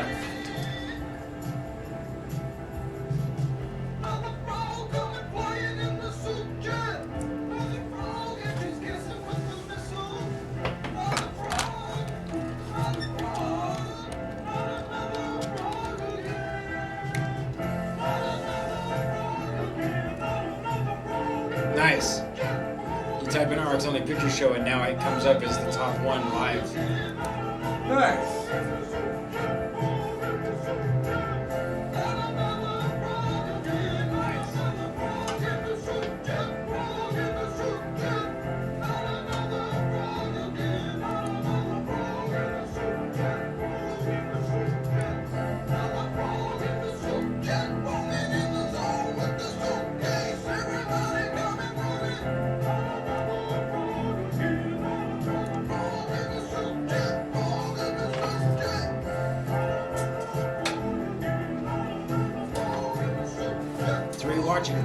live. Nice. You type in Rx Only Pictureshow and now it comes up as the top one live. Nice. Three watching.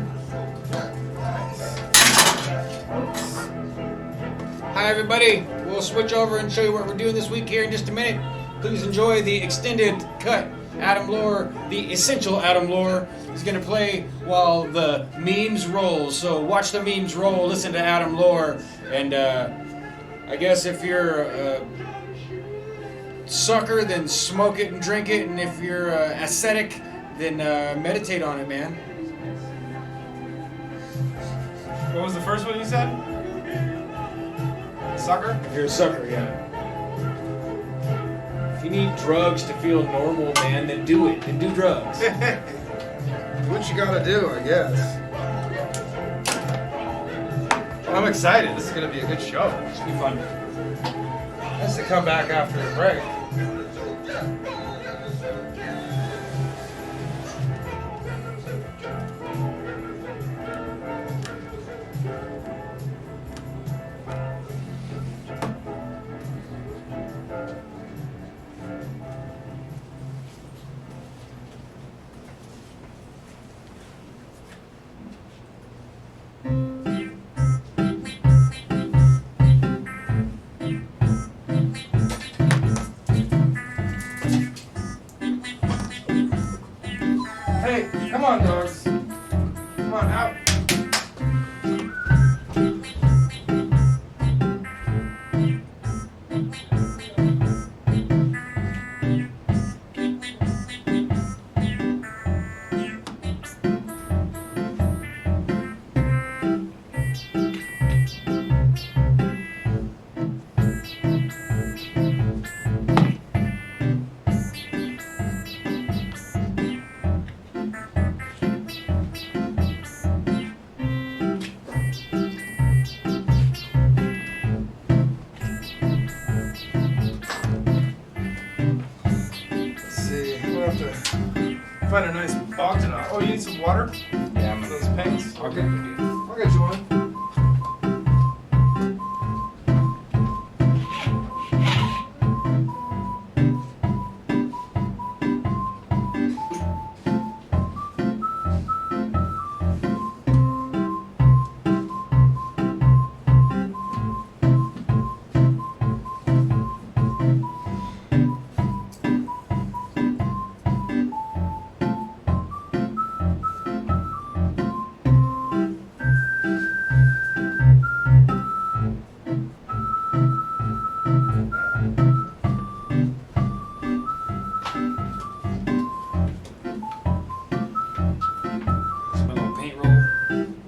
Hi everybody. We'll switch over and show you what we're doing this week here in just a minute. Please enjoy the extended cut. Adam Lore, the essential Adam Lore, is going to play while the memes roll. So watch the memes roll, listen to Adam Lore, and I guess if you're a sucker, then smoke it and drink it, and if you're ascetic, then meditate on it, man. What was the first one you said? Sucker? If you're a sucker, yeah. If you need drugs to feel normal, man, then do it. Then do drugs. What you gotta do, I guess. I'm excited. This is gonna be a good show. It's gonna be fun. Has to come back after the break. Hey, come on, dogs. Come on, out. Find a nice Bogdanoff. Oh, you need some water? Yeah, I'm Those paints? Okay. I'll get you one.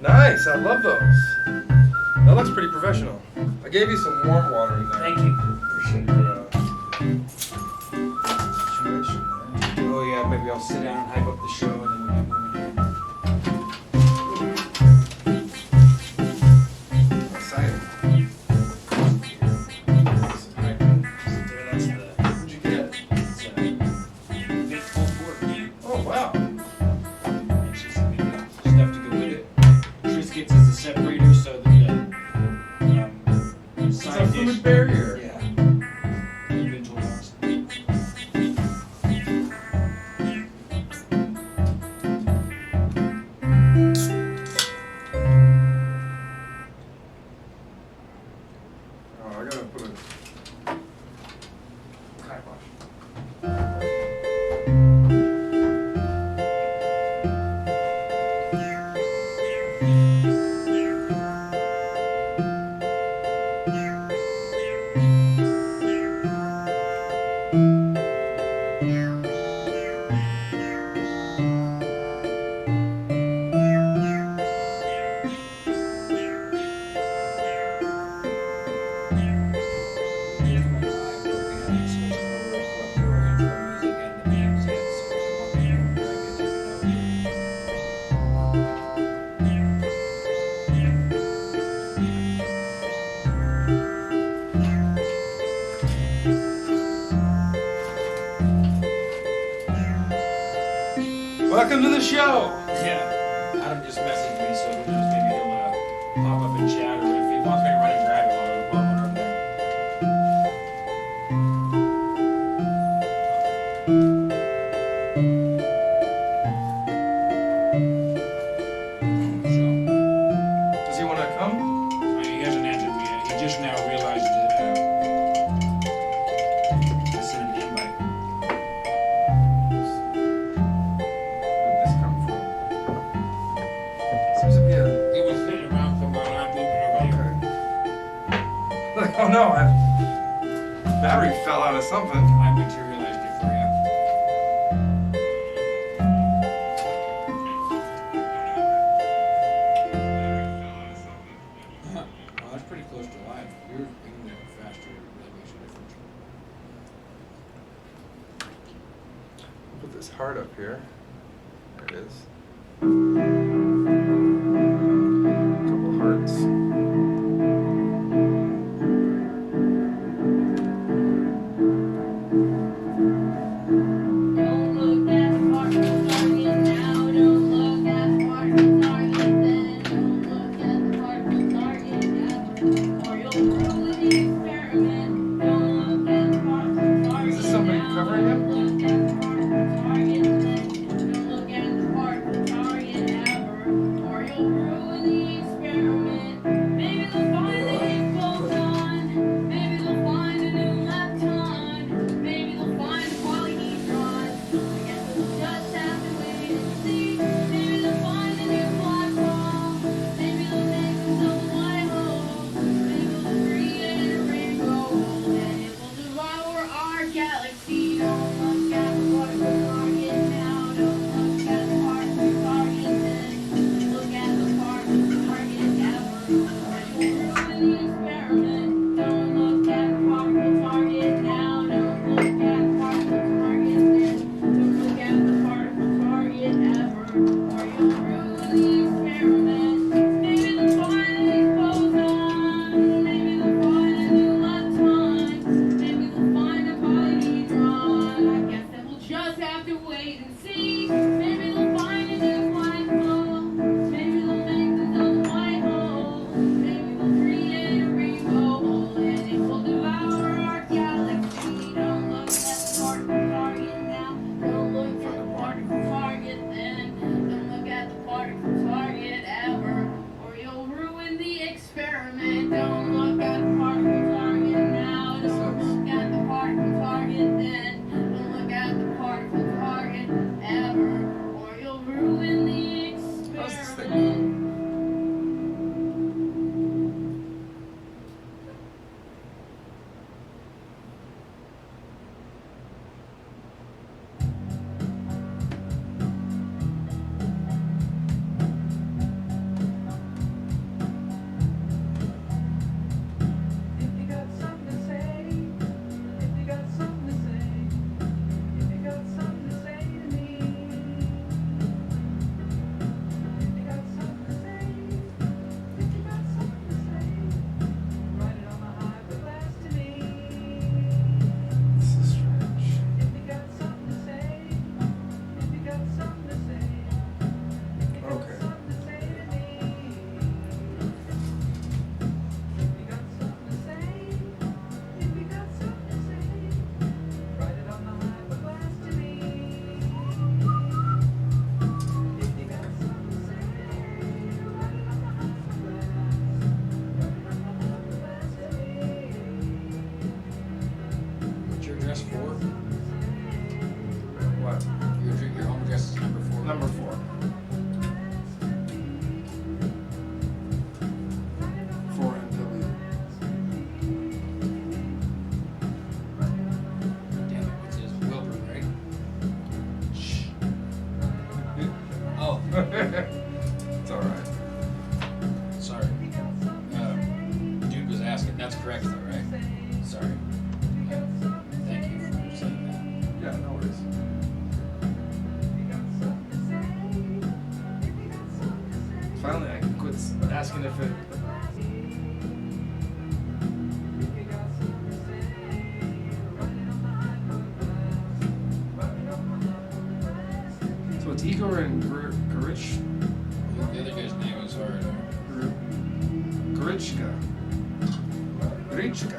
Nice, I love those. That looks pretty professional. I gave you some warm water in there. Thank you. Appreciate it. Situation there. Oh yeah, maybe I'll sit down and hype up the show and then we'll get moving. Excited. What'd you get? Oh, wow. Stuff to go with it. Triscuits is a separator so that the It's a side dish. food barrier. Yeah. Individual ones. Oh, I gotta put a kibosh. Welcome to the show! Yeah. Adam just messaged me, so who knows, maybe he'll pop up in chat, or if he wants me to run and grab him, while we're over there. Does he want to come? He hasn't answered me yet. He just now realized that I sent an invite. Where'd this come from? Seems to be a... He was sitting around somewhere and I'm moving over here. Okay. Like, oh no, battery fell out of something. I materialized it for you. Well, that's pretty close to live. Your internet faster really makes a difference. Put this heart up here. There it is. Couple hearts. Don't look at the part of the target now. Don't look at the part of the target then. Don't look at the part of the target now, or you'll ruin the experiment. Don't look at the part of the target Is this somebody now. covering him? Don't look at the part of the target then. Don't look at the part of the target ever, or you'll ruin the experiment. Maybe they'll find that it goes on. Maybe they'll find a new lepton. Maybe they'll find a polyhedron. I guess we'll just have to wait and see. Maybe they'll find a new black hole. Maybe they'll make themselves a white hole. Maybe they'll create a rainbow, and it will devour our galaxy. Don't look at the particle target now. Don't look at the particle target then. Look at the particle target ever, or you'll ruin the experiment. Don't look at the particle target now. Don't look at the particle target then. Don't look at the particle target ever, or you'll ruin the experiment. Maybe they'll find a new boson. Maybe they'll find a new lepton. Maybe they'll find a polyhedron. I guess that we'll just have to wait and see. Maybe they'll find a new black hole. Maybe they'll make themselves a white hole. Maybe they'll create a rainbow, and it will devour our galaxy. Don't look at the particle target now. Don't look at the particle target then. Don't look at the particle target ever, or you'll ruin the experiment. Don't look at the particle target now. Don't look at the particle target then. Don't look at the particle target ever, or you'll ruin the How's this thing? experiment. If you got something to say, if you got something to say, if you got something to say to me, if you got something to say, if you got something to say, write it on the hyperglass to me. This is strange. If you got something to say, if you got something to say, if you got Okay. something to say to me. If you got something to say, if you got something to say, write it on the hyperglass to me. If you got something to say, write it on the hyperglass. Write it on the hyperglass to me. What's your address for? What? Your home address is number 4. Number 4. 4NW. Damn it, what's this? Wilbur, right? Shh. Oh, It's alright. sorry. Dude was asking. That's correct, though, right? Sorry. Thank you for saying that. Yeah, no worries. Finally, I can quit asking if it. So it's even. Igor and Gorichka. The other guy's name was hard. Gorichka. Gorichka.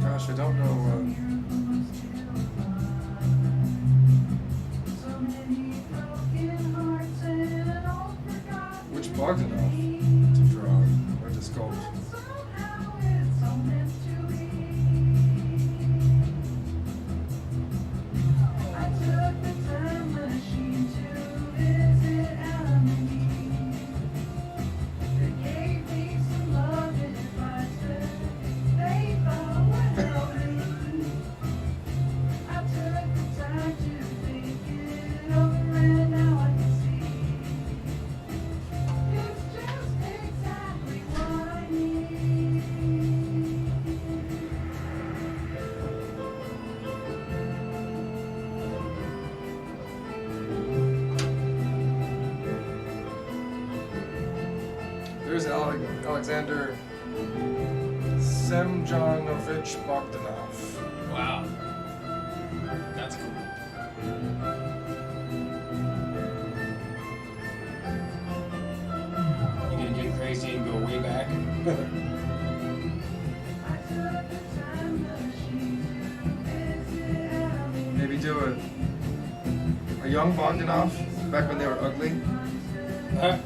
Gosh, I don't know. Which Bogdanoff to draw or to sculpt. There's Alexander Semjonovich Bogdanoff. Wow. That's cool. You gonna get crazy and go way back? Maybe do a young Bogdanoff back when they were ugly. Huh?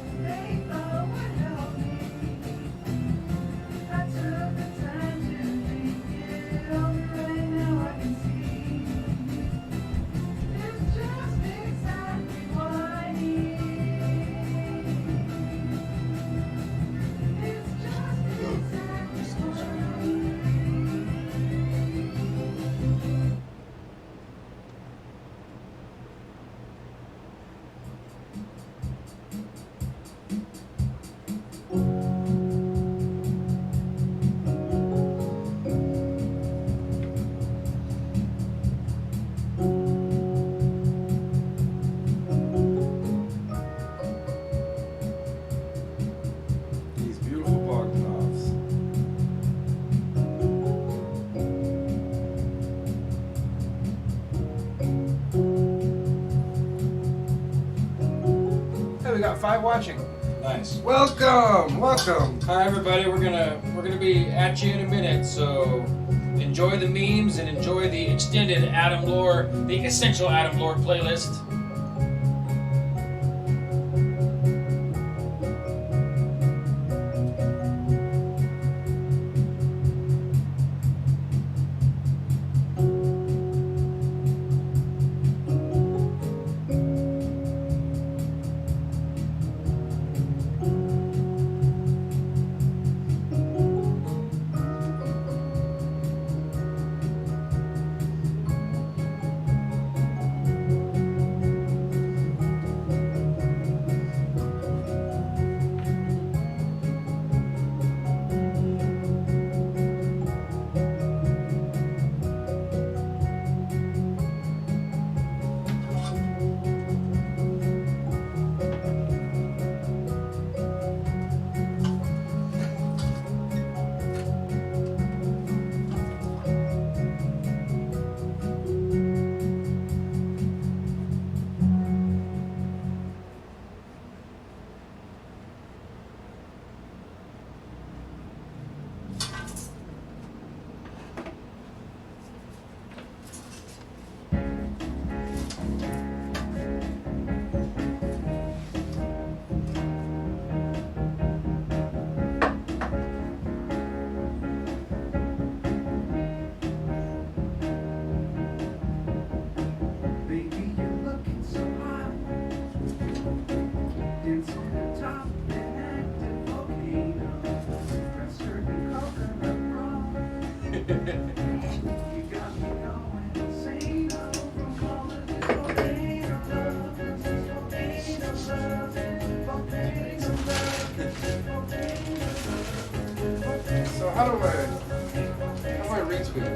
These beautiful Bogdanoffs. Hey, we got 5 watching. Nice. Welcome, welcome. Hi everybody, we're gonna be at you in a minute, so enjoy the memes and enjoy the extended Adam Lore, the essential Adam Lore playlist. So how do I retweet?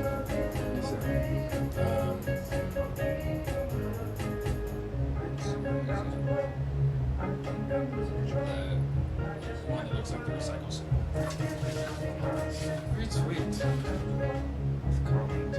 One that looks like the recycle symbol. Retweet. Comment.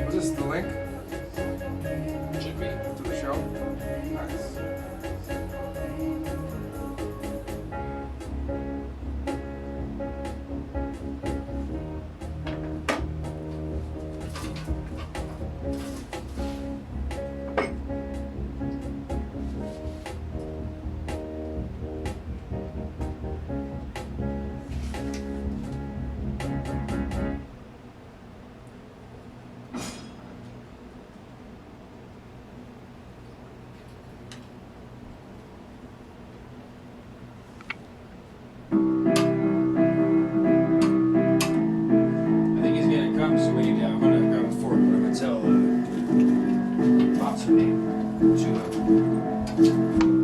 Was this the link Should be. to the show? Nice. I think he's gonna come, so we need to. I'm gonna grab a fork. But I'm gonna tell Pops her name.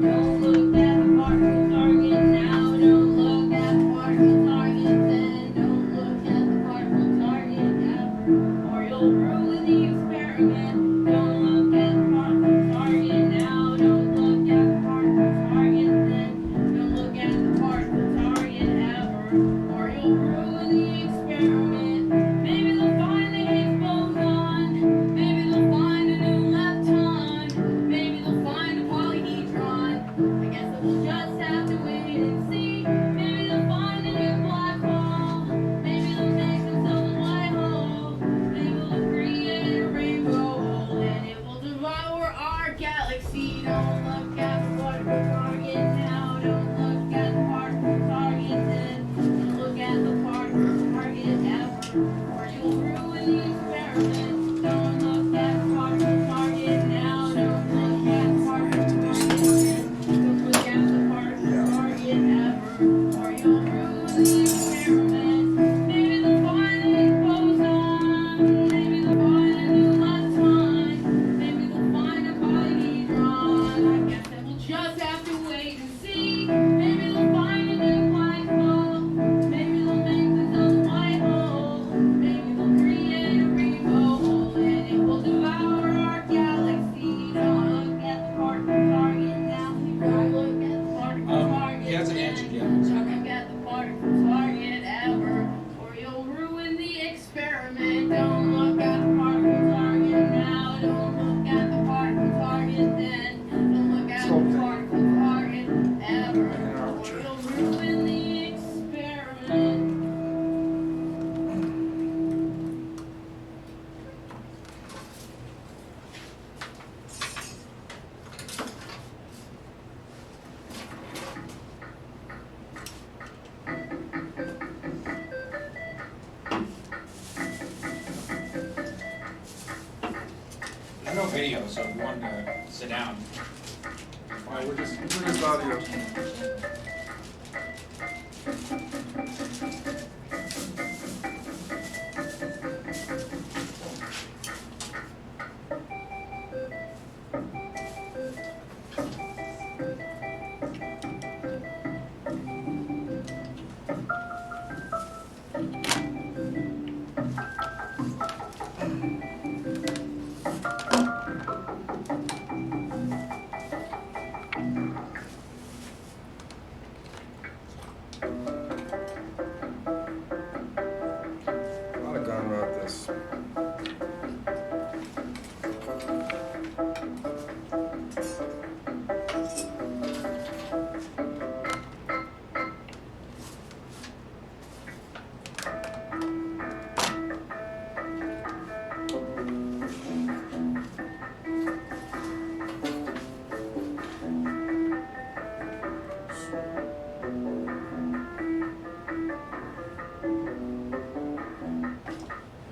Don't look at the partial target now. Don't look at the partial target then. Don't look at the partial target ever, or you'll ruin the experiment. Don't look at the partial target now. Don't look at the partial target then. Don't look at the partial target ever, or you'll ruin the experiment. Maybe they'll find the Higgs boson. Maybe they'll find a new lepton. Maybe they'll find a polyhedron. I guess that we'll just have to wait and see. Maybe they'll find a new black hole. Maybe they'll make themselves a white hole. Maybe they'll create a rainbow hole, and it will devour our galaxy. Don't look at the particle target now. Don't look at the particle target then. Don't look at the particle target ever, or you'll ruin the experiment. Don't look at the particle target now. Don't look at the particle target then. Don't look at the particle target ever, or you'll ruin the experiment. Maybe they'll find a Higgs boson. Maybe they'll find a new lepton. Maybe they'll find a polyhedron. I guess that we'll just have to wait and see. Maybe they'll find a new black hole. Maybe they'll make themselves a white hole. Maybe they'll create a rainbow hole, and it will devour our galaxy. Don't look at the particle target now. Don't look at the particle target. He hasn't answered yet. Don't look at the particle target no video, so if you wanted to sit down. Alright, we're just audio. A lot of gone about this.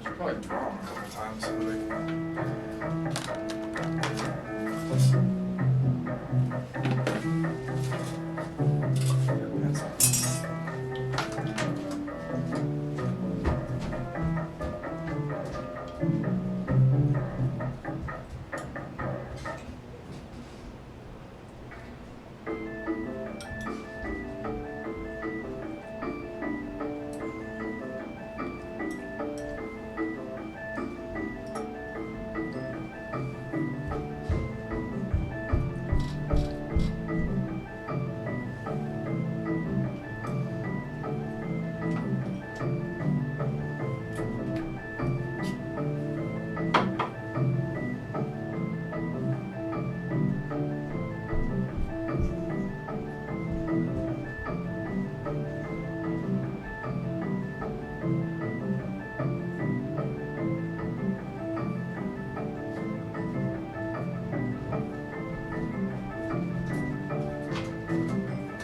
Should probably draw them a couple times so they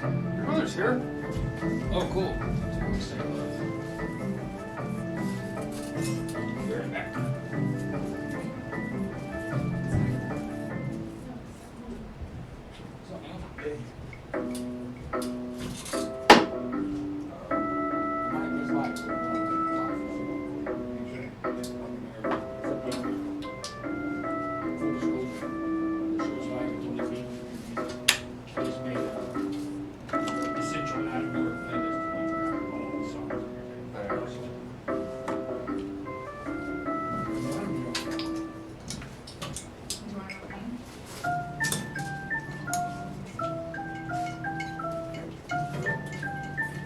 Your brother's here. Oh, cool. Be right back.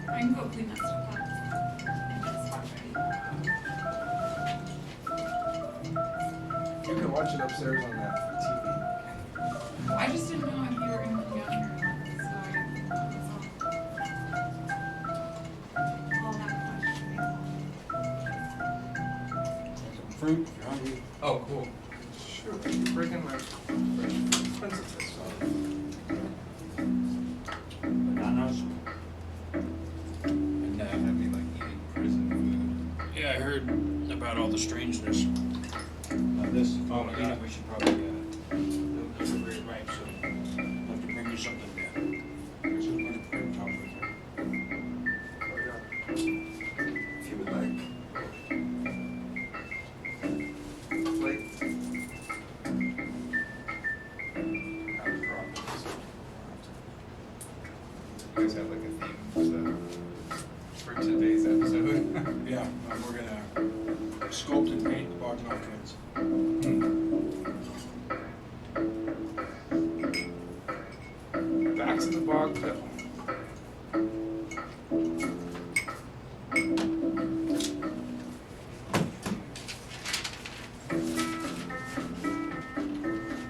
I can go clean that stuff up. And get the spot ready. You can watch it upstairs on that TV. I just didn't know if you were gonna come down here or not, so I'll have much. Fruit, if you're hungry. Oh, cool. Shoot, you're breaking my expensive this Bananas. And That'd be like eating prison yeah, I heard about all the strangeness. This, Oh my God. we should probably deliver it right, so I'll have to bring you something there. Here's some good fruit chocolate. food. Oh, yeah. If you would like. Plate. I would drop this. You guys have like a theme for today's episode? Yeah, we're gonna sculpt and paint the Bogdanoff kids. Back to the bog pit.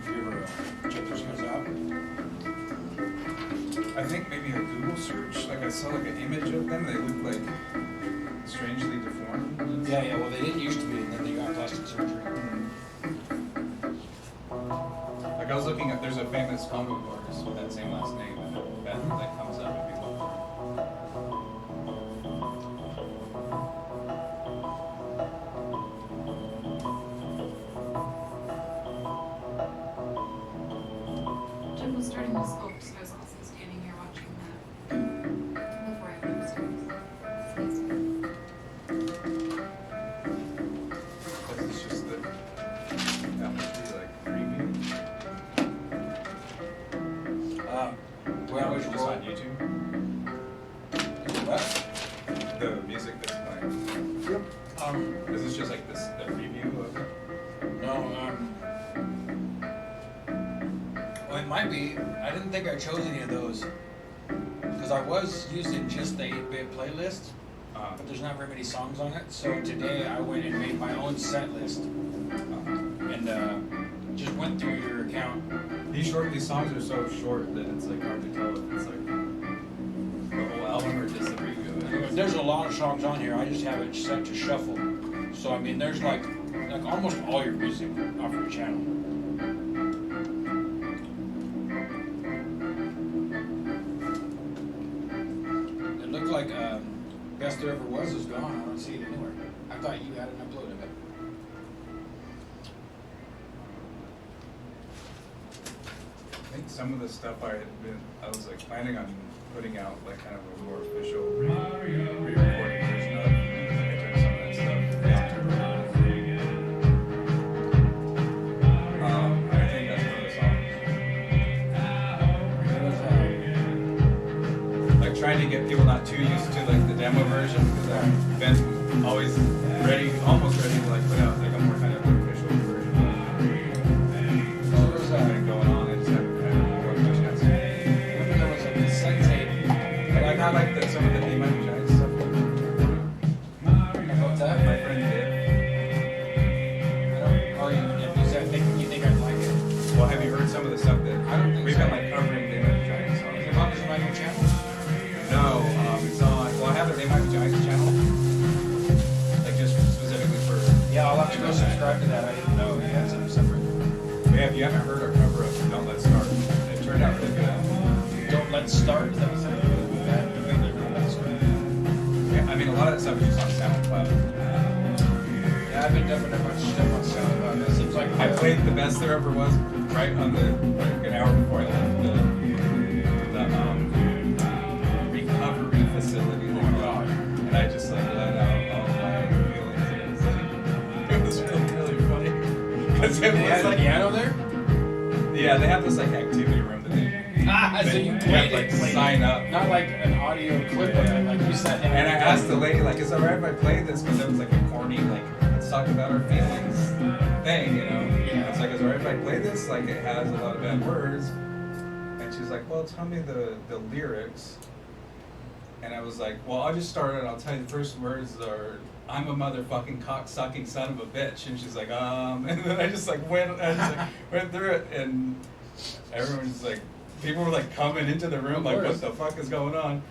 You ever check those guys out? I think maybe a Google search, like I saw like an image of them, they look like strangely deformed. Yeah, well, they didn't used to be, and then they got plastic surgery. Like I was looking at, there's a famous comic book artist with that same last name, that comes up if you look for it. was also standing here watching that before I went upstairs. This is just the like preview. Well, It's just on YouTube. What? The music that's playing. This is just like this the preview of it. No, well, it might be. I didn't think I chose any of those. Because I was using just the 8-bit playlist, but there's not very many songs on it. So today I went and made my own set list. And just went through your account. These songs are so short that it's like hard to tell if it's like the whole album or just the preview of it. There's a lot of songs on here. I just have it set to shuffle. So I mean, there's like almost all your music off your channel. It looked like Best There Ever Was is gone. I don't see it anywhere. I thought you had an upload of it. I think some of the stuff I was like planning on putting out like kind of a more official re-recorded version of. I took some of that stuff down to I think that's one of the songs. Like trying to get people not too used to like the demo version because I've been always almost ready to like put out like a more kind of official version. There's something going on. I just haven't had more chance. There was like a set tape. But I got like some of the Be My Giant stuff. What's that? My friend did. Oh, you think I'd like it? Well, have you heard some of the stuff that I don't think we've so. been like covering Be My Giant songs? Is it on my new channel? No, it's on. Well, I have the Be My Giant channel, like just specifically for. Yeah, I'll have to go subscribe to that. I didn't know you had something separate. But yeah, if you haven't heard our cover of Don't Let's Start, it turned out really good. Don't Let's Start. Is that what that? Yeah, I mean a lot of that stuff is just on SoundCloud. Yeah, I've been dumping a bunch of stuff on SoundCloud. It seems like I played The Best There Ever Was right on the like an hour before I left the recovery facility. And I just like let out all my feelings. It was really funny. Because it was like piano there. yeah, they have this like activity room that they So you have played like it, sign up. not like an audio clip of it, like you sat down. And I asked the lady, like, is it alright if I play this? Because it was like a corny, like, let's talk about our feelings thing, you know? Yeah. It's like, is it alright if I play this? Like, it has a lot of bad words. And she's like, well, tell me the lyrics. And I was like, well, I'll just start it. I'll tell you the first words are, I'm a motherfucking cock-sucking son of a bitch. And she's like, and then I just like went through it. And everyone was like, people were like coming into the room, like, what the fuck is going on?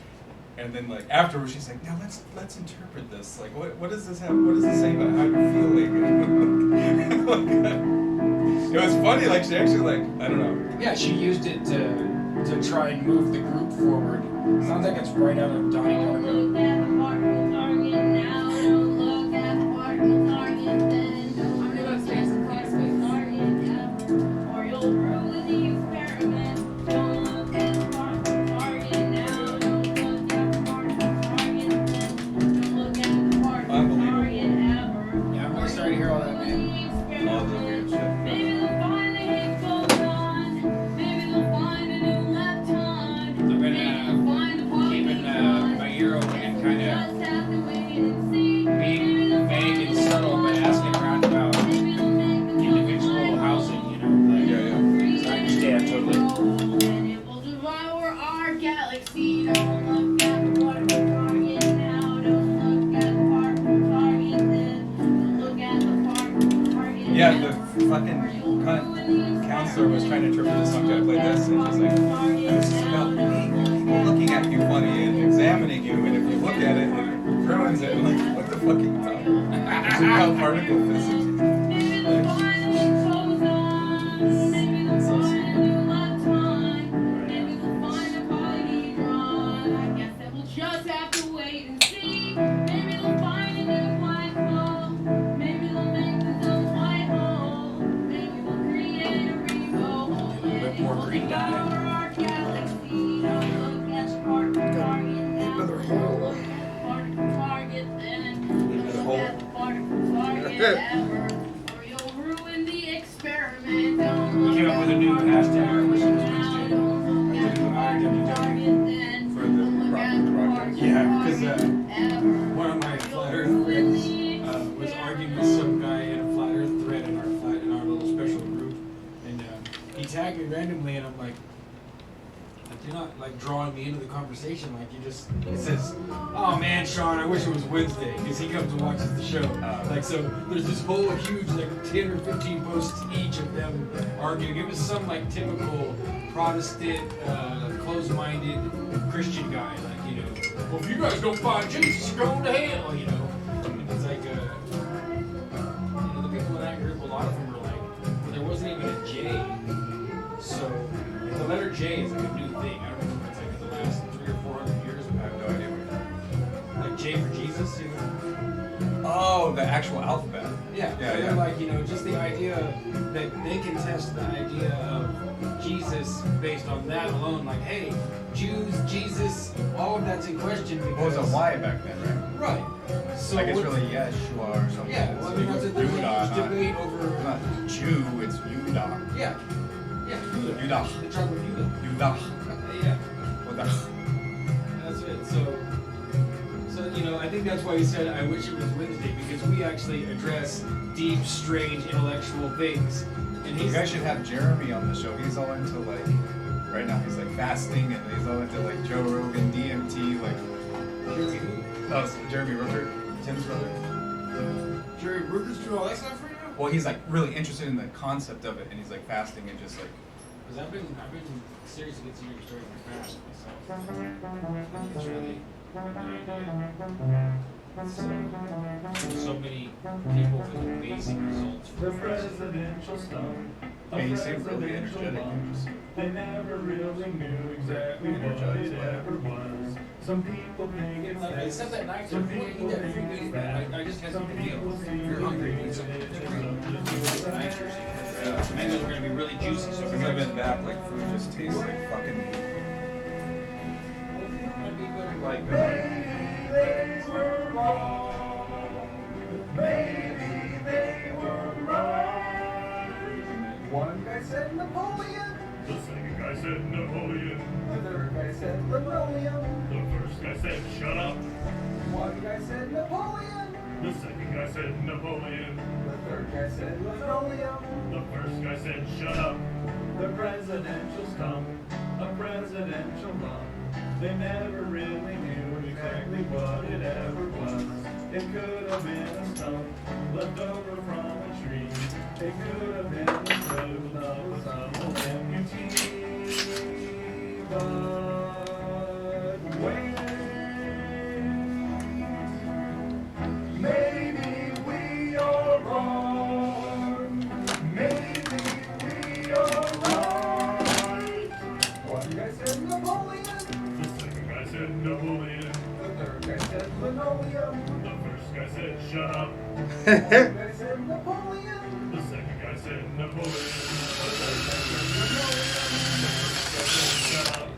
And then like afterwards, she's like, now let's interpret this. Like, what does this have? What does this say about how you're feeling? It was funny. Like she actually like I don't know. Yeah, she used it to try and move the group forward. Sounds like it's right out of Donnie Darko. Look at the part we'll target now. Don't look at the part we'll target then. I'm gonna face the part we'll target now. Or you'll ruin the experiment. Don't look at the part we'll target now. Don't look at the part we'll target then. Don't look at the part we'll target ever. Yeah, I'm really sorry to hear all that, man. All the weird shit. Maybe they'll find the hateful gun. Maybe they'll find a new left hand. I've been Maybe they'll find a keeping my ear open and kind of just have to wait and see. being vague and subtle, but asking around about individual housing, you know. Like, Yeah. I understand totally. And it will devour our galaxy. Don't look at the part we're target now. Don't look at the part we're target then. Don't look at the part we're target Yeah, now. the fucking cunt counselor was trying to interpret the song. I played this, and she's like, this is about people looking at you funny and examining you, and if you look at it, it ruins it. Like, what the fuck are you talking about? It's about particle physics. Maybe they'll find a new photon. Maybe they'll find a new lifetime. Maybe they'll find a polyhedron. I guess that we'll just have to wait and see. Maybe they'll find a new black hole. Maybe they'll make the zone white hole. Maybe they'll create a rainbow. A little bit more green dye. Our good. ever, or you'll ruin the experiment. We came up with a new hashtag for Christmas Wednesday. For the project. Yeah, because one of my flat Earth friends was arguing with some guy in a flat Earth thread in our little special group, and he tagged me randomly, and I'm like, you're not like drawing me into the conversation. Like he says, "Oh man, Sean, I wish it was Wednesday," because he comes and watches the show. Like so, there's this whole huge like 10 or 15 posts each of them arguing. It was some like typical Protestant, closed-minded Christian guy. Like well, if you guys don't find Jesus, you're going to hell. And it's like the people in that group, a lot of them were like, there wasn't even a J. So the letter J is like a new thing. I don't know if it's like in the last 300 or 400 years. I have no idea what you're talking about. Like J for Jesus, Oh, the actual alphabet. Yeah, Yeah, so yeah. like, just the idea that they can test the idea of Jesus based on that alone. Like, hey, Jews, Jesus, all of that's in question because... What was a Y back then, right? Right. So Like it's what's- really Yeshua or something. Yeah, well, I mean, that's a huge debate over... Not Jew, it's Yudah. Yeah. Yeah. Yudah. The tribe of Judah. Yudah. Yeah. What the? That's it. So, I think that's why he said, I wish it was Wednesday, because we actually address deep, strange, intellectual things. And You guys should have Jeremy on the show. He's all into like, right now he's like fasting and he's all into like Joe Rogan, DMT, like. Jeremy who? Oh, Jeremy Rucker, Tim's brother. Jerry Brooker's doing all that stuff right now? Well, he's like really interested in the concept of it, and he's like fasting and just like. Because I've been seriously considering starting my fast myself. It's really so many people with amazing results The from presidential stump. Yeah, you seem really energetic. They never really knew exactly what it ever was. Some people think it's Like, except that night, if you eat that free goodie bag, I just had something to deal. If you're hungry, you eat something that's free. Mangoes are going to be really juicy. So Since I've been back, like food just tastes like fucking. Like. they were wrong. Maybe they were wrong. One guy said Napoleon. The second guy said Napoleon. The third guy said linoleum. The first guy said shut up. One guy said Napoleon. The second guy said Napoleon. The third guy said linoleum. The first guy said shut up. The presidential stump. A presidential lump. They never really knew exactly what it ever was. It could have been a stump left over from a tree. It could have been the smooth of some old amputee. But wait, maybe we are wrong. Maybe we are right. One guy said Napoleon. The second guy said Napoleon. The third guy said linoleum. The first guy said shut up. One guy said Napoleon. The second guy said Napoleon. The third guy said linoleum. The first guy said shut up.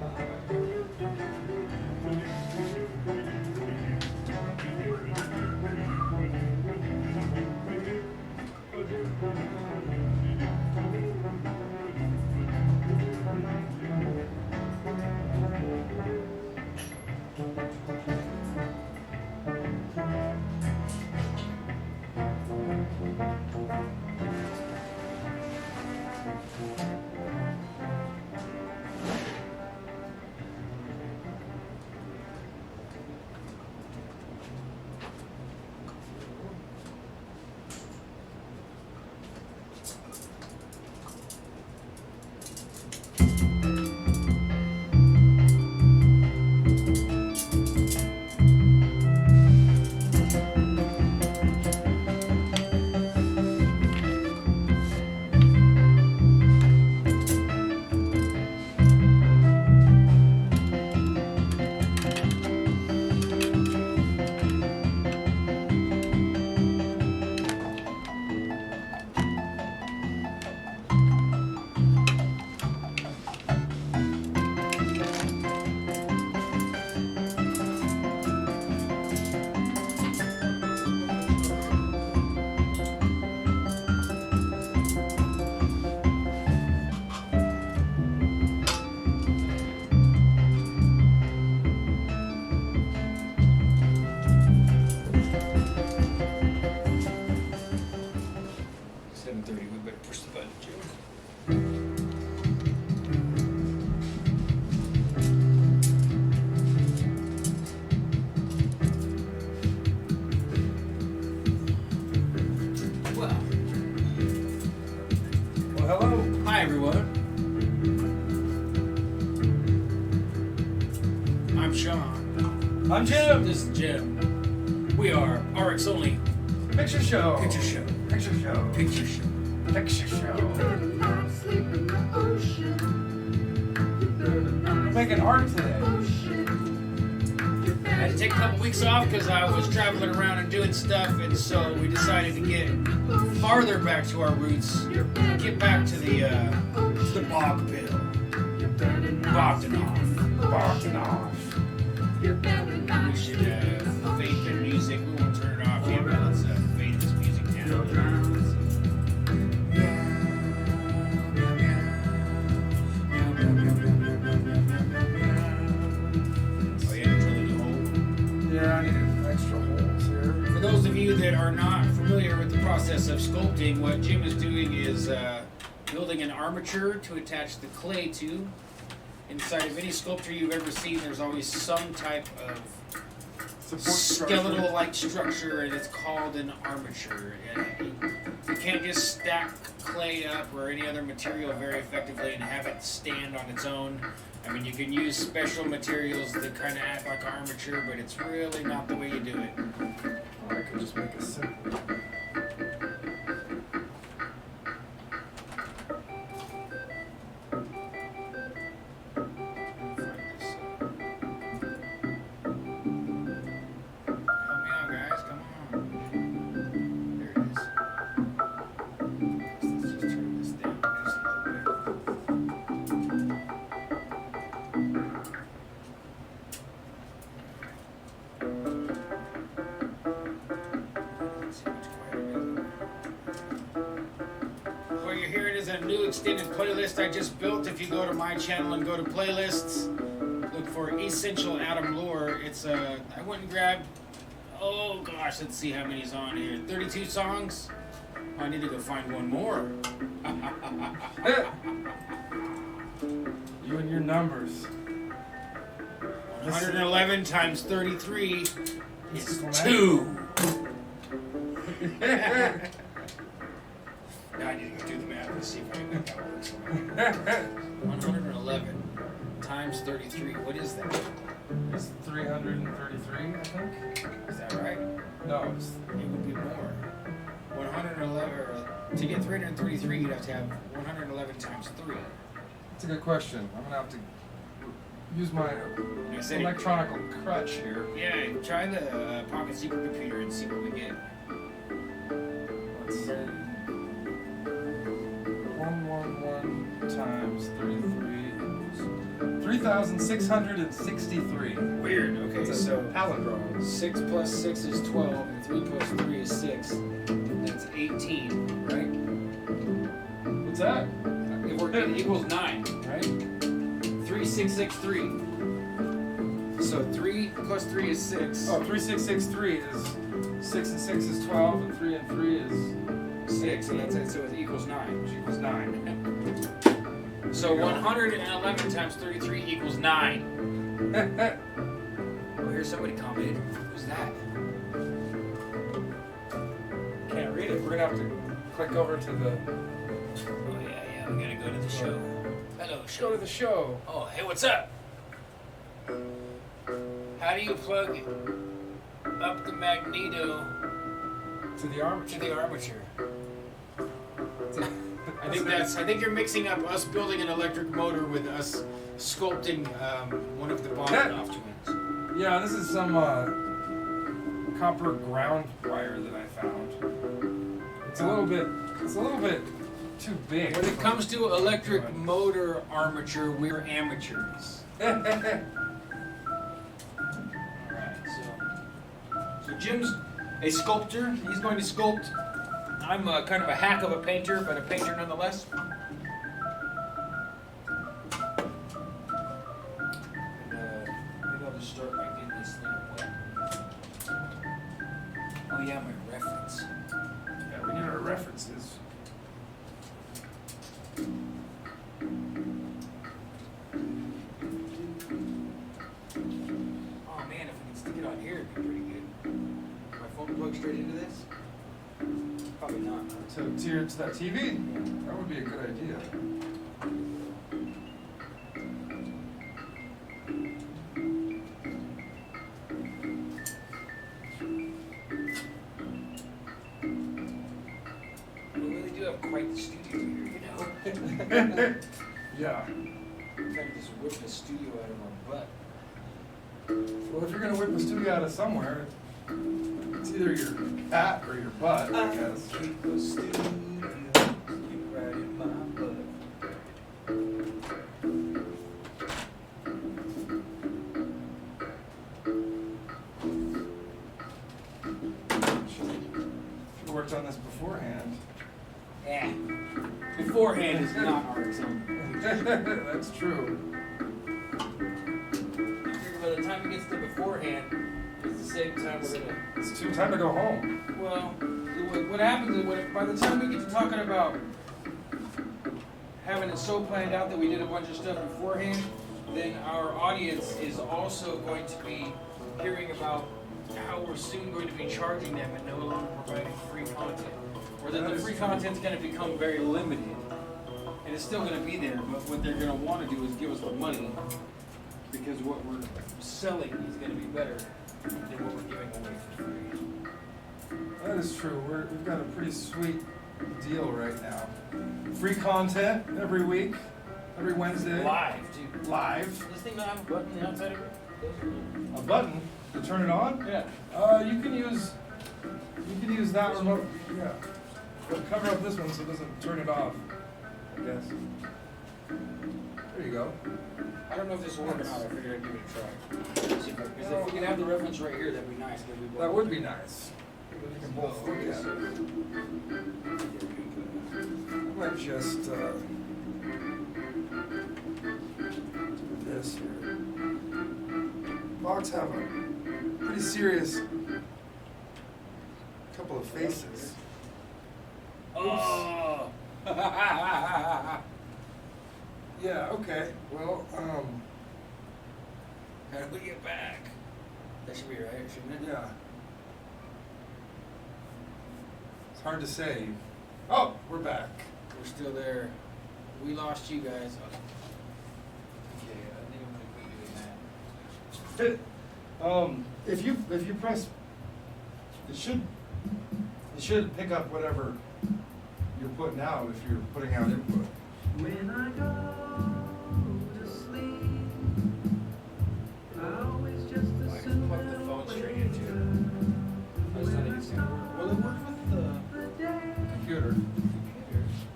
I'm Jim. This is Jim. We are Rx Only Picture show. Pictureshow. Picture show. Pictureshow. Picture show. We're making art today. I had to take a couple weeks off because I was traveling around and doing stuff, and so we decided to get farther back to our roots, get back to the bog bill. Bogdanoff. We should fade the music. We won't turn it off yet, but let's fade this music down. Oh, yeah, drilling a hole. Yeah, I need extra holes here. For those of you that are not familiar with the process of sculpting, what Jim is doing is building an armature to attach the clay to. Inside of any sculpture you've ever seen, there's always some type of skeletal-like structure, and it's called an armature. And you can't just stack clay up or any other material very effectively and have it stand on its own. I mean, you can use special materials that kind of act like armature, but it's really not the way you do it. Or I could just make a simple. A new extended playlist I just built. If you go to my channel and go to playlists, look for Essential Adam Lore. It's I went and grabbed, oh gosh, let's see how many's on here. 32 songs. Oh, I need to go find one more. You and your numbers. 111 times 33 is 2. Now I need to go do the math and see if I can make that work somehow. 111 times 33. What is that? It's 333, I think. Is that right? No, it's It would be more. 111, to get 333, you'd have to have 111 times 3. That's a good question. I'm gonna have to use my I said electronic crutch here. Yeah, try the Pocket Supercomputer and see what we get. Let's see. 111 times 33 equals 3,663. Weird. Okay, It's a so palindrome. 6 plus 6 is 12, and 3 plus 3 is 6. That's 18, right? What's that? It equals 9, right? 3663. So 3 plus 3 is 6. Oh, 3663 is 6 and 6 is 12, and 3 and 3 is 6, and that's it. So it equals 9. which equals 9. So 111 times 33 equals 9. Oh, here's somebody commented. Who's that? Can't read it. We're gonna have to click over to the. Oh, yeah, we gotta go to the show. Hello, Go show. to the show. Oh, hey, what's up? How do you plug up the magneto To the arm. to the armature? I think you're mixing up us building an electric motor with us sculpting one of the Bogdanoff twins. Yeah, this is some copper ground wire that I found. It's a little bit too big. When it comes to electric motor armature, we're amateurs. Alright, so Jim's a sculptor. He's going to sculpt. I'm kind of a hack of a painter, but a painter nonetheless. And, maybe I'll just start by getting this thing wet. Oh yeah, my reference. Yeah, we need our references. Oh man, if we can stick it on here, it'd be pretty good. My phone plug straight into this? Probably not. To that TV? That would be a good idea. the studio here, you know? Yeah. Kind of just whip the studio out of our butt. Well, if you're gonna whip a studio out of somewhere, it's either your hat or your butt, I guess. Keep the studio, keep right in my butt. Should've worked on this beforehand. Yeah. Beforehand is not Rx Only. That's true. By the time it gets to beforehand, it's the same time we're gonna. It's too time to go home. Well, what happens is by the time we get to talking about having it so planned out that we did a bunch of stuff beforehand, then our audience is also going to be hearing about how we're soon going to be charging them and no longer providing free content. Or that the free content's going to become very limited. And it's still going to be there, but what they're going to want to do is give us the money because what we're selling is going to be better than what we're giving away for free. That is true. We've got a pretty sweet deal right now. Free content every week, every Wednesday. Live, dude. Live. Does this thing not have a button on the outside of it? A button to turn it on. Yeah. You can use that remote. Yeah. But cover up this one so it doesn't turn it off. I guess. There you go. I don't know if this will work or not. I figured I'd give it a try. See because if we could have the reference right here, that'd be nice. That would be nice. You can both look at it. I might just do this here. Bogs have a pretty serious couple of faces. Oh. Yeah, okay. Well, How do we get back? That should be right, shouldn't it? yeah. It's hard to say. Oh, we're back. We're still there. We lost you guys. Okay, I think I'm gonna quit doing that. If you press, it should pick up whatever you're putting out if you're putting out input. When I go to sleep, I always just I can plug the phone straight into it. I just don't think it's gonna work. Will it work with the Computer.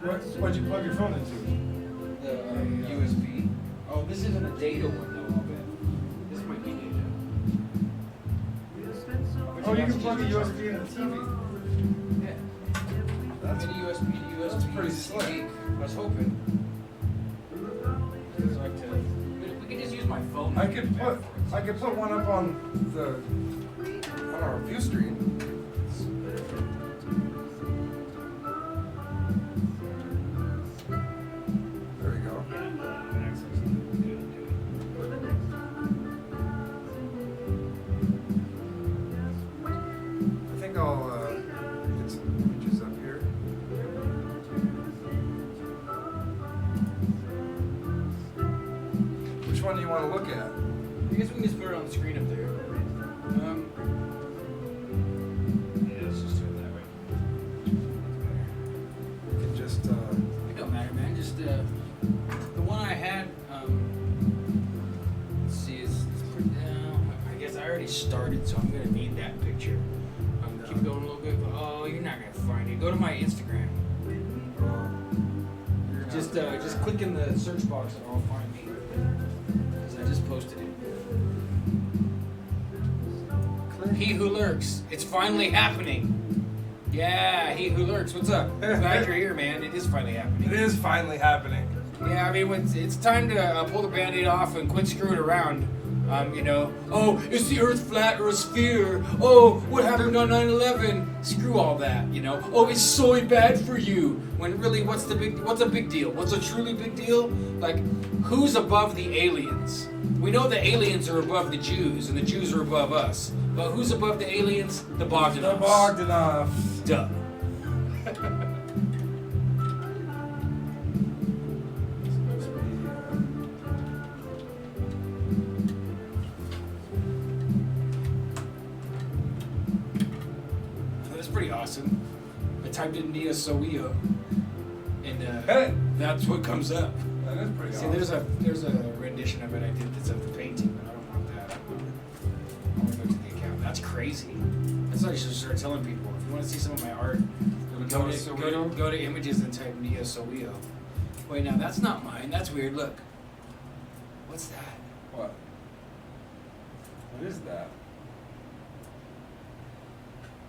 What'd you plug your phone into? the USB? Oh, this isn't a data one though, I'll bet. This might be data. Oh, you can plug a USB into the TV. Yeah. That's Mini USB to USB. That's pretty slick. I was hoping. I'd like to. We could just use my phone. I could put one up on our view screen. There we go. I think I'll get some images up here. Which one do you want to look at? I guess we can just put it on the screen up there. Yeah, let's just do it that way. We can just It don't matter, man. Just the one I had. Let's see, it's pretty down. I guess I already started, so I'm gonna need that picture. Keep going a little bit. Oh, you're not gonna find it. Go to my Instagram. Just click in the search box and I'll find me. Because I just posted it. He who lurks. It's finally happening. Yeah, he who lurks. What's up? Glad you're here, man. It is finally happening. It is finally happening. Yeah, I mean, when it's time to pull the Band-Aid off and quit screwing around. You know, oh, is the Earth flat or a sphere? Oh, what happened on 9/11? Screw all that, you know. Oh, is soy bad for you? When really, what's a big deal? What's a truly big deal? Like, who's above the aliens? We know the aliens are above the Jews, and the Jews are above us. But who's above the aliens? The Bogdanoffs. The Bogdanoff. Duh. That's pretty awesome. I typed in Nia Soia. And Hey. that's what comes up. That is pretty See, awesome. there's a rendition of it I did that's of the painting, but I don't want that. I want to go to the account. That's crazy. That's what I should start telling people. If you want to see some of my art, go to images and type Neo Sowio. Wait, now that's not mine. That's weird. Look. What's that? What? What is that?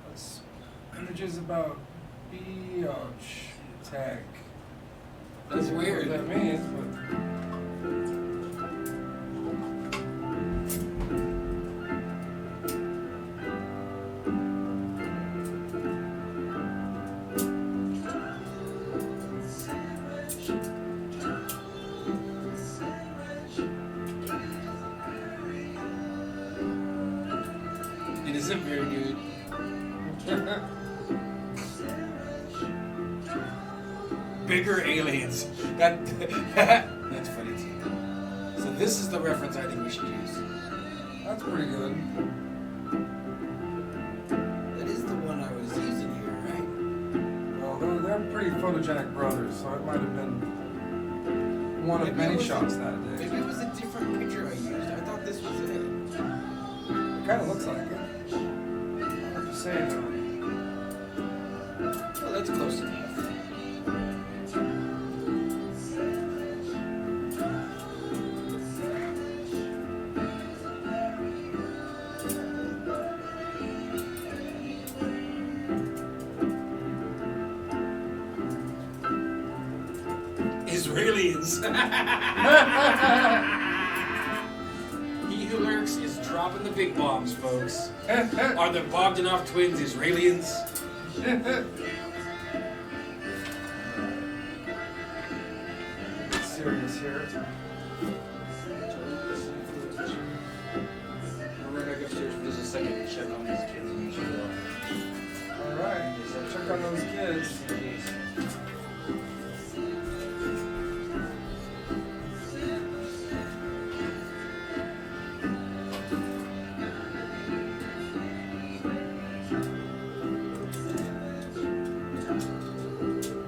That's images about tech. That's weird. What that means, but It isn't very good. Bigger aliens. That's funny too. So this is the reference I think we should use. that's pretty good. That is the one I was using here, right? Well, they're pretty photogenic brothers, so it might have been one of Maybe many it was shots that day. Maybe it was a different picture I used. I thought this was it. It kind of looks like it. I'm just saying. Well, that's close enough. Israelis. He who lurks is dropping the big bombs, folks. Are the Bogdanoff twins Israelis? Serious here. We're gonna go upstairs for just a second and check on these kids and make sure they're all All right, so check on those kids.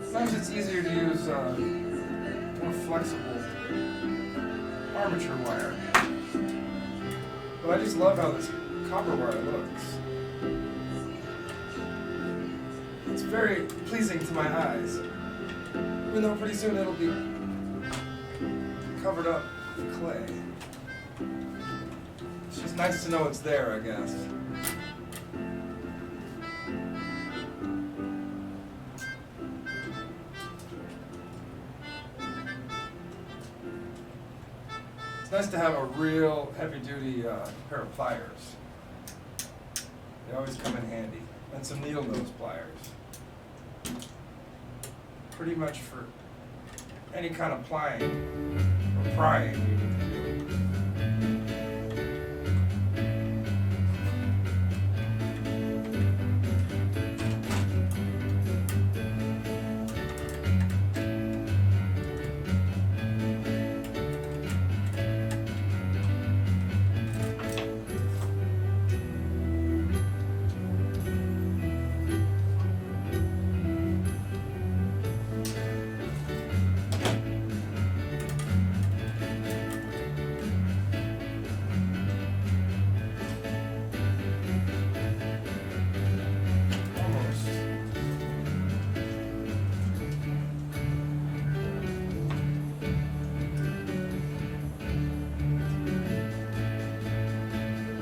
Sometimes it's easier to use more flexible armature wire. But I just love how this copper wire looks. It's very pleasing to my eyes. Even though pretty soon it'll be covered up with clay. It's just nice to know it's there, I guess. It's nice to have a real heavy-duty pair of pliers. They always come in handy. And some needle nose pliers. Pretty much for any kind of plying or prying. Almost.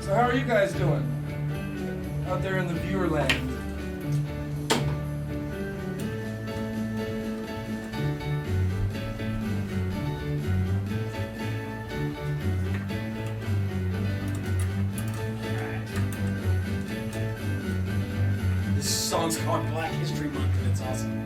So how are you guys doing out there in the viewer land? This song's called Black History Month, and it's awesome.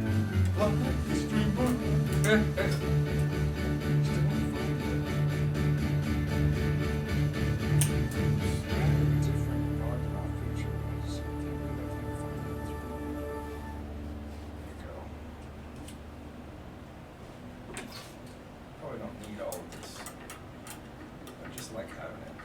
Probably don't need all of this. I just like having it.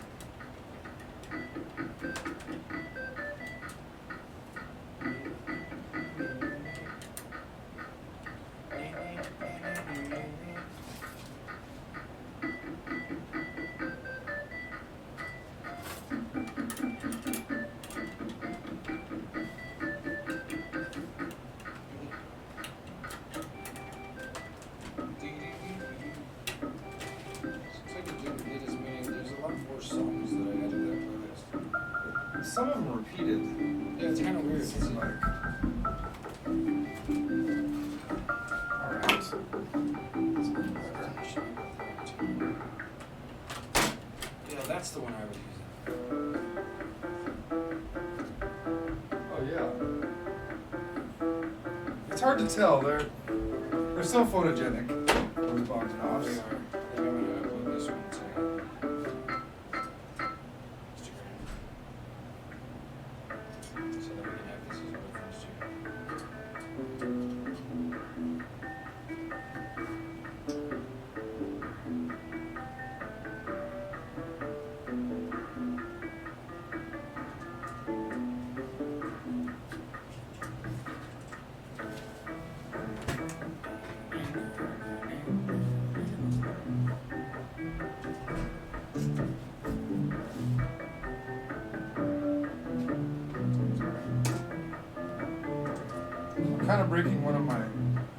repeated. Yeah, it's kind of weird. This is like. Alright. Let's make it better. Yeah, that's the one I was using. Oh yeah. It's hard to tell. They're so photogenic. Those Bogdanoffs. They are. I think I'm gonna upload this one to Instagram. So that we can have this as a reference too. I'm kind of breaking one of my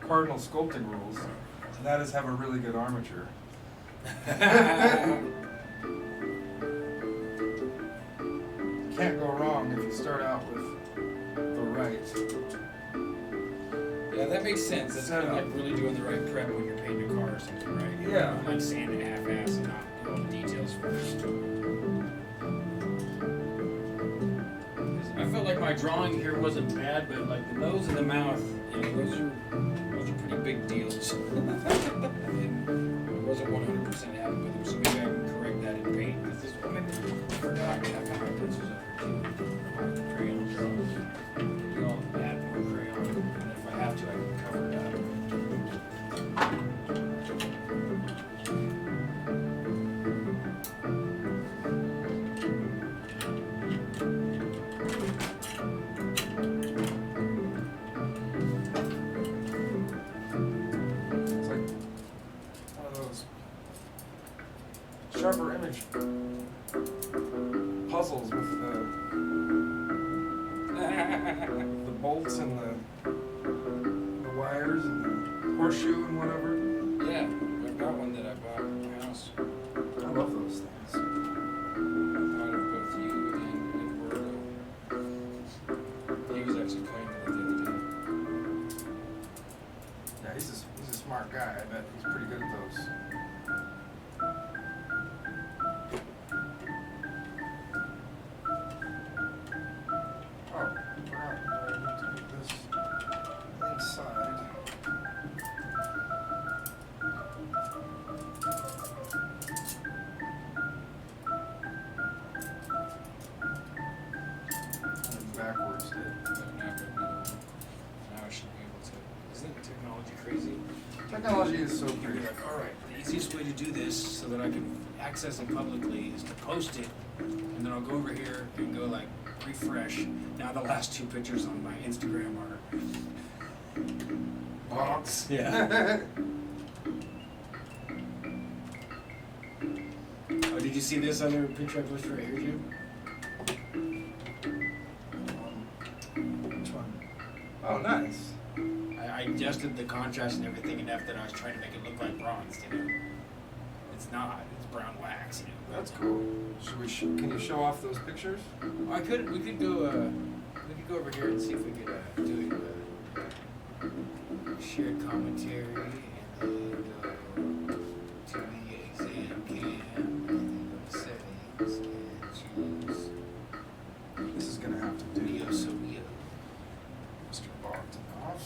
cardinal sculpting rules, and that is have a really good armature. Can't go wrong if you start out with the right. Yeah, that makes sense. That's kind of Setup. like really doing the right prep when you're painting a car or something, right? Yeah. Like sanding half-ass and not do all the details first. 'Cause I felt like my drawing here wasn't bad, but like the nose and the mouth, you know, those are pretty big deals. And I wasn't 100% happy with them, so maybe I can correct that in paint. Because this one, I forgot I have my pencils up too. My crayon drawings. Maybe I'll add more crayon, and if I have to, I can cover it up. It's like one of those sharper image puzzles with the bolts and the wires and the horseshoe and whatever. Yeah, I've got one that I bought at my house. I love those things. I thought of both you and Eduardo. He was actually playing with it the other day. Yeah, he's a smart guy. I bet he's pretty good at those. Oh, I forgot. I need to get this inside. And backwards, dude. But now I should be able to. Isn't technology crazy? Technology is so You'd be pretty. like, all right, the easiest way to do this so that I can access it publicly is to post it, and then I'll go over here and go like refresh. Now the last two pictures on my Instagram are Box. Yeah. Oh, did you see this other picture I posted right here, Jim? Which one? Oh, nice. I adjusted the contrast and everything enough that I was trying to make it look like bronze, you know. It's not. It's brown wax, you know. That's cool. Should we? Can you show off those pictures? I could. We could go. We could go over here and see if we could do it. Shared commentary and then go to the exam cam and then go to settings and choose This is gonna have to do. Rio Sorio. Mr. Bogdanoff.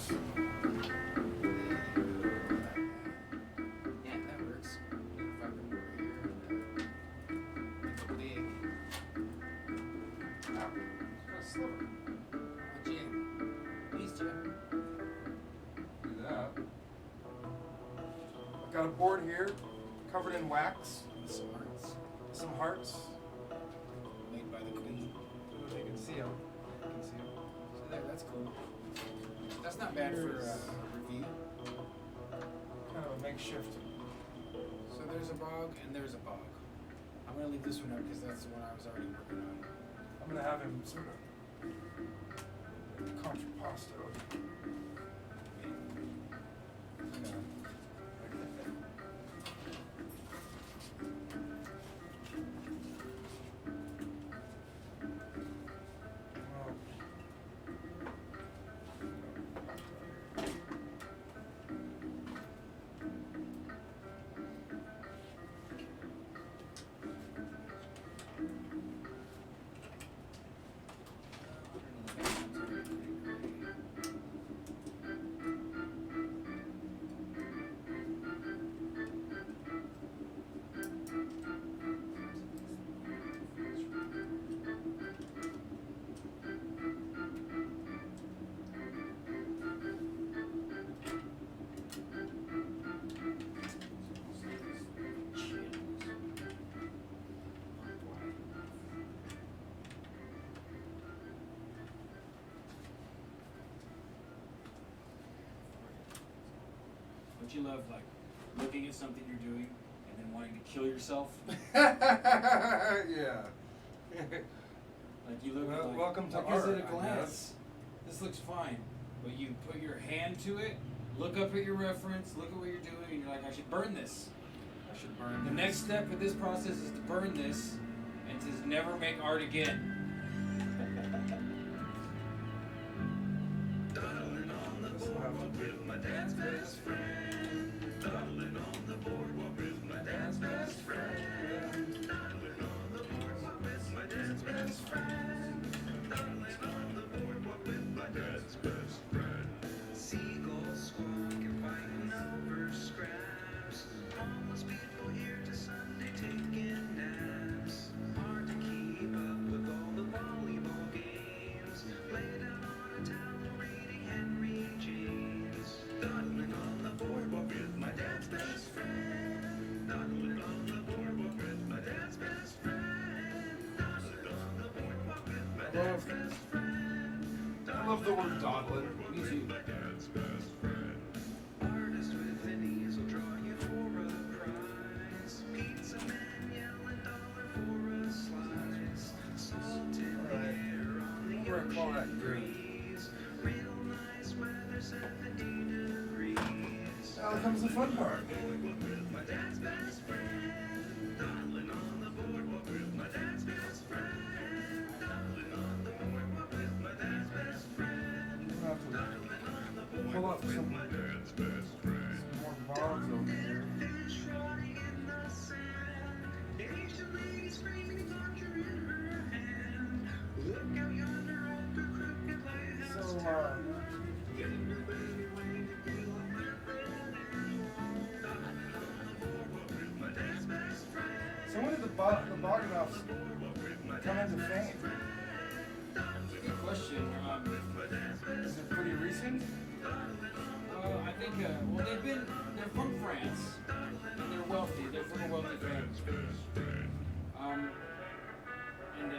Yeah, that works. If I come over here and click. Now, kind of slower. Oh, Jim. Please, Jim. Do that. I've got a board here, covered in wax, Some hearts some hearts. made by the queen. They can see them. You can see them. So there, that's cool. That's not bad for a review. Kind of a makeshift. So there's a bog and there's a bog. I'm gonna leave this one out because that's the one I was already working on. I'm gonna have him sort of contrapposto. Don't you love like looking at something you're doing and then wanting to kill yourself? Yeah. Like you look Well, like, welcome to like art, is it a I glance? guess. This looks fine. But you put your hand to it, look up at your reference, look at what you're doing, and you're like, I should burn this. I should burn The next step of this process is to burn this and to never make art again. Darling on the boardwalk with my dad's best friend. Darling on the boardwalk with my dad's best friend. Darling on the boardwalk with my dad's best friend. Darling on the boardwalk with my dad's best friend. Seagulls squawking, fighting over scraps. Homeless people here to Sunday taking naps. Hard to keep up with all the volleyball games. Lay down on a towel reading Henry James. Dawdling on the boardwalk with my dad's best friend. Dawdling on the boardwalk with my dad's best friend. Dawdling on the boardwalk with my dad's best friend. I love the word dawdling. Me too. My dad's best friend. Artist with an easel draw you for a prize. Pizza man yelling dollar for a slice. Salt in the air on the We're gonna call that ocean good. breeze. Real nice weather, 70 degrees. Now comes the fun part. Boardwalk with my dad's best friend. Dawdling on the boardwalk with my dad's best friend. Dawdling on the boardwalk with my dad's best friend. We'll have to pull up some more bombs over here. Fish rotting in the sand. Asian lady screaming thunder in her hand. Look out yonder on the crooked lighthouse So, tower. Getting the baby waiting to feel like my friend. Dawdling on the boardwalk with my dad's best friend. So when did the Bogdanoffs come into fame? Good question. Is it pretty recent? I think, well, they're from France, and they're wealthy. They're from a wealthy family. And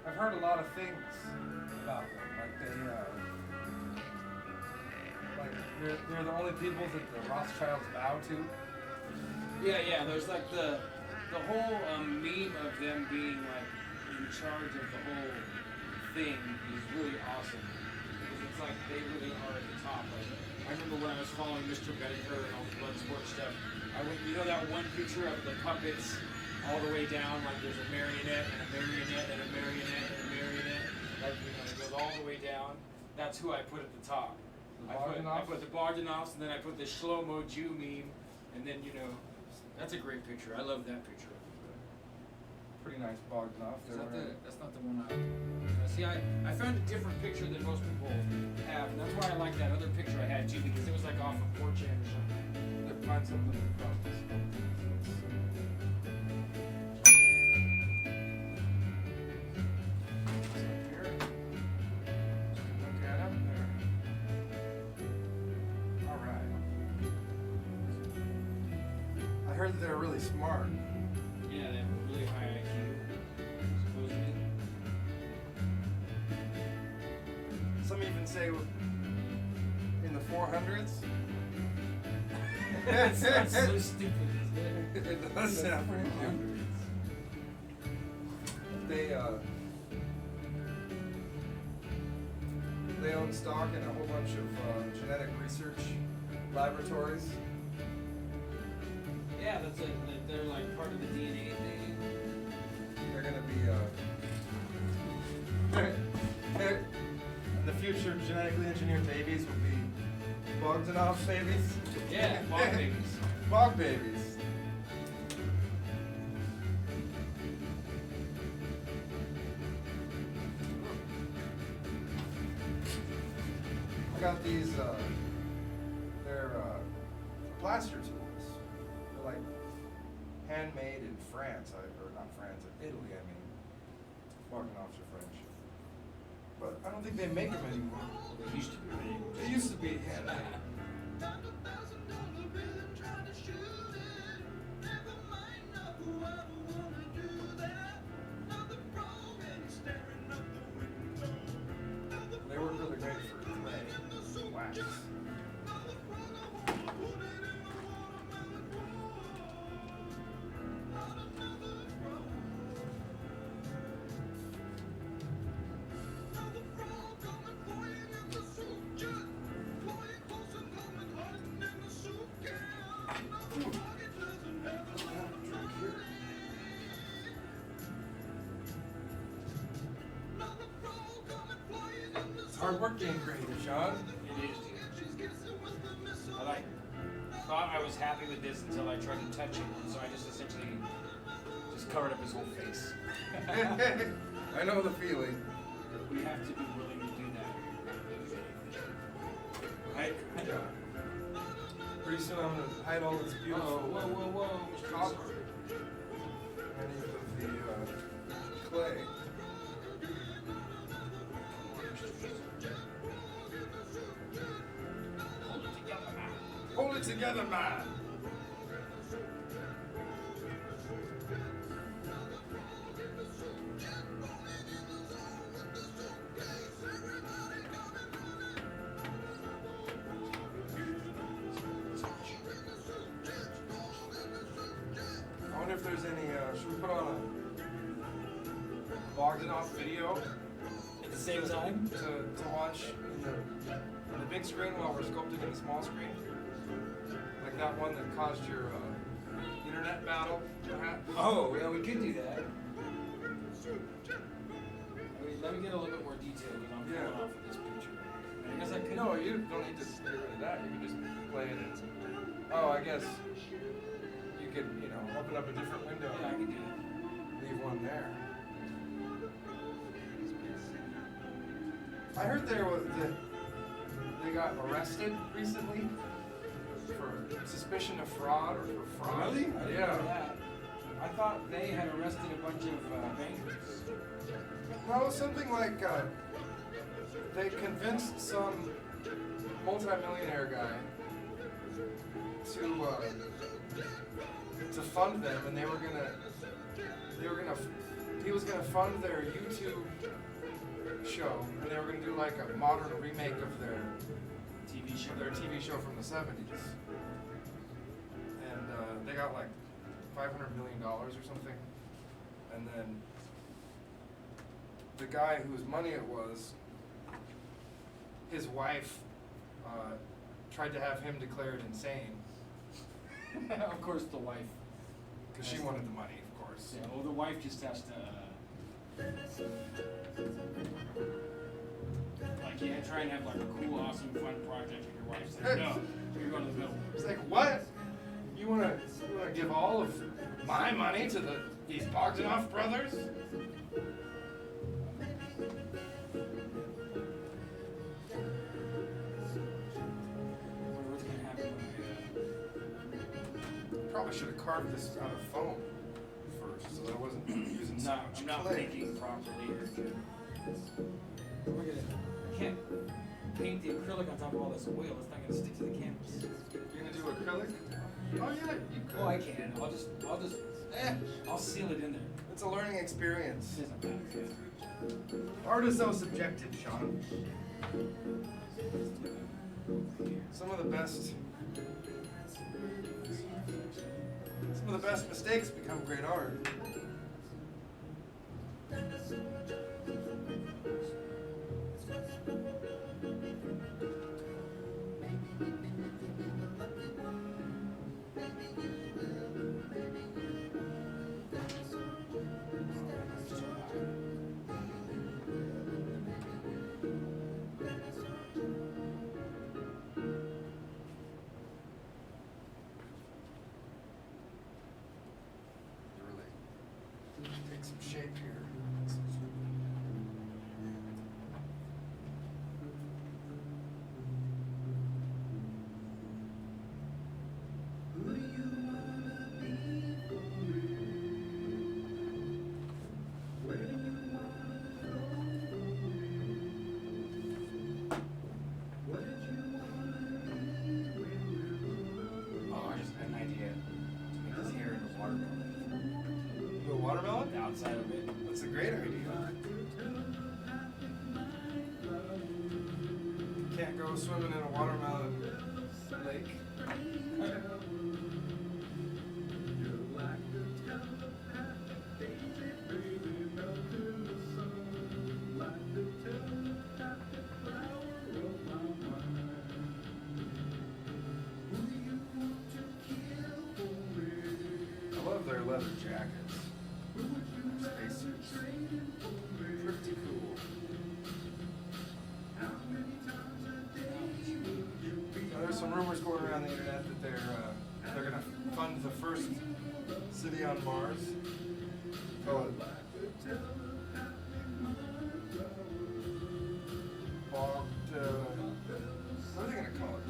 I've heard a lot of things about them. Like they're the only people that the Rothschilds bow to. yeah, there's like the whole meme of them being like in charge of the whole thing is really awesome. Because it's like they really are at the top. Like I remember when I was following Mr. Banter and all the blood sport stuff. You know that one picture of the puppets all the way down, like there's a marionette and a marionette and a marionette and a marionette. Like it goes all the way down. That's who I put at the top. The I put the Bogdanoffs, and then I put the Shlomo Jew meme, and then that's a great picture. I love that picture. Pretty nice Bogdanoff. That's not the one I see. I found a different picture than most people have, and that's why I like that other picture I had too, because it was like off of 4chan or something. Let's find something about this. Look at him there. All right. I heard that they're really smart. Yeah, they have a really high IQ, supposedly. Some even say in the 400s. That sounds so stupid, isn't it? It does sound pretty stupid. They own stock in a whole bunch of genetic research laboratories. Yeah, that's it. They're like part of the DNA thing. They're gonna be in the future, genetically engineered babies will be Bogdanoff babies. Yeah, bog babies. Bog babies. I got these, they're plaster tools. They're like handmade in France, or not France, in Italy, I mean. Bogdanoffs are French. But I don't think they make them anymore. They used to be made. They used to be handmade. $100,000 bill trying to shoot it. Never mind not whoever wanna do that. Another broken staring up the window. They work really great for clay, wax. Another brother wanna hard work getting creative, Sean. It is, dude. I thought I was happy with this until I tried to touch it, and so I just essentially just covered up his whole face. I know the feeling. We have to be willing to do that. Right? Yeah. Pretty soon I'm gonna hide all this beautiful Whoa. copper underneath of the clay. Hold it together, man. I wonder if there's any, should we put on a Bogdanoff video At the same time? to watch in the big screen while we're sculpting in the small screen? Like that one that caused your internet battle, perhaps? Oh, yeah, we could do that. Let me get a little bit more detail because I'm Yeah. pulling off of this picture. I guess I could. No, you don't need to get rid of that. You can just play it. Oh, I guess you could, open up a different window. Yeah, I could do that. Leave one there. I heard they got arrested recently for suspicion of fraud or for fraud. Really? I didn't know Yeah. that. I thought they had arrested a bunch of bankers. No, something like they convinced some multi-millionaire guy to fund them, and he was gonna fund their YouTube show, and they were gonna do like a modern remake of their TV show. TV show from the 70s. And they got like $500 million or something. And then the guy whose money it was, his wife tried to have him declared insane Of course, the wife. because she wanted the money, of course. Yeah, well, the wife just has to. Try and have like a cool, awesome, fun project, and your wife's like, no, you're going to the middle. It's like, what? You wanna give all of my money to these Bogdanoff brothers? What's going to happen when Probably should have carved this out of foam first, so that I wasn't using so much I'm not clay. thinking properly here, kid. We're gonna. I can't paint the acrylic on top of all this oil. It's not gonna stick to the canvas. You're gonna do acrylic? Oh yeah, you could. Oh, I can. I'll seal it in there. It's a learning experience. It doesn't matter. Art is so subjective, Sean. Some of the best mistakes become great art. Take some shape here. Oh, I just had an idea to make his hair into watermelon. Do a watermelon? The outside of it. That's a great idea. Can't go swimming in a watermelon lake. I love their leather jackets. Spacesuits. Pretty cool. some rumors going around the internet that they're gonna fund the first city on Mars. Call it what are they gonna call it?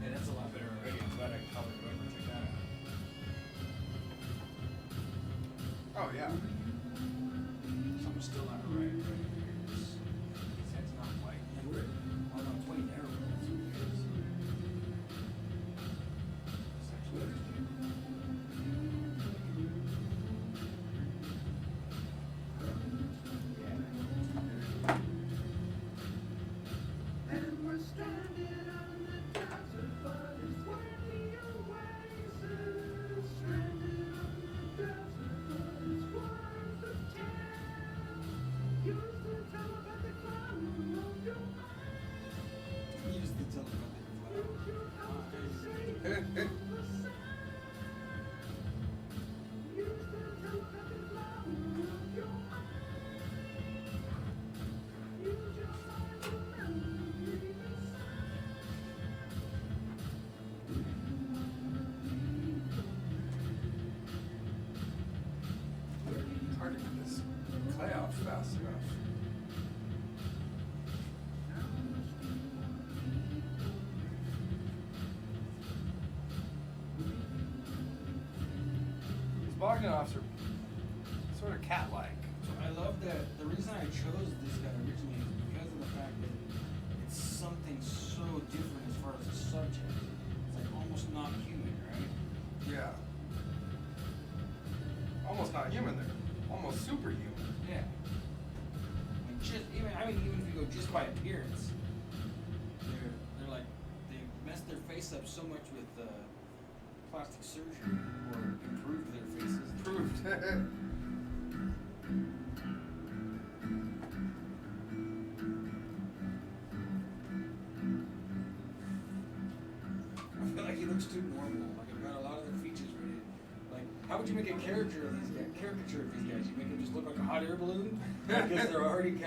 Yeah, that's a lot better already. I'm glad I called it over. Check that out. Oh yeah. Something's still not right. His head's not white. Oh no, it's white arrow. That's what it is. It's actually And we're stranded on the desert, but it's worth the oasis. Stranded on the desert, but it's worth the tale. Use the telepathic power of your mind. Use the telepathic flower. Use your heart to save from the sun. Use the telepathic power of your mind. Use your mind to melt the sun. It's hard to get this clay out fast enough. These Bogdanoffs are sort of cat-like. So I love that. The reason I chose this guy originally is because of the fact that it's something so different as far as the subject. It's like almost not human, right? Yeah. Almost not human there. Almost superhuman. Yeah. Even if you go just by appearance, they're like they messed their face up so much with plastic surgery or improved their faces. Proved. I feel like he looks too normal. Like I've got a lot of their features ready. Like, how would you make a caricature of these guys? You make them just look like a hot air balloon? Because they're already they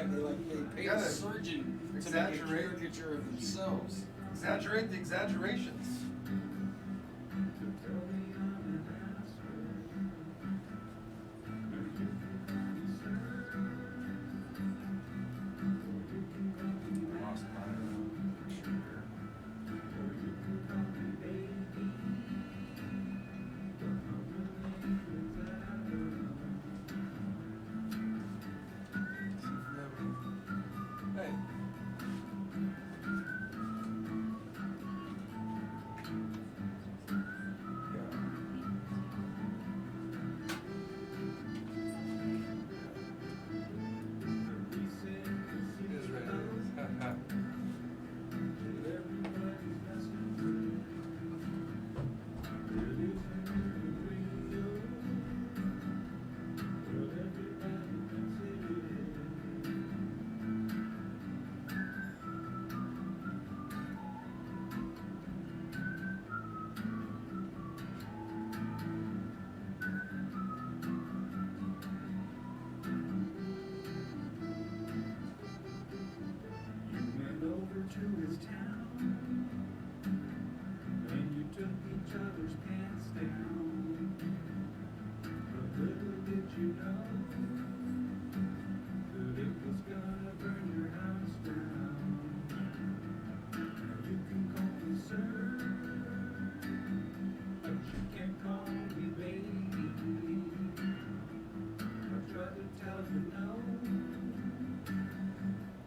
pay You a gotta surgeon to make a exaggerate. caricature of themselves. Exaggerate the exaggerations. Lost my picture here. Hey. It is right. You went over to his town, and you took each other's pants down. But little did you know that it was gonna burn your house down. Now you can call me sir, but you can't call me baby. I tried to tell you no,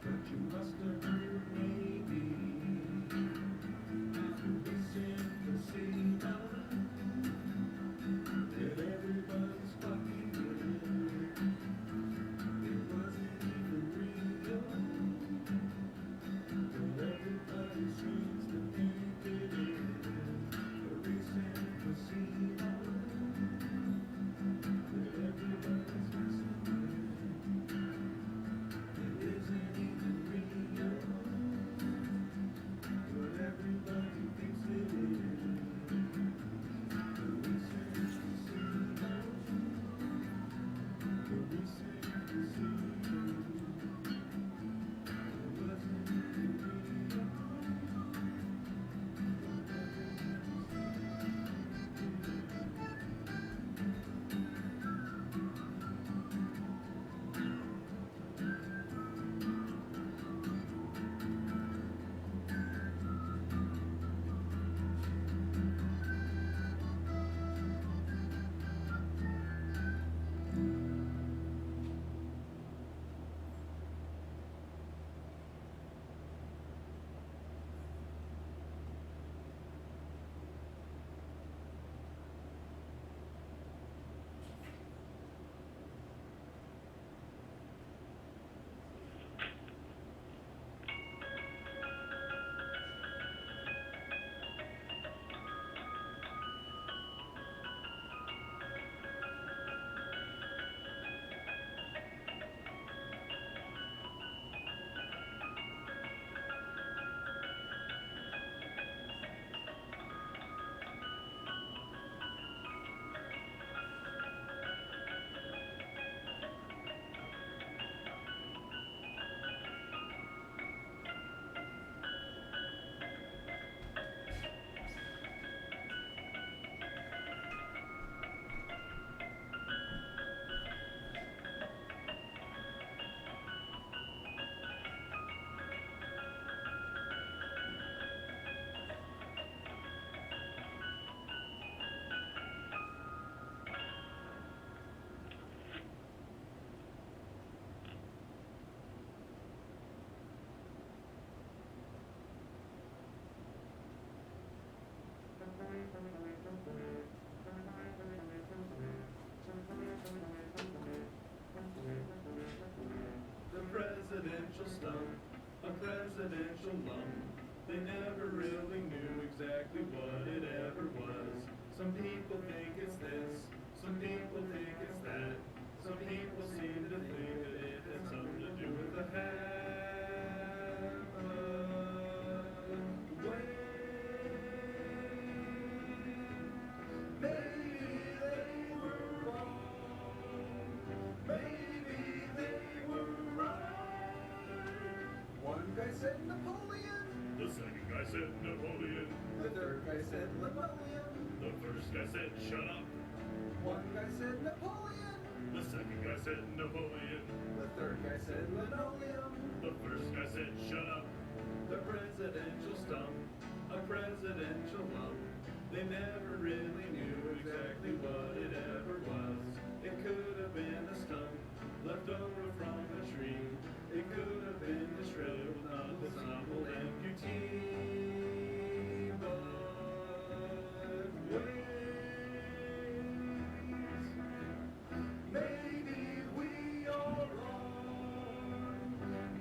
but you must have heard maybe. a presidential lump. They never really knew exactly what it ever was. Some people think it's this, some people think it's that. Some people seem to think that it has something to do with the Maybe they were wrong. Maybe they were right. One guy said Napoleon. The second guy said Napoleon. The third guy said Napoleon. The first guy said shut up. One guy said Napoleon. The second guy said Napoleon. The third guy said linoleum. The first guy said shut up. The presidential stump, a presidential lump. They never really knew exactly what it ever was. It could have been a stump left over from a tree. It could have been the shriveled, not the stumbled amputee. But wait. Maybe we are wrong.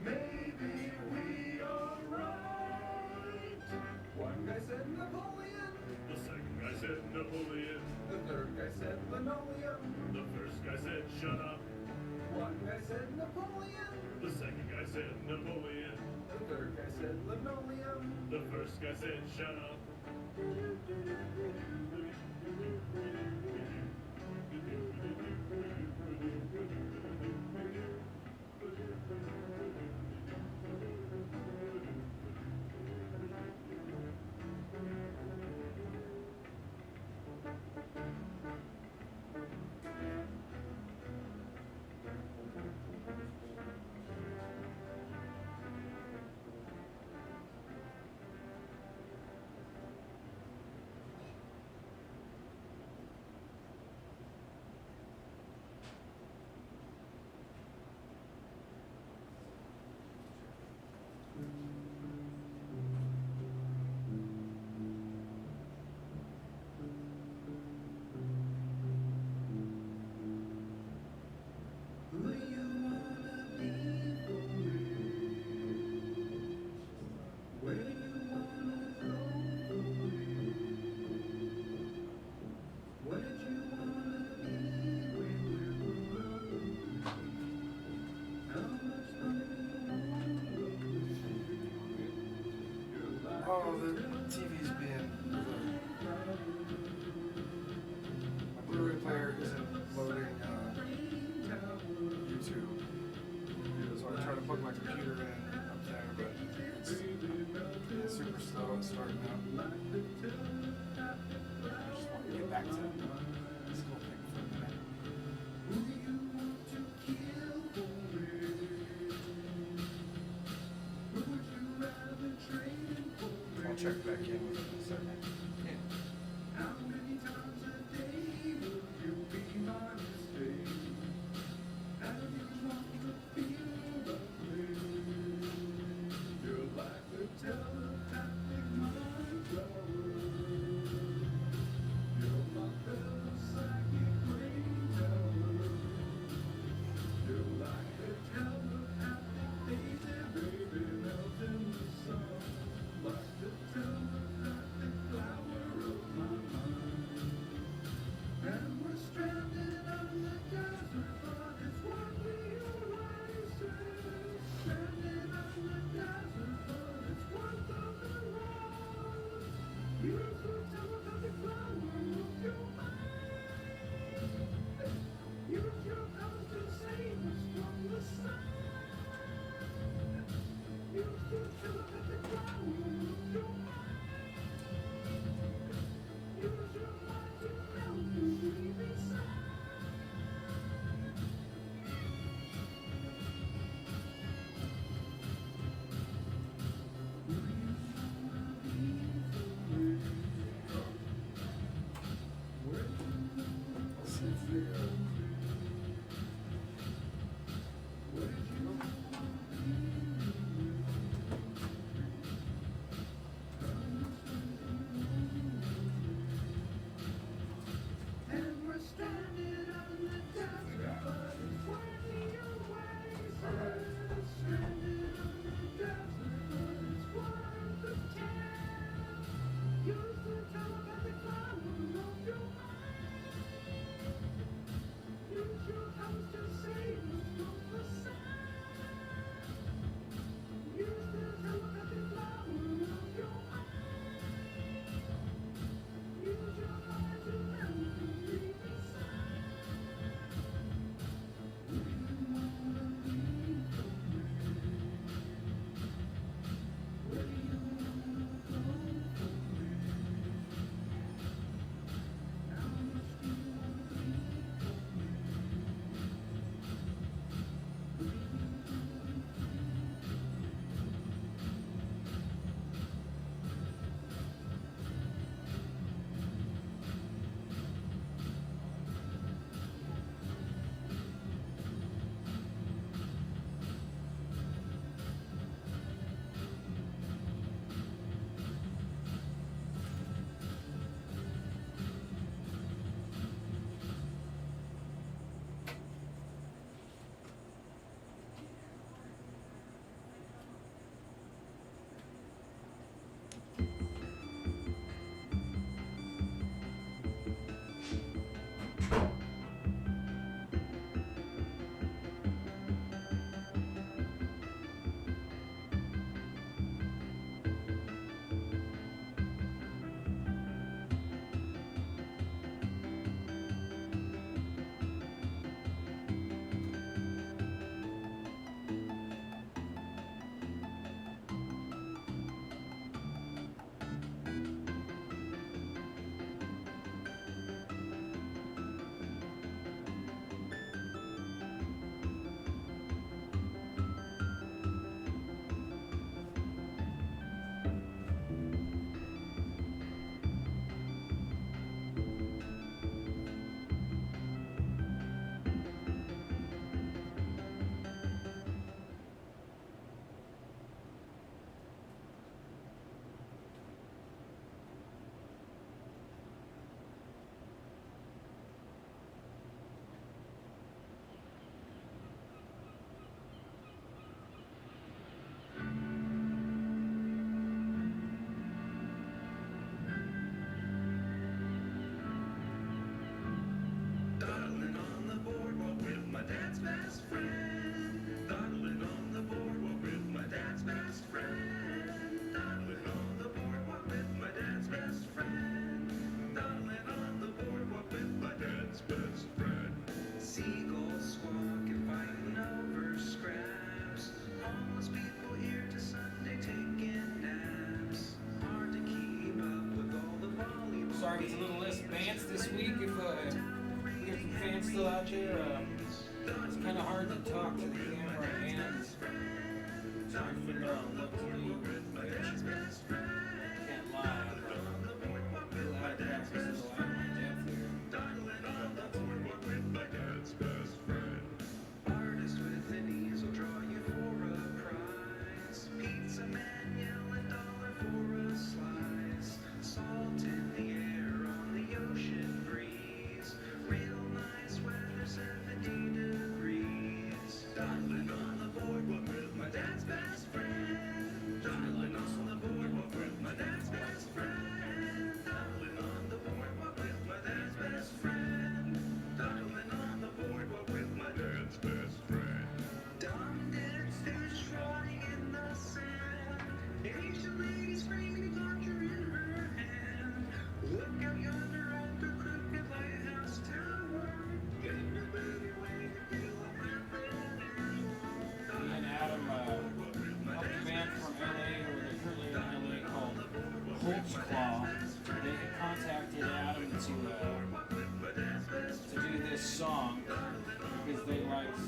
Maybe we are right. One guy said Napoleon. The second guy said Napoleon. The third guy said linoleum. The first guy said shut up. One guy said Napoleon. The second guy said Napoleon. The third guy said linoleum. The first guy said shut up. Oh, the TV's being. My Blu-ray player isn't loading YouTube. So I try to plug my computer in up there, but it's super slow and starting up. I just want to get back to this whole thing for a minute. I'll check back in with it in a second. How many times a day will you be my mistake? How do you want to feel lovely? You're like a telepathic mind blower. You're my fellow psychic brain tower. You're like a telepathic daisy baby melting the sun. Like the telepathic flower of my mind. And we're stranded on the desert, but it's what we always say. Stranded on the desert, but it's what the sorry it's a little less bands this week. If we have some fans still out there, it's kind of hard to talk to the camera and try to figure out what to do. Can't lie. I'm a little out of practice, so I have my depth here. Artist with an easel draw you for a prize. Pizza man yelling dollar for a slice. Salt in the air on the ocean breeze. Real nice weather, 70 degrees. Dialing on the boardwalk with my dad's best friend. Dialing on the boardwalk with my dad's best friend. Dialing on the boardwalk with my dad's best friend. Dialing on the boardwalk with my dad's best friend. Dumb dancers trying in the sand. Asian lady screaming conjure in her hand. Look out yonder at the crooked lighthouse tower. Getting a baby way to feel a Me and Adam helped a band from LA, or they're currently in LA, called Holt's Claw. They had contacted Adam to do this song because they liked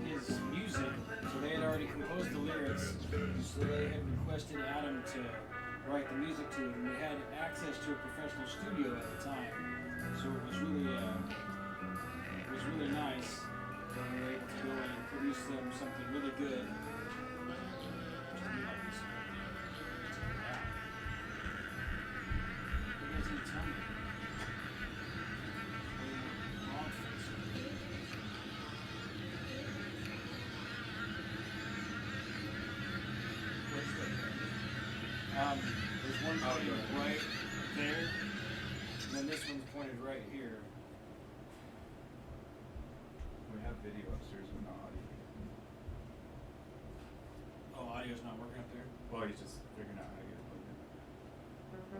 his music. So they had already composed the lyrics, so they had requested Adam to write the music to it, and we had access to a professional studio at the time. So it was really nice. And we were able to go and produce them something really good. Just be like this. Yeah. You guys need to tell me. Wrong face. What's the There's one pointed right there, and then this one's pointed right here. We have video upstairs, but not audio. Oh, audio's not working up there? Well, he's just figuring out how to get it plugged in.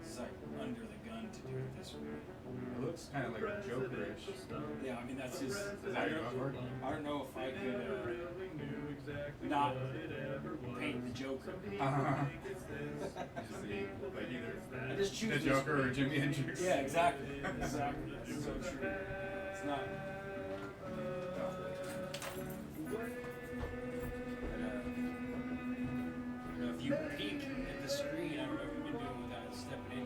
It's like under the gun to do it this way. It looks kind of like a Joker-ish. Yeah, I mean that's his. Is that your word? I don't know if I could not paint the Joker. Like either I just choose the this Joker way. or Jimi Hendrix. Yeah, exactly. Exactly. That's so true. It's not. If you peek at the screen, I don't know if you've been doing without stepping in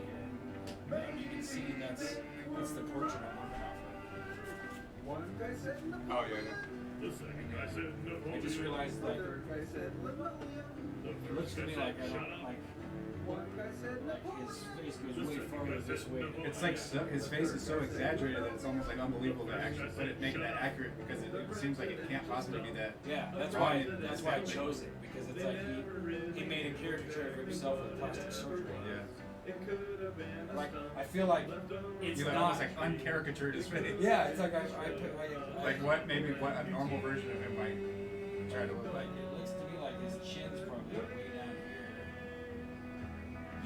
here. You can see that's the portrait I'm working off One guy said Napoleon. Oh, yeah, The second guy said of. I Napoleon. just realized The like third guy said linoleum. The it first looks to guy me said like I shut don't up. like One guy said his Napoleon. face goes way farther this way. It's like so, his face is so exaggerated that it's almost like unbelievable to actually put it, make it that accurate because it seems like it can't possibly be that. Yeah, that's why I chose it because it's like he made a caricature of himself with plastic surgery. Yeah. Like I feel like it's You like not almost like uncaricatured his face. Yeah, it's like I Like what maybe what a normal version of him might try to look like like. it looks to me like his chin's probably way down here.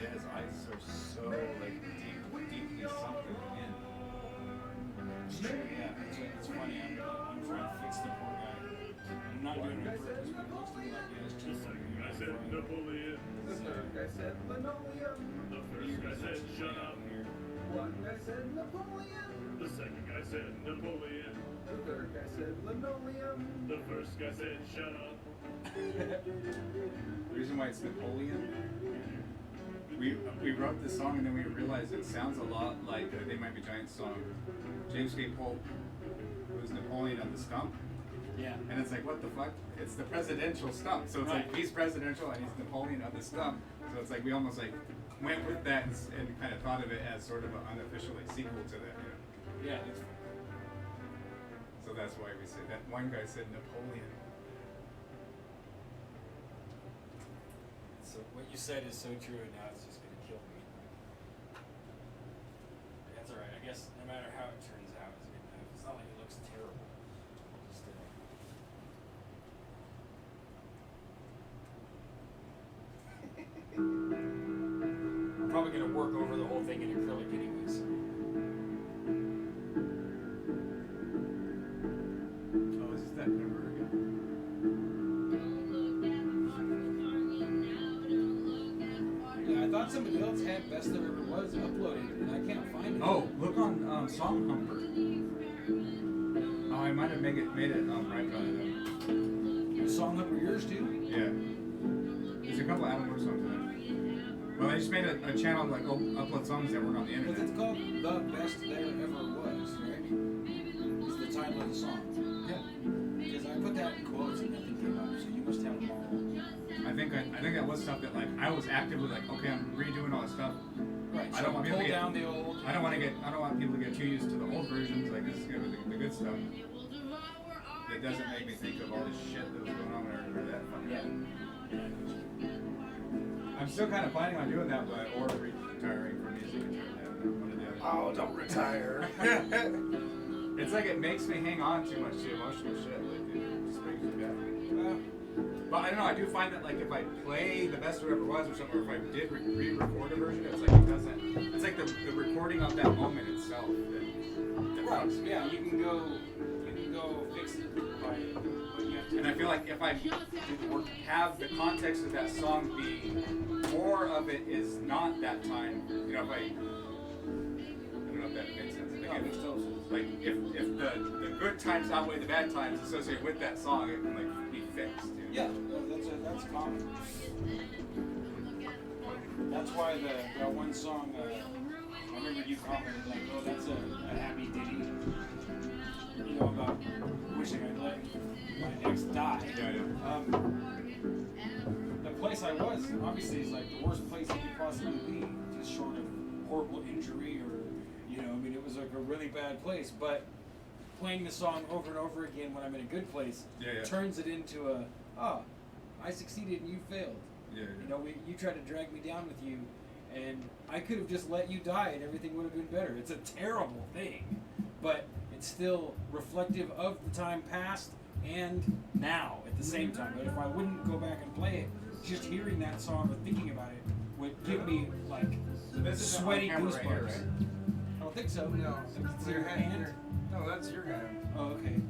Yeah, his eyes are so like deeply sunken in. It's true, yeah. It's funny. I'm trying to fix the poor guy. I'm not doing it on purpose, but it looks to me like he has The chin second guy right said here. Napoleon. The third guy said linoleum. The first guy said shut up. Here. One guy said Napoleon. The second guy said Napoleon. The third guy said linoleum. The first guy said shut up. The reason why it's Napoleon, we wrote this song and then we realized it sounds a lot like They Might Be Giants song. James K. Polk was Napoleon on the stump. Yeah. And it's like, what the fuck? It's the presidential stump. So it's Right. like he's presidential and he's Napoleon on the stump. So it's like we almost like went with that and kind of thought of it as sort of an unofficial like, sequel to that. You know? Yeah, that's fine. So that's why we say that. One guy said Napoleon. So what you said is so true, and now it's just gonna kill me. That's all right. I guess no matter how it turns out, it's good enough. It's not like it looks terrible. Just, I'm probably gonna work over the whole thing in acrylic, anyways. Oh, is this that number again? Don't look at the once had Best There Ever Was uploaded, and I can't find it. Oh, look on Song Humper. Oh, I might have made it right by it. The Song Humper yours too? Yeah. There's a couple Adam Moore songs in there. Well, I just made a channel like upload songs that weren't on the Because internet. it's called The Best There Ever Was, right? It's the title of the song. Yeah. Because I put that in quotes and nothing came up, so you must have them all. I think that was stuff that like I was actively like, okay, I'm redoing all this stuff. Right. I don't want people pull to get down the old. I don't want people to get too used to the old versions. Like this is gonna be the good stuff. It doesn't make me think of all this shit that was going on or that fucking. Yeah. I'm still kind of planning on doing that, but or retiring from music and trying to have one or the other. Oh, don't retire. It's like it makes me hang on too much to emotional shit. Like it just makes me bad. But I don't know. I do find that like if I play the Best There Ever Was or something, or if I did re-record a version, it's like it doesn't. It's like the recording of that moment itself. That Right. fucks me Yeah, up. you can go fix it by what you have to. And I feel like if I have the context of that song be more of it is not that time, you know, if I don't know if that makes sense. No, it makes total sense. Like if the good times outweigh the bad times associated with that song, it can like be fixed. You know? Yeah, that's common. That's why that one song. I remember you commented like, "Oh, that's a happy ditty," you know, about wishing I'd let my ex die. Yeah. The place I was obviously is like the worst place you could possibly be, just short of horrible injury or, you know, I mean, it was like a really bad place. But playing the song over and over again when I'm in a good place turns it into I succeeded and you failed. Yeah. You know, you tried to drag me down with you, and I could have just let you die and everything would have been better. It's a terrible thing, but it's still reflective of the time past and now at the same time. But if I wouldn't go back and play it, just hearing that song or thinking about it would give me like sweaty goosebumps. Right here, right? I don't think so. No, It's your hand. No, that's your hand. Oh, okay.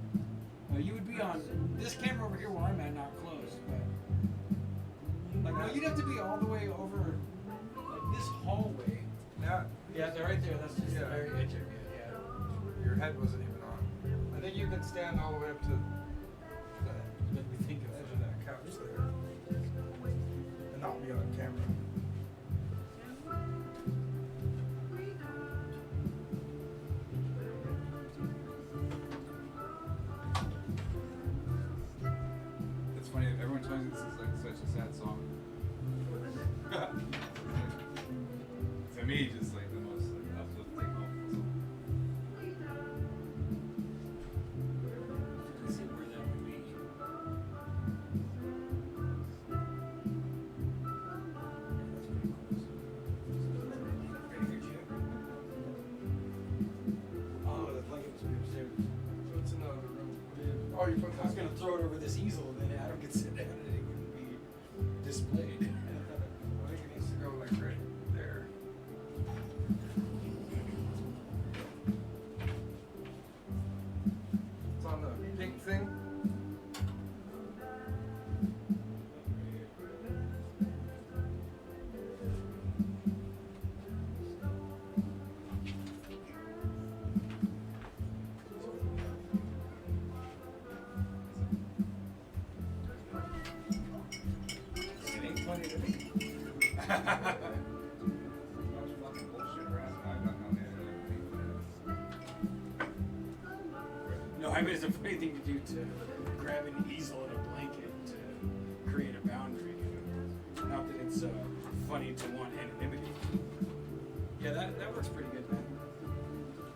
Well, you would be on this camera over here where I'm at, not close, but like, no, you'd have to be all the way over like this hallway. Yeah, Yeah, they're right there. That's just the Yeah. very edge of it. Yeah. your head wasn't even on. I think you could stand all the way up to the Let me think of edge it. of that couch there and not be on camera. It's funny. Everyone tells me this is like such a sad song. To me, just like the most like, uplifting, hopeful song. Let's see where that would be. That's pretty close. Ready for you? Oh, the blanket was upstairs. So it's another room. Oh, you put I was gonna throw it over this easel and then Adam could sit down and it wouldn't be displayed. I think it needs to go like right there. It's on the pink thing. It ain't funny to me. Fucking bullshit, right? I don't know the internet. No, I mean it's a funny thing to do to grab an easel and a blanket to create a boundary. Not that it's funny to want anonymity. Yeah, that works pretty good, man.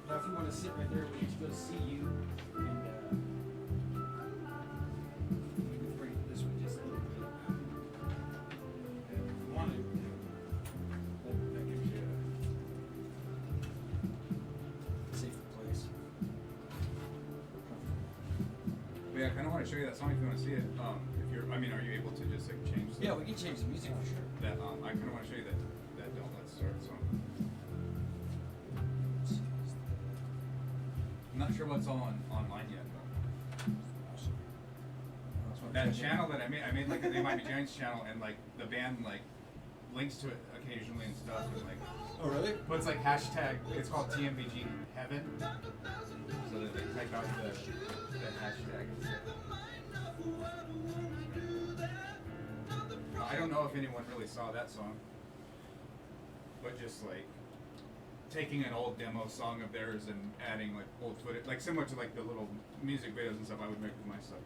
Now, if you want to sit right there, we can still see you. And you can bring this one just a little bit. If you want to, that gives you a safer place. But yeah, I kind of want to show you that song if you want to see it. If you're, I mean, are you able to just like change? Yeah, we can change the music for sure. That I kind of want to show you that Don't Let's Start song. I'm not sure what's on online yet. But that channel that I made like the They Might Be Giants channel, and like the band like links to it occasionally and stuff, and like Oh, really? puts like hashtag. It's called TMBG Heaven. So that they type out the hashtag. I don't know if anyone really saw that song, but just like taking an old demo song of theirs and adding like old footage, like similar to like the little music videos and stuff I would make with my stuff.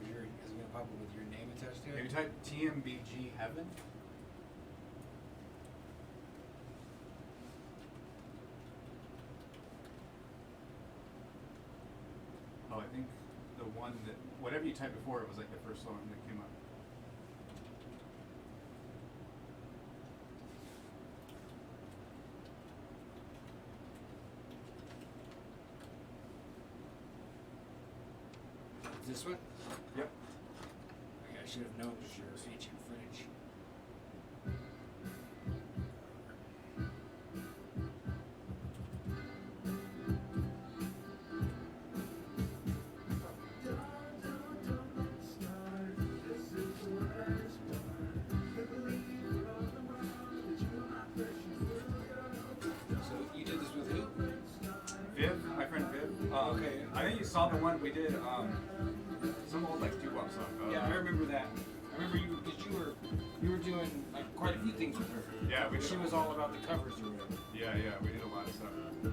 Is it gonna pop up with your name attached to If you it? type TMBG Heaven. Oh, I think the one that, whatever you typed before, it was like the first song that came up. This one? Yep. I should have known because you're featured footage. So you did this with who? Viv, my friend Viv. Okay. I think you saw the one we did, some old like doo-wop song. Yeah, I remember that. I remember you because you were doing like quite a few things with her. Yeah, we did. She was all about the covers or whatever. Yeah, we did a lot of stuff.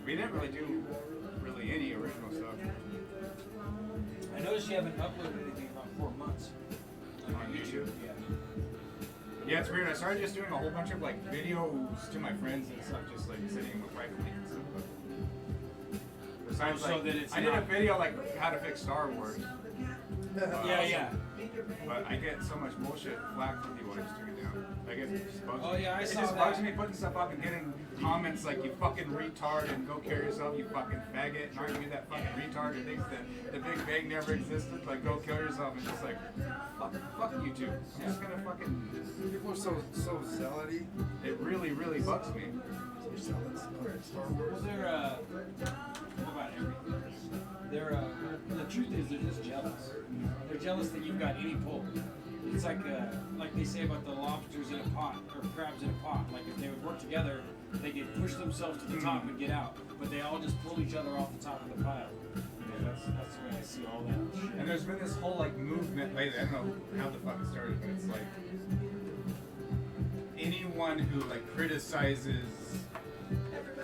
We didn't really do any original stuff. I noticed you haven't uploaded anything in about 4 months. On YouTube? Yeah. Yeah, it's weird. I started just doing a whole bunch of like videos to my friends and stuff, just like sitting with privately and stuff. Besides, So like, that it's I did a not- video like how to fix Star Wars. Yeah. But I get so much bullshit flack from people. I just took it down. Like it just bugs Oh, me. yeah, I it saw just that. bugs me putting stuff up and getting comments like you fucking retard and go kill yourself, you fucking faggot, and aren't you that fucking retard who thinks that the Big Bang never existed? Like go kill yourself. And just like fuck YouTube. I'm just gonna fucking. People are so zealoty. It really bugs me. They're zealots of Star Wars. Well, they're about everything. They're the truth is they're just jealous. They're jealous that you've got any pull. It's like they say about the lobsters in a pot or crabs in a pot. Like if they would work together, they could push themselves to the top and get out. But they all just pull each other off the top of the pile. Yeah, that's the way I see all that shit. And there's been this whole like movement lately. I don't know how the fuck it started, but it's like anyone who like criticizes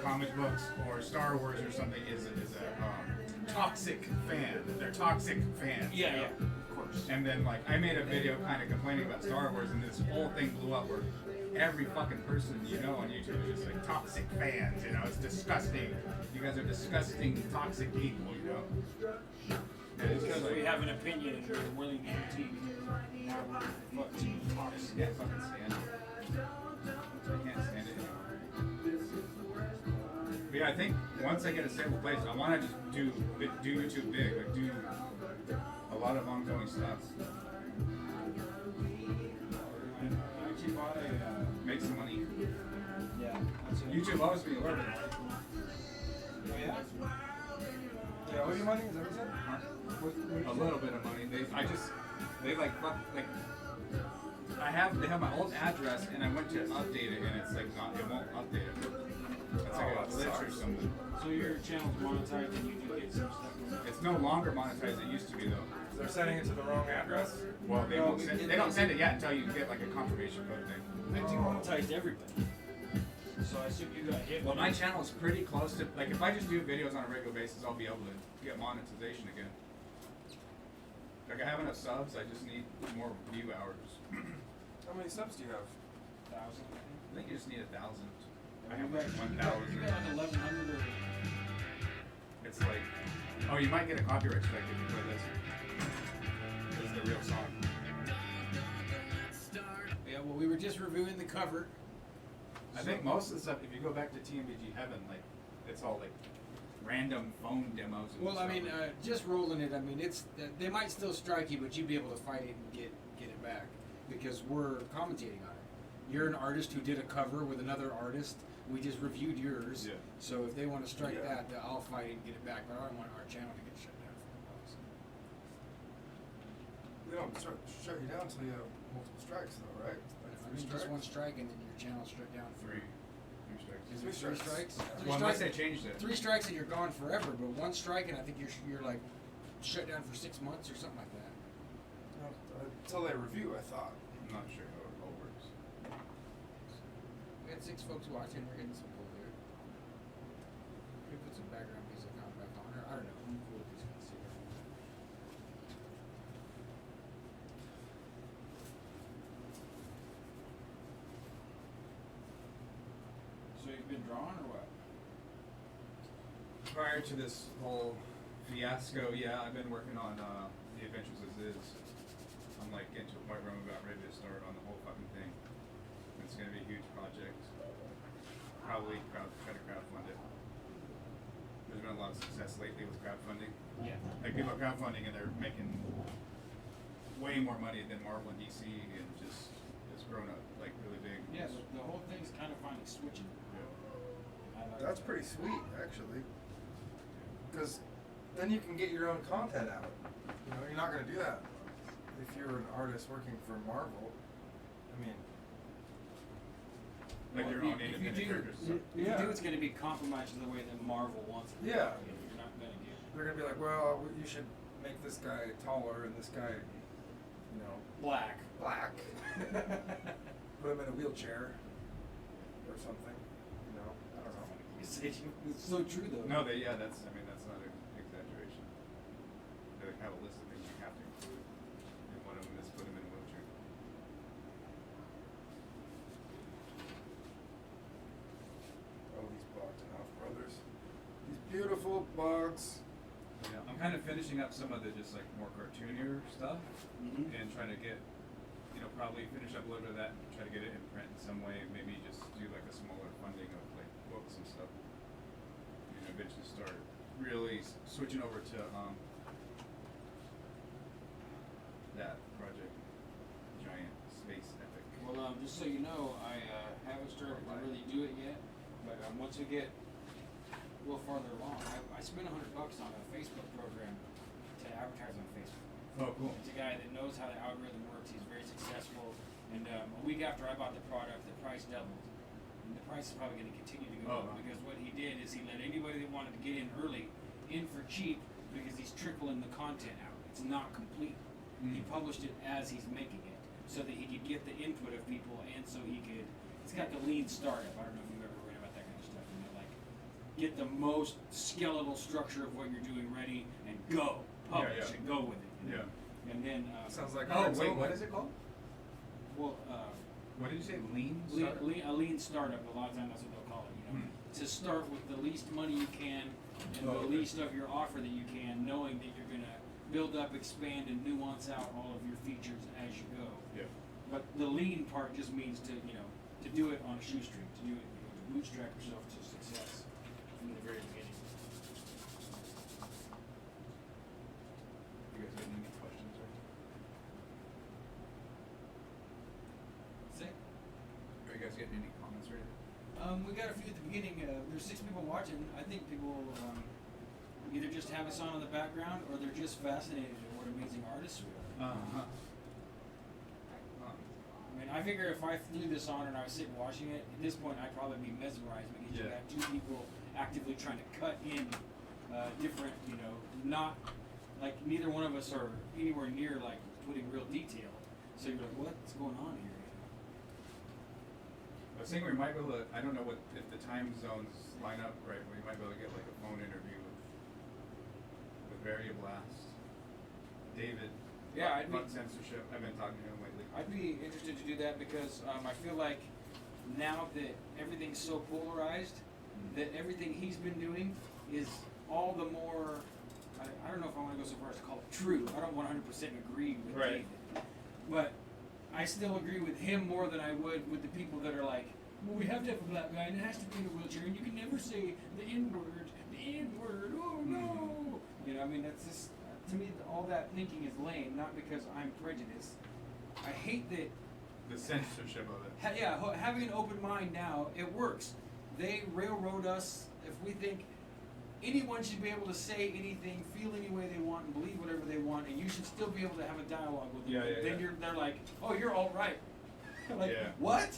comic books or Star Wars or something is a toxic fan. They're toxic fans. you know? Yeah, of course. And then like I made a video kind of complaining about Star Wars, and this whole thing blew up where every fucking person you know on YouTube is just like toxic fans. You know, it's disgusting. You guys are disgusting, toxic people. You know. And it's Because just we like, have an opinion and we're willing to critique. Now we're fucking toxic. can't fucking stand it. I can't stand it anymore. But yeah, I think once I get a stable place, I want to just do YouTube big, like do a lot of ongoing stuff, I actually bought a make some money. yeah. That's it. YouTube owes me a little bit. Oh, yeah? Yeah, what your money? Is that what you said? A little bit of money. They like fuck like. They have my old address, and I went to update it, and it's like it won't update it. It's like a glitch or something. So your channel's monetized and you do get some stuff. It's no longer monetized. It used to be though. They're sending it to the wrong address. Well, they No, won't send. They don't send it yet until you get like a confirmation code thing. They demonetized everything. So I assume you got hit. Well, my channel is pretty close to like if I just do videos on a regular basis, I'll be able to get monetization again. Like I have enough subs. I just need more view hours. How many subs do you have? 1,000. I think you just need 1,000. I You have got- like you 1,000. got like 1,100 or. It's like, oh, you might get a copyright strike if you play this. This is the real song. Yeah, well, we were just reviewing the cover. I think most of the stuff, if you go back to TMBG Heaven, like it's all like random phone demos. And Well, I stuff. mean, just rolling it. I mean, it's they might still strike you, but you'd be able to fight it and get it back because we're commentating on it. You're an artist who did a cover with another artist. We just reviewed yours. Yeah. So if they want to strike Yeah. that, then I'll fight it and get it back. But I don't want our channel to get shut down. They don't shut you down until you have multiple strikes, though, right? Like I mean, just one strike and then your channel's shut down for Three strikes. Is it three strikes? Well, unless they changed it. 3 strikes and you're gone forever, but 1 strike and I think you're like shut down for 6 months or something like that. Until they review, I thought. I'm not sure how it all works. We had 6 folks watching. We're getting some cool here. We put some background music on back on, or I don't know. I'm cool with this kind of stuff. So you've been drawing or what? Prior to this whole fiasco, yeah, I've been working on The Adventures As Is. I'm like getting to a point where I'm about ready to start on the whole fucking thing. It's gonna be a huge project. Probably try to crowdfund it. There's been a lot of success lately with crowdfunding. Yeah. Like people are crowdfunding and they're making way more money than Marvel and DC, and just it's grown up like really big. Yeah, the whole thing's kind of finally switching. Yeah. I like That's that. pretty sweet, actually. Because then you can get your own content out. You know, you're not going to do that if you're an artist working for Marvel. I mean, Like your own independent characters. If you Yeah. do, it's going to be compromised in the way that Marvel wants it. Yeah. You're not going to get. they're going to be like, well, you should make this guy taller and this guy, you know, Black. black. Put him in a wheelchair or something. You know, I don't know. It's so true though. No, that's not an exaggeration. They have a list of things you have to include, and one of them is put them in a wheelchair. Oh, these Bogdanoff brothers. These beautiful Bogs. Yeah, I'm kind of finishing up some of the just like more cartoonier stuff, Mhm. and trying to get, probably finish up a little bit of that and try to get it in print in some way. Maybe just do like a smaller funding of like books and stuff. Eventually start really switching over to that project, giant space epic. Well, just so you know, I haven't started to really do it yet, but once we get a little farther along, I spent $100 on a Facebook program to advertise on Facebook. Oh, cool. It's a guy that knows how the algorithm works. He's very successful, and a week after I bought the product, the price doubled. And the price is probably going to continue to go Oh, up wow. because what he did is he let anybody that wanted to get in early in for cheap because he's trickling the content out. It's not complete. He published it as he's making it so that he could get the input of people and so he could. It's got the lean startup. I don't know if you've ever read about that kind of stuff. Like get the most skeletal structure of what you're doing ready and go publish Yeah. and go with it. Yeah. And then Sounds like Oh, Rx wait, Only. what is it called? well. What did you say? Lean? A lean startup, a lot of times that's what they'll call it, to start with the least money you can and the least of your offer that you can, knowing that you're going to build up, expand, and nuance out all of your features as you go. Yeah. But the lean part just means to do it on a shoestring, to do it, to bootstrap yourself to success from the very beginning. You guys have any questions? Or? Sick. Are you guys getting any comments or anything? We got a few at the beginning. There's 6 people watching. I think people either just have us on in the background or they're just fascinated at what amazing artists we are. Uh-huh. I mean, I figure if I threw this on and I was sitting watching it, at this point I'd probably be mesmerized because you Yeah. got 2 people actively trying to cut in different, not like neither one of us are anywhere near like putting real detail. So you're like, what's going on here? I was thinking we might be able to, I don't know if the time zones line up right, we might be able to get like a phone interview with Variable Blast. David. Yeah, I'd be- Fun Censorship. I've been talking to him lately. I'd be interested to do that because I feel like now that everything's so polarized, that everything he's been doing is all the more, I don't know if I want to go so far as to call it true. I don't 100% agree with Right. David. But I still agree with him more than I would with the people that are like, well, we have to have a black guy and it has to be in a wheelchair and you can never say the N-word, oh no. I mean, that's just, to me, all that thinking is lame, not because I'm prejudiced. I hate that, The censorship of it. having an open mind now, it works. They railroad us if we think anyone should be able to say anything, feel any way they want, and believe whatever they want, and you should still be able to have a dialogue with them. Yeah, yeah, then yeah. they're like, oh, you're all right. Like, Yeah. what?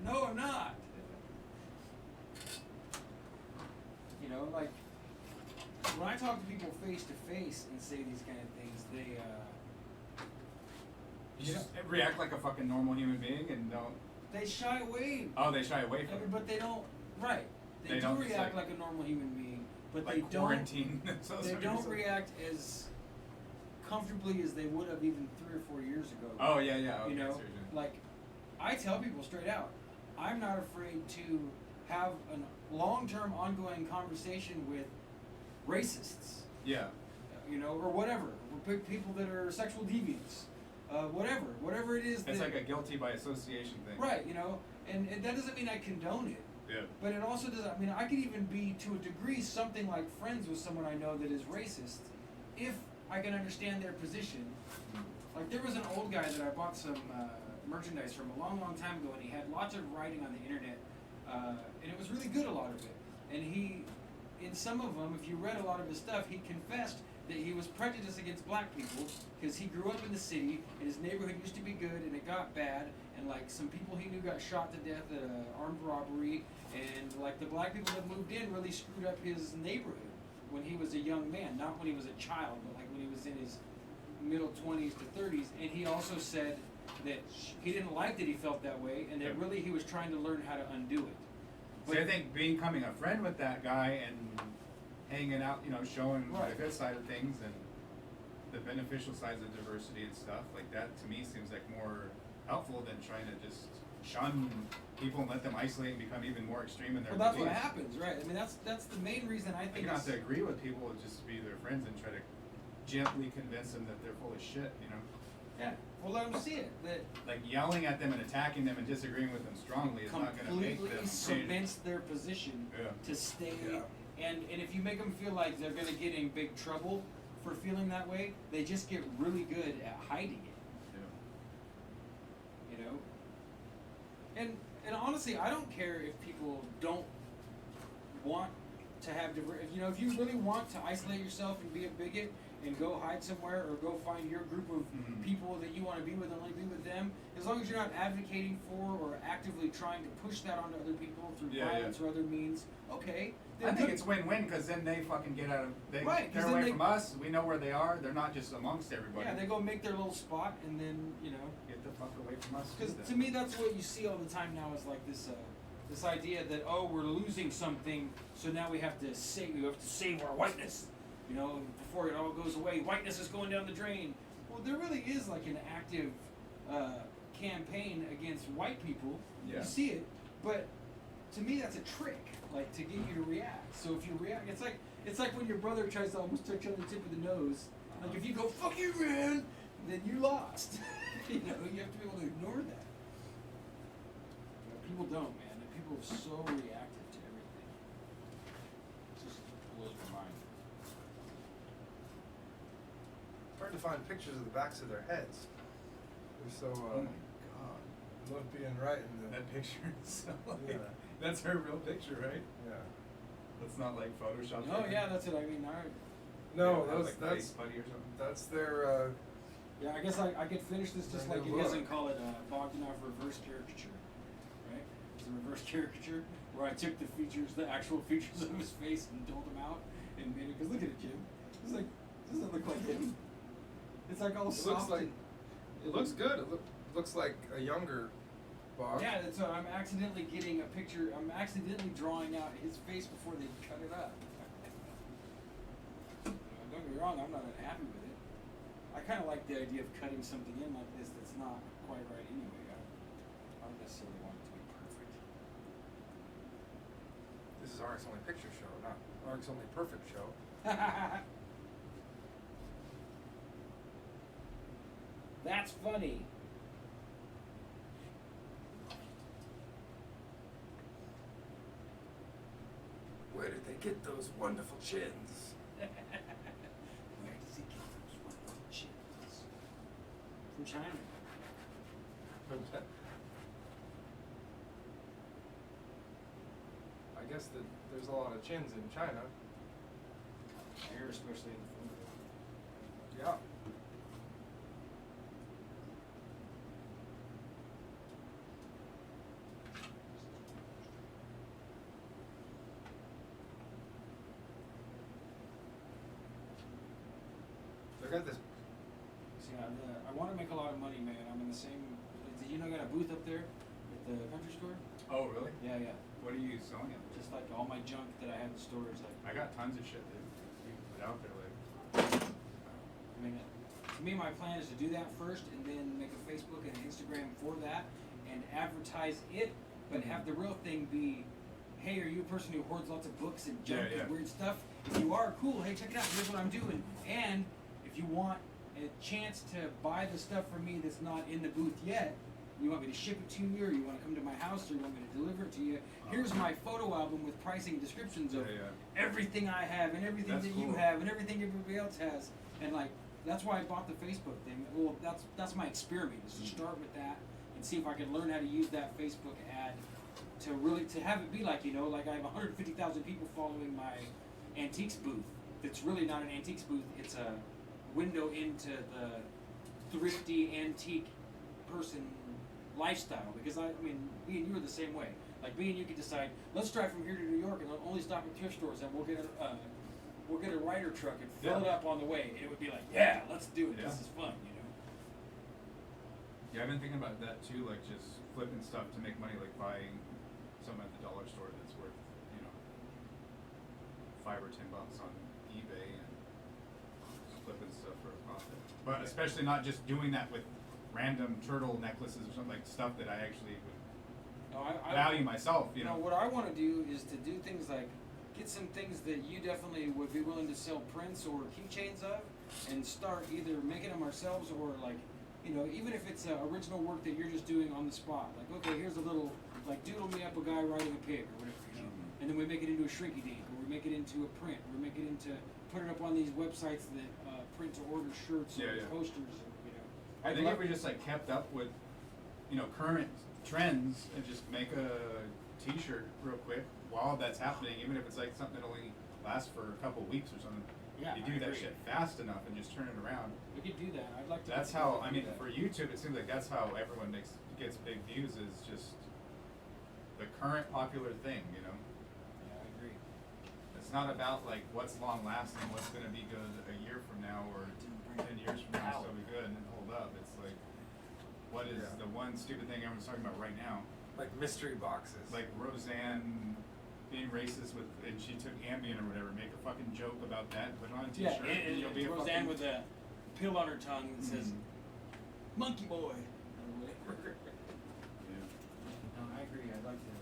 No, I'm not. You know, like, when I talk to people face to face and say these kind of things, they, You just react like a fucking normal human being and don't. they shy away. Oh, they shy away from it. But they don't, right. They, They do don't, react like- like a normal human being, but Like they don't. quarantine themselves. They from don't yourself. react as comfortably as they would have even 3 or 4 years ago. Oh yeah, yeah. Okay, You know, seriously. like, I tell people straight out, I'm not afraid to have a long-term, ongoing conversation with racists, Yeah. you know, or whatever, or people that are sexual deviants, whatever it is. It's that, like a guilty by association thing. right, you know, and that doesn't mean I condone it. Yeah. But it also doesn't. I mean, I could even be to a degree something like friends with someone I know that is racist, if I can understand their position. Like there was an old guy that I bought some merchandise from a long, long time ago, and he had lots of writing on the internet, and it was really good, a lot of it. And he, in some of them, if you read a lot of his stuff, he confessed that he was prejudiced against black people because he grew up in the city and his neighborhood used to be good and it got bad, and like some people he knew got shot to death at an armed robbery, and like the black people that moved in really screwed up his neighborhood when he was a young man, not when he was a child, but like when he was in his middle 20s to 30s. And he also said that he didn't like that he felt that way, and that Yeah. really he was trying to learn how to undo it. So I think becoming a friend with that guy and hanging out, you know, showing Right. the good side of things and the beneficial sides of diversity and stuff like that, to me seems like more helpful than trying to just shun people and let them isolate and become even more extreme in their Well, that's what beliefs. happens, right? I mean, that's the main reason I I think think not it's- to agree with people, just be their friends and try to gently convince them that they're full of shit, you know? Yeah. Well, let them see it. That Like yelling at them and attacking them and disagreeing with them strongly is not gonna make completely them change. cements their position Yeah. to stay. Yeah. And if you make them feel like they're gonna get in big trouble for feeling that way, they just get really good at hiding it. Yeah. You know. And honestly, I don't care if people don't want to have if you really want to isolate yourself and be a bigot and go hide somewhere or go find your group of Mhm. people that you want to be with and only be with them, as long as you're not advocating for or actively trying to push that onto other people through Yeah, violence or other means, okay. I think it's win-win because then they fucking get out of Right, 'cause they're then away they- from us. We know where they are. They're not just amongst everybody. Yeah, they go make their little spot and then, Get the fuck away from us. because too, to then. me that's what you see all the time now is like this idea that, oh, we're losing something, so now we have to save our whiteness, before it all goes away. Whiteness is going down the drain. Well, there really is like an active campaign against white people. Yeah. You see it, but to me that's a trick, like to get you to react. So if you react, it's like when your brother tries to almost touch you on the tip of the nose. Like if you go "fuck you, man," then you lost. You have to be able to ignore that. People don't, man. And people are so reactive to everything. It just blows my mind. It's hard to find pictures of the backs of their heads. They're so Oh my god. love being right in the That picture is so like, Yeah. that's her real picture, right? yeah. That's not like Photoshop. Oh yeah, that's it. I mean, No, Yeah, that's like Face Buddy or something. that's their yeah. I guess I could finish this just Their like new it is look. and call it Bogdanoff reverse caricature, right? It's a reverse caricature where I took the actual features of his face and doled them out and made it. Cause look at it, Jim. It's like doesn't look like him. It's like all it soft. looks like and- it looks good. It looks like a younger Bog. Yeah, that's what I'm accidentally getting a picture. I'm accidentally drawing out his face before they cut it up. Don't get me wrong, I'm not unhappy with it. I kind of like the idea of cutting something in like this that's not quite right anyway. I don't necessarily want it to be perfect. This is Rx Only Picture Show, not Rx Only Perfect Show. That's funny. Where did they get those wonderful chins? Where does he get those wonderful chins? From China. I guess that there's a lot of chins in China. especially in the film. Yeah. I got this. See, I want to make a lot of money, man. I'm in the same. Did you know I got a booth up there at the country store? Oh, really? Yeah, yeah. What are you selling it? Just like all my junk that I have in storage, like. I got tons of shit that you put out there, like. I mean, to me, my plan is to do that first, and then make a Facebook and an Instagram for that, and advertise it, but have the real thing be, hey, are you a person who hoards lots of books and junk Yeah, yeah. and weird stuff? If you are, cool. Hey, check it out. Here's what I'm doing. And if you want a chance to buy the stuff from me that's not in the booth yet, you want me to ship it to you, or you want to come to my house, or you want me to deliver it to you, here's my photo album with pricing and descriptions of everything I have and everything That's that you cool. have and everything everybody else has. And like, that's why I bought the Facebook thing. Well, that's my experiment, is to start with that and see if I can learn how to use that Facebook ad to really, to have it be like, you know, like I have 150,000 people following my antiques booth. It's really not an antiques booth, it's a window into the thrifty antique person lifestyle. Because I mean, me and you are the same way. Like me and you could decide, let's drive from here to New York and only stop at thrift stores, and we'll get a Ryder truck and fill it up on the way, and it would be like, yeah, let's do it. Yeah. This is fun, you know. Yeah, I've been thinking about that too, like just flipping stuff to make money, like buying something at the dollar store that's worth, you know, $5 or $10 on eBay, and flipping stuff for a profit. But especially not just doing that with random turtle necklaces or something, like stuff that I actually would No, I value myself, you know. what I want to do is to do things like get some things that you definitely would be willing to sell prints or keychains of, and start either making them ourselves, or like, you know, even if it's original work that you're just doing on the spot. Like, okay, here's a little, like, doodle me up a guy riding a pig or whatever, you know. And then we make it into a shrinky dink, or we make it into a print, or we make it into, put it up on these websites that print to order shirts or Yeah, yeah. posters, or, you know. I think if we just like kept up with, you know, current trends and just make a T-shirt real quick while that's happening, even if it's like something that only lasts for a couple weeks or something. Yeah, you I do that agree. shit fast enough and just turn it around. We could do that. I'd like to. That's how, I do mean, that. for YouTube, it seems like that's how everyone gets big views, is just the current popular thing, you know? Yeah, I agree. It's not about like what's long lasting, what's gonna be good a year from now or 10 years from now, still be good and hold up. It's like, what is the one stupid thing everyone's talking about right now? Like mystery boxes. Like Roseanne being racist with, and she took Ambien or whatever, make a fucking joke about that, put it on a Yeah, T-shirt, and you'll be a Roseanne fucking... with a pill on her tongue that says, "Monkey Boy." Yeah. No, I agree. I'd like to do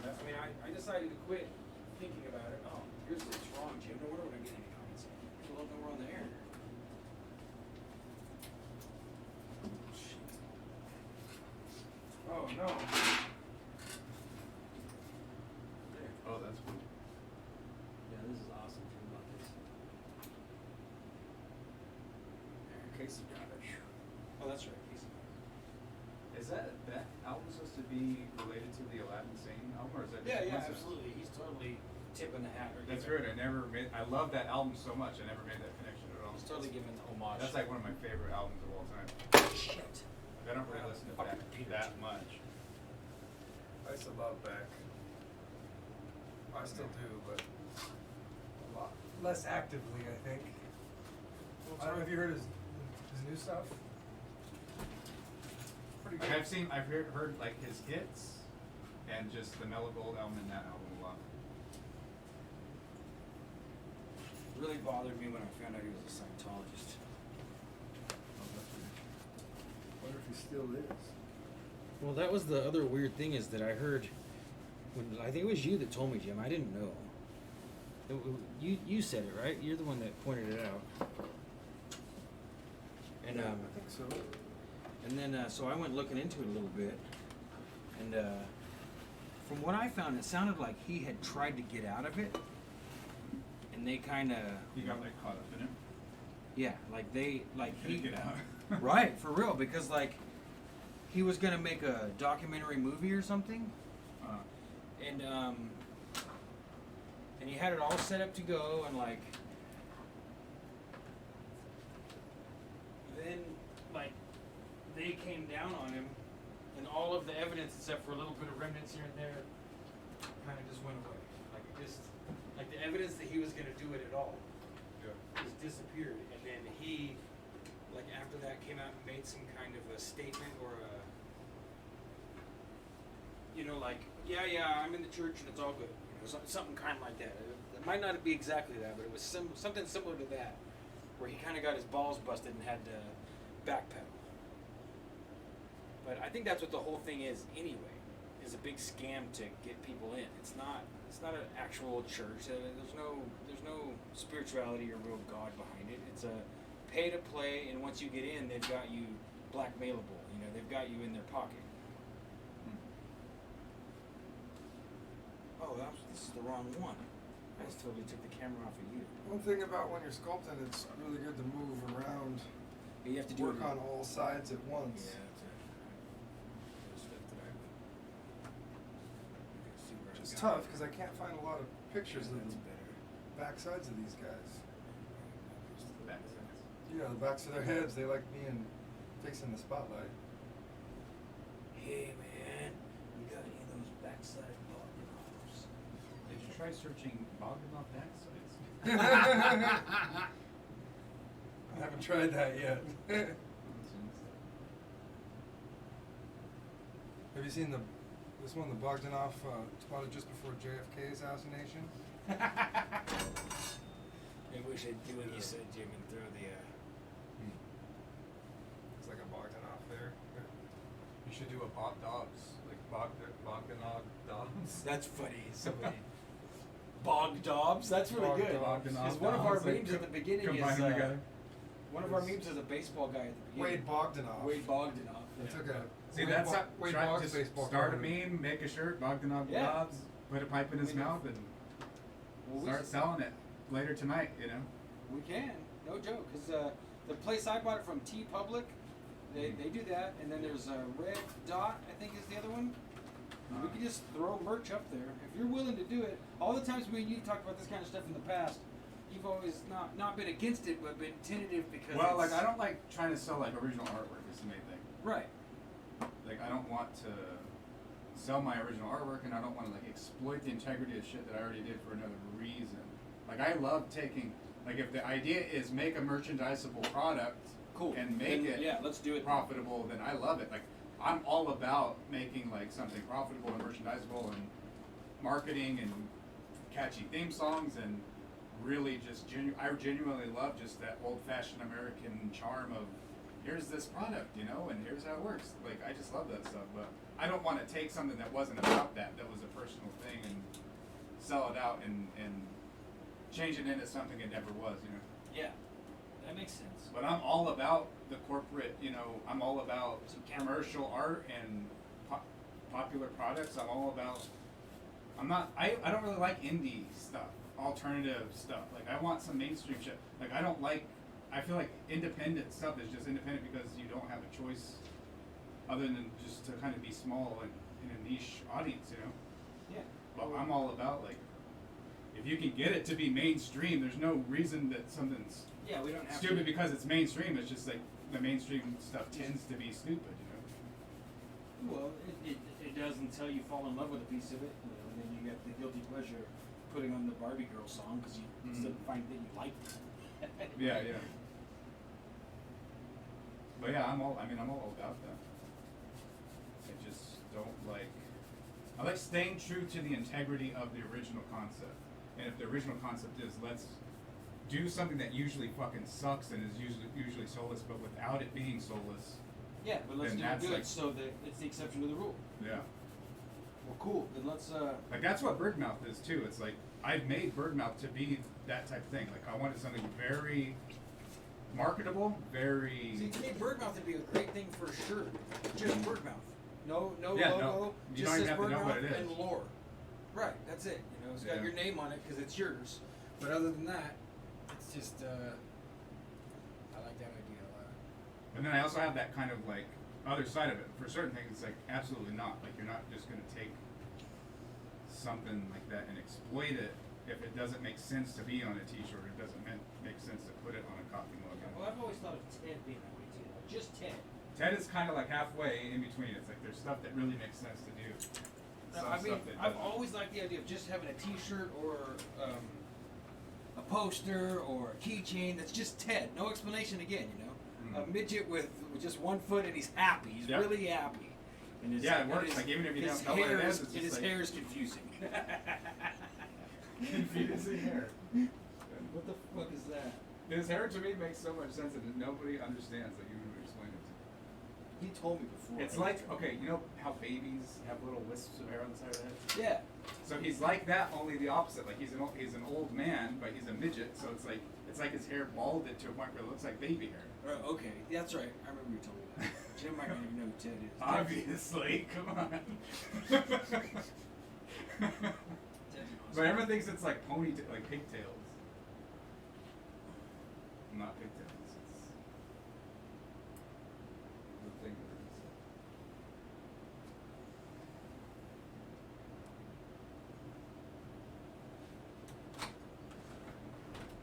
that. I mean, I decided to quit thinking about it. Oh, here's what's wrong, Jim. No wonder we're not getting any comments. People don't know we're on the air. Oh no. There. Oh, that's cool. Yeah, this is awesome. Think about this. There, Casey got it. Oh, that's right, Casey. Is that album supposed to be related to the Aladdin Sane album, or is that just Yeah, coincidence? absolutely. He's totally tipping the hat. Or That's giving- weird. I love that album so much. I never made that connection at all. He's totally giving the homage. That's like one of my favorite albums of all time. Shit. I don't really listen to Fucking that Peter that Jim. much. I used to love Beck. I still do, but a lot less actively, I think. Have you heard his new stuff? Pretty good. I've heard like his hits, and just the Mellow Gold album and that album a lot. It really bothered me when I found out he was a Scientologist. Wonder if he still is. Well, that was the other weird thing, is that I heard, when I think it was you that told me, Jim. I didn't know. You said it, right? You're the one that pointed it out. And I think so. and then so I went looking into it a little bit, and from what I found, it sounded like he had tried to get out of it, and they kind of He got like caught up in it. yeah, like he Couldn't get out. right, for real, because like he was gonna make a documentary movie or something, and and he had it all set up to go, and like, then like they came down on him, and all of the evidence except for a little bit of remnants here and there kind of just went away. Like it just, like the evidence that he was gonna do it at all just disappeared, and then he, like after that, came out and made some kind of a statement or a, you know, like, yeah, I'm in the church and it's all good, you know, something kind of like that. It might not be exactly that, but it was something similar to that, where he kind of got his balls busted and had to backpedal. But I think that's what the whole thing is anyway, is a big scam to get people in. It's not an actual church. There's no spirituality or real God behind it. It's a pay to play, and once you get in, they've got you blackmailable. You know, they've got you in their pocket. Oh, this is the wrong one. I just totally took the camera off of you. One thing about when you're sculpting, it's really good to move around, But you have to do work it. on all sides at once. Yeah, that's it. Just lift it up. See where Which is got tough because I can't find a lot of pictures of That's the better. backsides of these guys. Backsides. Yeah, the backs of their heads, they like being facing the spotlight. Hey man, you got any of those backside Bogdanoffs? Did you try searching Bogdanoff backsides? I haven't tried that yet. Have you seen this one, the Bogdanoff spotted just before JFK's assassination? Maybe we should do what you said, Jim, and throw the. It's like a Bogdanoff there. You should do a Bob Dobbs, like Bogdanoff Dobbs. That's funny. Somebody. Bogdobs. That's really good. Bogdanoff Because one of our Dobbs, like, memes at the beginning combine is them together. one of our memes is a baseball guy at the beginning. Wade Bogdanoff. Wade Bogdanoff. They took a See, Wade that's Bo- how, Wade try, Boggs just baseball start a card. meme, make a shirt, Bogdanoff Yeah. Dobbs, put a pipe in his I mean, mouth, and Well, start selling it later tonight, you know? We can, no joke, because the place I bought it from, T Public, they do that, and then there's Red Dot, I think is the other one. We could just throw merch up there if you're willing to do it. All the times me and you talked about this kind of stuff in the past, you've always not been against it, but been tentative because. Well, it's, like, I don't like trying to sell, like, original artwork is the main thing. Right. Like, I don't want to sell my original artwork, and I don't want to, like, exploit the integrity of shit that I already did for another reason. Like, I love taking, like, if the idea is make a merchandisable product Cool. and make Then, it yeah, let's do it. profitable, then I love it. Like, I'm all about making, like, something profitable and merchandisable and marketing and catchy theme songs and really just I genuinely love just that old-fashioned American charm of here's this product, you know, and here's how it works. Like, I just love that stuff, but I don't want to take something that wasn't about that was a personal thing and sell it out and change it into something it never was, you know. Yeah, that makes sense. But I'm all about the corporate, you know, I'm all about Some commercial art and popular products. I'm all about, I don't really like indie stuff, alternative stuff. Like, I want some mainstream shit. Like, I feel like independent stuff is just independent because you don't have a choice other than just to kind of be small and in a niche audience, you know? Yeah. But I'm all about, like, if you can get it to be mainstream, there's no reason that something's Yeah, we don't have stupid to. because it's mainstream. It's just like the mainstream stuff tends to be stupid, you know? Well, it does until you fall in love with a piece of it, you know, and then you get the guilty pleasure of putting on the Barbie girl song because you still find that you like it. Yeah, yeah. But yeah, I'm all about that. I just don't like. I like staying true to the integrity of the original concept. And if the original concept is let's do something that usually fucking sucks and is usually soulless, but without it being soulless. Yeah, but let's Then do that's it like- so that it's the exception to the rule. Yeah. Well, cool. Then let's. Like, that's what Birdmouth is too. It's like I've made Birdmouth to be that type of thing. Like, I wanted something very marketable, very. See, to me, Birdmouth would be a great thing for sure. Just Birdmouth. No Yeah, logo. no. You Just don't even says have to know what Birdmouth it is. and lore. Right. That's it. You know, it's got Yeah. your name on it because it's yours. But other than that, it's just. I like that idea a lot. And then I also have that kind of like other side of it. For certain things, it's like absolutely not. Like, you're not just gonna take something like that and exploit it if it doesn't make sense to be on a T-shirt, it doesn't make sense to put it on a coffee mug. Well, I've always thought of Ted being that way too. Like, just Ted. Ted is kind of like halfway in between. It's like there's stuff that really makes sense to do. Some I mean, stuff that I've doesn't. always liked the idea of just having a T-shirt or a poster or a keychain that's just Ted. No explanation again, you know. A midget with just one foot and he's happy. He's Yep. really happy. And his, Yeah, it and works. his- Like, even if you his don't know what it hair is, it's just his like- hair is confusing. Confusing hair. What the fuck is that? His hair to me makes so much sense that nobody understands that you would explain it to. He told me before. It's like, okay, you know how babies have little wisps of hair on the side of their head? Yeah. So he's like that, only the opposite. Like he's an old man, but he's a midget. So it's like his hair balded to a point where it looks like baby hair. Okay, that's right. I remember you told me that. Jim might not even know who Ted is. Obviously, come on. Ted's But everyone thinks it's like like pigtails. Not pigtails. It's the thing that is.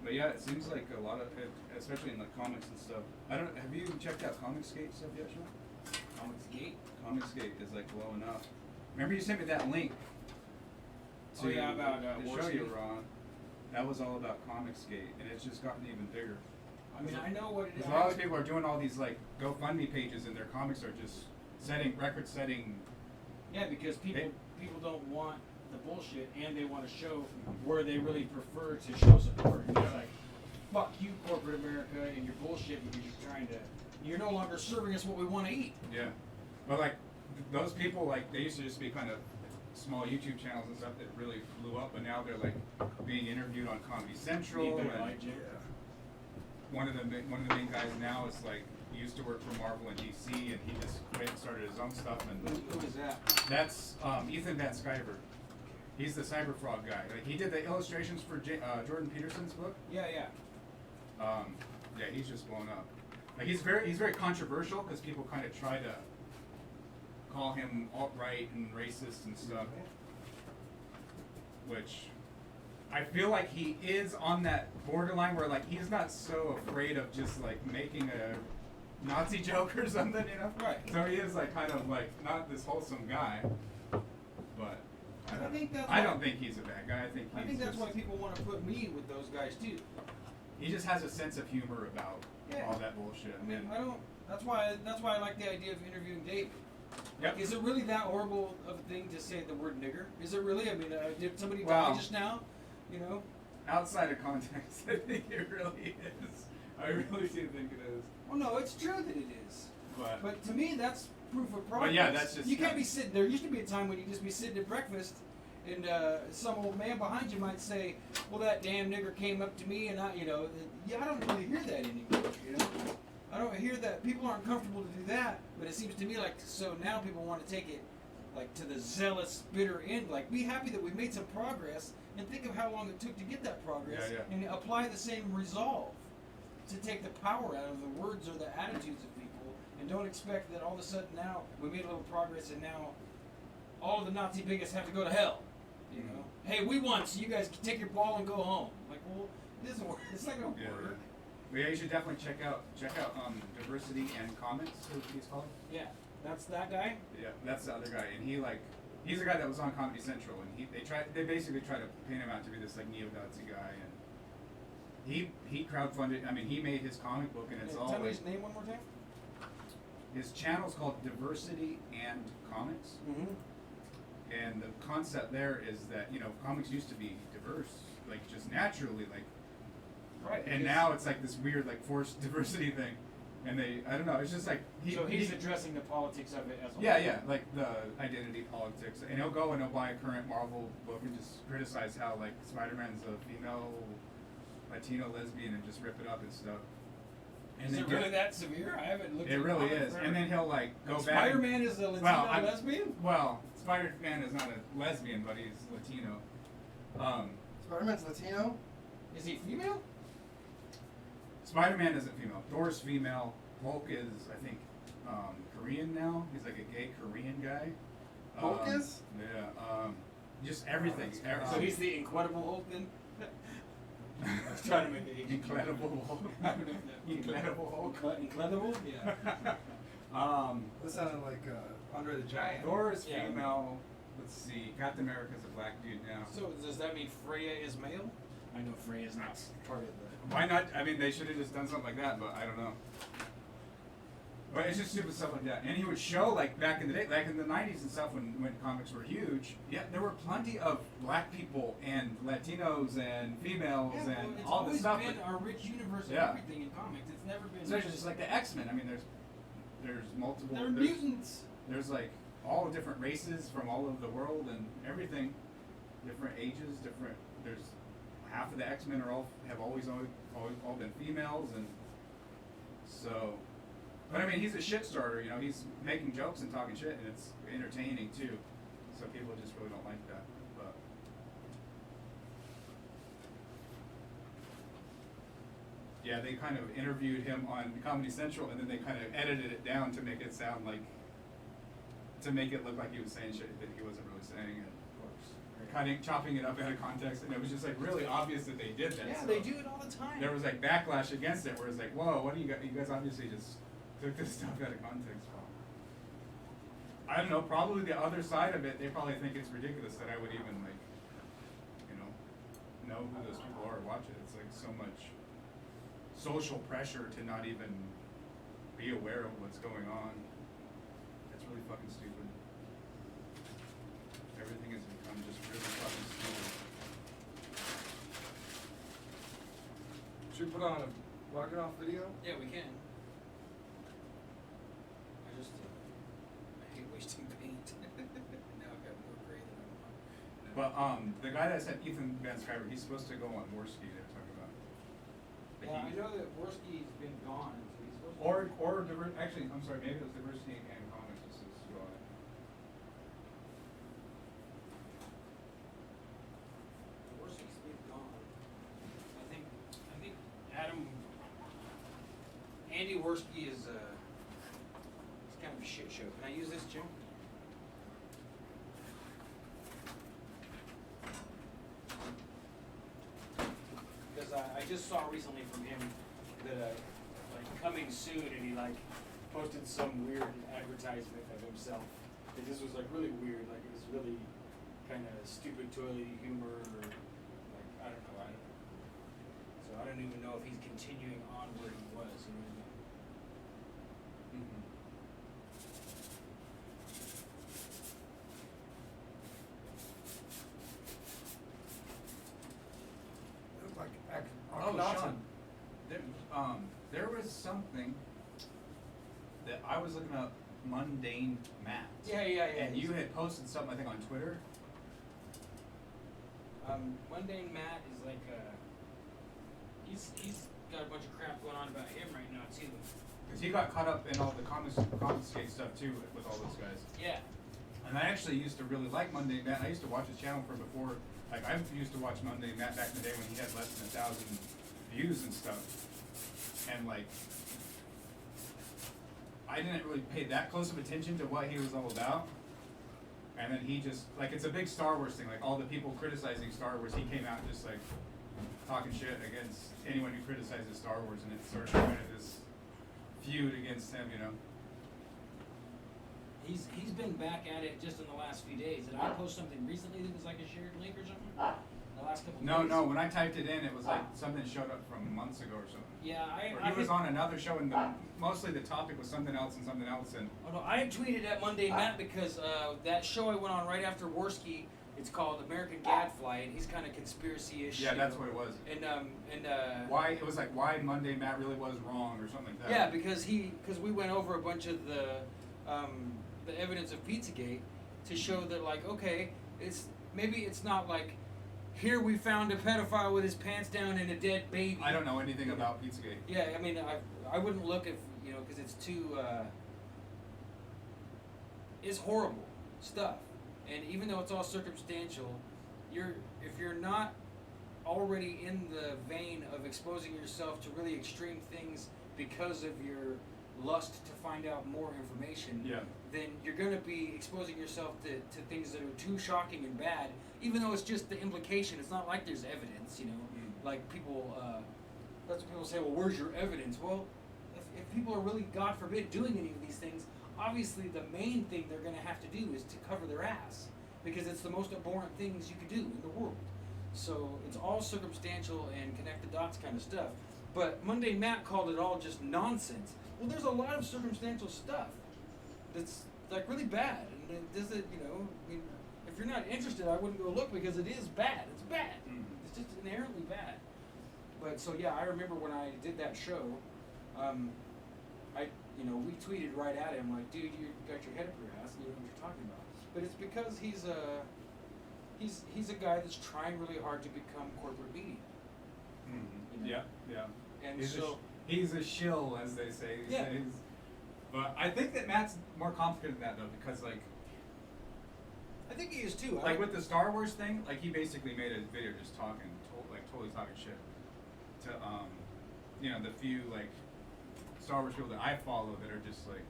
But yeah, it seems like a lot of it, especially in the comics and stuff. Have you checked out Comicsgate stuff yet, Sean? Comicsgate? Comicsgate is like blowing up. Remember you sent me that link Oh, yeah, about, the War show you City. were on. That was all about Comicsgate, and it's just gotten even bigger. I mean, I know what it is. Because a lot of people are doing all these like GoFundMe pages, and their comics are just record-setting. Yeah, because people don't want the bullshit, and they want to show where they really prefer to show support. And they're like, fuck you, corporate America, and your bullshit, because you're no longer serving us what we want to eat. Yeah, but like those people, like they used to just be kind of small YouTube channels and stuff that really blew up, but now they're like being interviewed on Comedy Central. Neither And like Jim. one of the main guys now is like he used to work for Marvel and DC, and he just quit and started his own stuff. And Who is that? that's Ethan Van Sciver. He's the Cyber Frog guy. Like he did the illustrations for Jordan Peterson's book. Yeah, yeah. Yeah, he's just blown up. Like he's very controversial because people kind of try to call him alt-right and racist and stuff, which I feel like he is on that borderline where like he's not so afraid of just like making a Nazi joke or something, you know? Right. So he is like kind of like not this wholesome guy, but I don't think he's a bad guy. I think that's just, why people want to put me with those guys too. he just has a sense of humor about Yeah. all that bullshit. I mean, That's why I like the idea of interviewing Dave. Yep. Is it really that horrible of a thing to say the word nigger? Is it really? I mean, did somebody Well- die just now? You know? Outside of context, I think it really is. I really do think it is. Well, no, it's true that it is. But to me, that's proof of progress. yeah, that's just- You can't be sitting. There used to be a time when you just be sitting at breakfast, and some old man behind you might say, "Well, that damn nigger came up to me," and I don't really hear that anymore. You know, I don't hear that. People aren't comfortable to do that. But it seems to me like so now people want to take it like to the zealous, bitter end. Like, be happy that we made some progress, and think of how long it took to get that progress, Yeah, yeah. and apply the same resolve to take the power out of the words or the attitudes of people, and don't expect that all of a sudden now we made a little progress and now all of the Nazi bigots have to go to hell. You know, hey, we won, so you guys can take your ball and go home. Like, well, it doesn't work. It's not gonna Yeah. work. But yeah, you should definitely check out Diversity and Comics. What he's called. Yeah, that's that guy. Yeah, that's the other guy, and he's the guy that was on Comedy Central, and they basically try to paint him out to be this like neo-Nazi guy, and he crowdfunded. I mean, he made his comic book, and it's all Tell me like, his name one more time. his channel's called Diversity and Comics. Mm-hmm. And the concept there is that, comics used to be diverse, like just naturally, like, Right. and now it's like this weird, like, forced diversity thing. And I don't know, it's just like, So he's addressing the politics of it as a whole. yeah, like the identity politics. And he'll go and he'll buy a current Marvel book and just criticize how, like, Spider-Man's a female Latino lesbian and just rip it up and stuff. And Is then it really that severe? I haven't looked. It at really comic is. forever. And then he'll, like, go back. Spider-Man is a Latino lesbian? Well, Spider-Man is not a lesbian, but he's Latino. Spider-Man's Latino? Is he female? Spider-Man isn't female. Thor's female. Hulk is, I think, Korean now. He's like a gay Korean guy. Hulk is? Yeah. just everything. that's So he's the Incredible Hulk then? I was trying to make it Incredible Hulk. Incredible Hulk. Incredible? Yeah. That sounded like Andre the Giant. Thor is Yeah. female. Let's see. Captain America's a black dude now. So does that mean Freya is male? I know Freya's not part of the... Why not? I mean, they should have just done something like that, but I don't know. But it's just stupid stuff like that. And he would show, like, back in the day, like in the 90s and stuff, when comics were huge, yeah, there were plenty of black people and Latinos and females and it's all this always stuff. been but- a rich universe of Yeah. everything in comics. It's never been... Especially just like the X-Men. I mean, there's multiple... They're there's- mutants. There's like all different races from all over the world and everything, different ages, different. There's half of the X-Men have always been females, and so. But I mean, he's a shit starter. You know, he's making jokes and talking shit, and it's entertaining too. So people just really don't like that. But yeah, they kind of interviewed him on Comedy Central, and then they kind of edited it down to make it sound like. To make it look like he was saying shit that he wasn't really saying, and chopping it up out of context, and it was just like really obvious that they did that. Yeah, so they do it all the time. There was like backlash against it, where it's like, whoa, what do you guys? You guys obviously just took this stuff out of context. I don't know. Probably the other side of it, they probably think it's ridiculous that I would even like, know who those people are or watch it. It's like so much social pressure to not even be aware of what's going on. It's really fucking stupid. Everything has become just really fucking stupid. Should we put on a Bogdanoff video? Yeah, we can. I just I hate wasting paint. Now I've got more gray than I want. But the guy that said Ethan Van Sciver, he's supposed to go on Worski to talk about. But Yeah, I he- know that Worski's been gone, so he's supposed to... Or actually, I'm sorry, maybe it was Diversity and Comics was supposed to go on it. Worski's been gone. I think Andy Worski is it's kind of a shit show. Can I use this, Jim? Because I just saw recently from him that like coming soon, and he like posted some weird advertisement of himself. It just was like really weird, like it was really kind of stupid toilet humor, or like I don't know. So I don't even know if he's continuing on where he was. You know what I mean? Mm-hmm. It looked like Oh, Akhenaten. Sean. There was something that I was looking up, Mundane Matt. Yeah. And you had posted something, I think, on Twitter. Mundane Matt is like he's got a bunch of crap going on about him right now too. Because he got caught up in all the confiscate stuff too with all those guys. Yeah. And I actually used to really like Mundane Matt. I used to watch his channel from before. Like, I used to watch Mundane Matt back in the day when he had less than 1,000 views and stuff. And like, I didn't really pay that close of attention to what he was all about. And then he just, like, it's a big Star Wars thing. Like, all the people criticizing Star Wars, he came out just like talking shit against anyone who criticizes Star Wars, and it started kind of this feud against him, you know. He's been back at it just in the last few days. Did I post something recently that was like a shared link or something? The last couple No, days? no. When I typed it in, it was like something showed up from months ago or something. Yeah, Or he was on another show, and mostly the topic was something else and something else. And Oh no, I tweeted at Monday Matt because that show I went on right after Worski. It's called American Gadfly, and he's kind of conspiracy-ish. yeah, you that's know. what it was. And Why it was like why Monday Matt really was wrong or something like that. yeah, because we went over a bunch of the evidence of Pizzagate to show that like okay, maybe it's not like here we found a pedophile with his pants down and a dead baby. I don't know anything about Pizzagate. Yeah, I mean I wouldn't look if because it's too it's horrible stuff, and even though it's all circumstantial, if you're not already in the vein of exposing yourself to really extreme things because of your lust to find out more information, Yeah. then you're going to be exposing yourself to things that are too shocking and bad, even though it's just the implication. It's not like there's evidence, you know. Like people, that's what people say, well, where's your evidence? Well, if people are really, God forbid, doing any of these things, obviously the main thing they're going to have to do is to cover their ass, because it's the most abhorrent things you could do in the world. So it's all circumstantial and connect the dots kind of stuff. But Monday Matt called it all just nonsense. Well, there's a lot of circumstantial stuff that's like really bad, and it doesn't, you know, I mean, if you're not interested, I wouldn't go look, because it is bad. It's bad. It's just inherently bad. But so yeah, I remember when I did that show, we tweeted right at him like, dude, you got your head up your ass, and you know what you're talking about. But it's because he's a guy that's trying really hard to become corporate media. Mm-hmm. You know? Yeah. And He's so he's a shill, as they say these Yeah. days. But I think that Matt's more complicated than that though, because like I think he is too. like with the Star Wars thing, like he basically made a video just talking, totally talking shit to the few like Star Wars people that I follow that are just like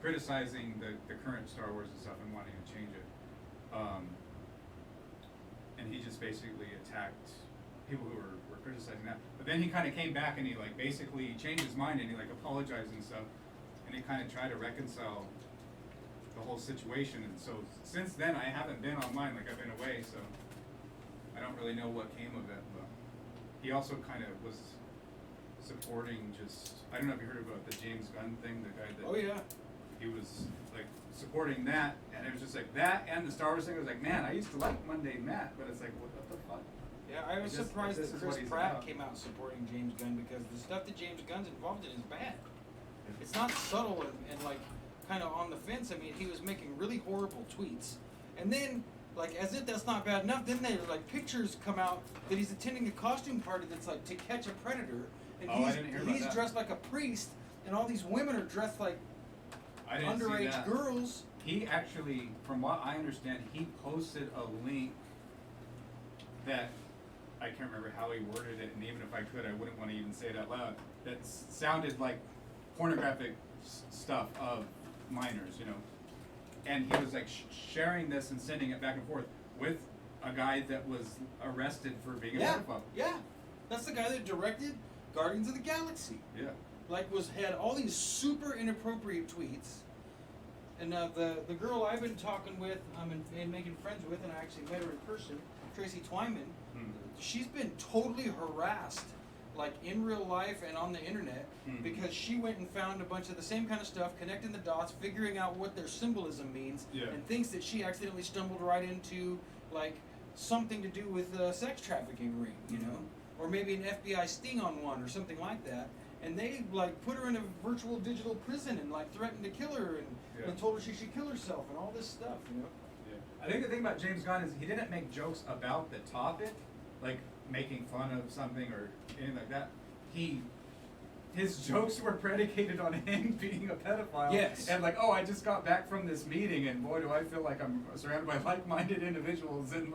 criticizing the current Star Wars and stuff and wanting to change it. And he just basically attacked people who were criticizing that. But then he kind of came back and he like basically changed his mind and he like apologized and stuff. And he kind of tried to reconcile the whole situation. And so since then I haven't been online, like I've been away, so I don't really know what came of it. But he also kind of was supporting I don't know if you heard about the James Gunn thing, the guy that Oh yeah. he was like supporting that, and it was just like that and the Star Wars thing. I was like, man, I used to like Monday Matt, but it's like, what the fuck? Yeah, I was surprised this that is what Chris he's Pratt about. came out supporting James Gunn, because the stuff that James Gunn's involved in is bad. It's not subtle and like kind of on the fence. I mean, he was making really horrible tweets, and then like as if that's not bad enough, then there's like pictures come out that he's attending a costume party that's like To Catch a Predator, and Oh, I didn't hear about he's that. dressed like a priest, and all these women are dressed like I didn't see underage that. girls. He actually, from what I understand, he posted a link that I can't remember how he worded it, and even if I could, I wouldn't want to even say it out loud. That sounded like pornographic stuff of minors, you know. And he was like sharing this and sending it back and forth with a guy that was arrested for being a pedophile. Yeah, that's the guy that directed Guardians of the Galaxy. Yeah. Like had all these super inappropriate tweets, and the girl I've been talking with, and making friends with, and I actually met her in person, Tracy Twyman. She's been totally harassed, like in real life and on the internet, because she went and found a bunch of the same kind of stuff, connecting the dots, figuring out what their symbolism means, Yeah. and thinks that she accidentally stumbled right into like something to do with a sex trafficking ring, you know, or maybe an FBI sting on one or something like that. And they like put her in a virtual digital prison and like threatened to kill her and told her she should kill herself and all this stuff, you know. Yeah. I think the thing about James Gunn is he didn't make jokes about the topic, like making fun of something or anything like that. His jokes were predicated on him being a pedophile. Yes. And like, oh, I just got back from this meeting, and boy, do I feel like I'm surrounded by like-minded individuals, and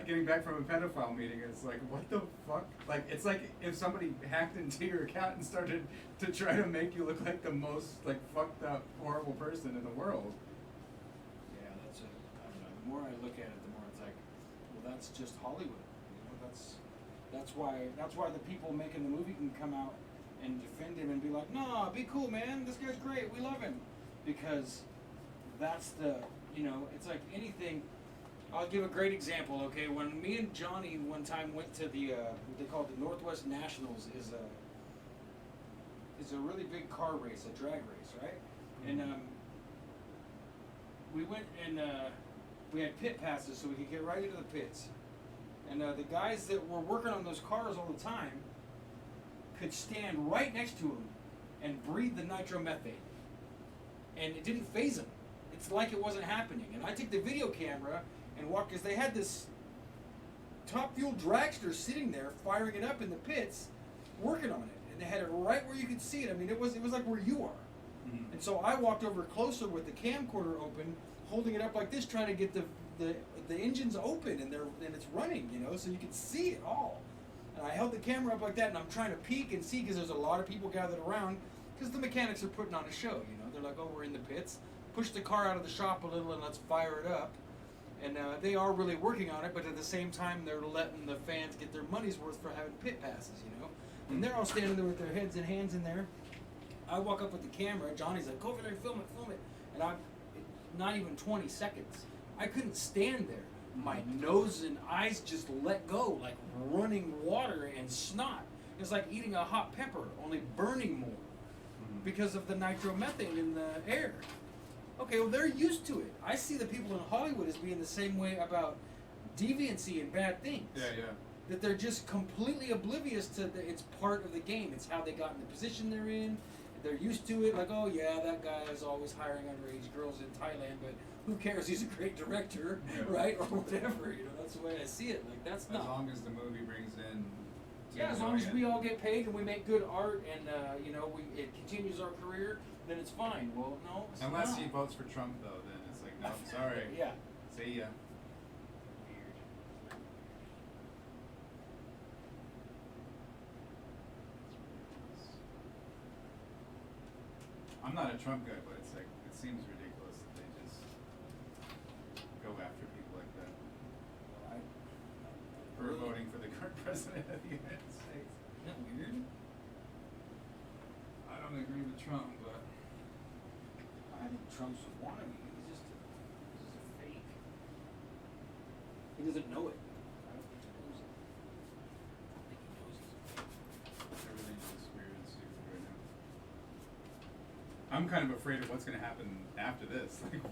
getting back from a pedophile meeting. It's like, what the fuck? Like, it's like if somebody hacked into your account and started to try to make you look like the most like fucked up, horrible person in the world. Yeah, that's it. I don't know. The more I look at it, the more it's like, well, that's just Hollywood. You know, that's why the people making the movie can come out and defend him and be like, nah, be cool, man. This guy's great. We love him, because that's the, you know, it's like anything. I'll give a great example. Okay, when me and Johnny one time went to the what they call the Northwest Nationals, is a really big car race, a drag race, right? And we went and we had pit passes so we could get right into the pits. And the guys that were working on those cars all the time could stand right next to them and breathe the nitromethane, and it didn't faze them. It's like it wasn't happening. And I took the video camera and walked, because they had this Top Fuel dragster sitting there firing it up in the pits, working on it, and they had it right where you could see it. I mean, it was like where you are. And so I walked over closer with the camcorder open, holding it up like this, trying to get the engines open and it's running, you know, so you can see it all. And I held the camera up like that, and I'm trying to peek and see, because there's a lot of people gathered around, because the mechanics are putting on a show. You know, they're like, oh, we're in the pits. Push the car out of the shop a little and let's fire it up. And they are really working on it, but at the same time, they're letting the fans get their money's worth for having pit passes, you know? And they're all standing there with their heads and hands in there. I walk up with the camera. Johnny's like, go over there and film it. And I'm not even 20 seconds. I couldn't stand there. My nose and eyes just let go, like running water and snot. It's like eating a hot pepper, only burning more because of the nitromethane in the air. Okay, well, they're used to it. I see the people in Hollywood as being the same way about deviancy and bad things. Yeah. That they're just completely oblivious to it's part of the game. It's how they got in the position they're in. They're used to it. Like, oh yeah, that guy is always hiring underage girls in Thailand, but who cares? He's a great director, Yeah. right? Or whatever. You know, that's the way I see it. Like, that's As not. long as the movie brings in. Yeah, as long as we all get paid and we make good art and you know it continues our career, then it's fine. Well, no, it's Unless not. he votes for Trump, though, then it's like, no, sorry. Yeah. See ya. I'm not a Trump guy, but it's like, it seems ridiculous that they just go after people like that for voting for the current president of the United States. Isn't that weird? I don't agree with Trump, but I think Trump's a wannabe. He's just a fake. He doesn't know it. I don't think he knows it. I think he knows he's a fake. everything's just weird and stupid right now. I'm kind of afraid of what's going to happen after this. Like,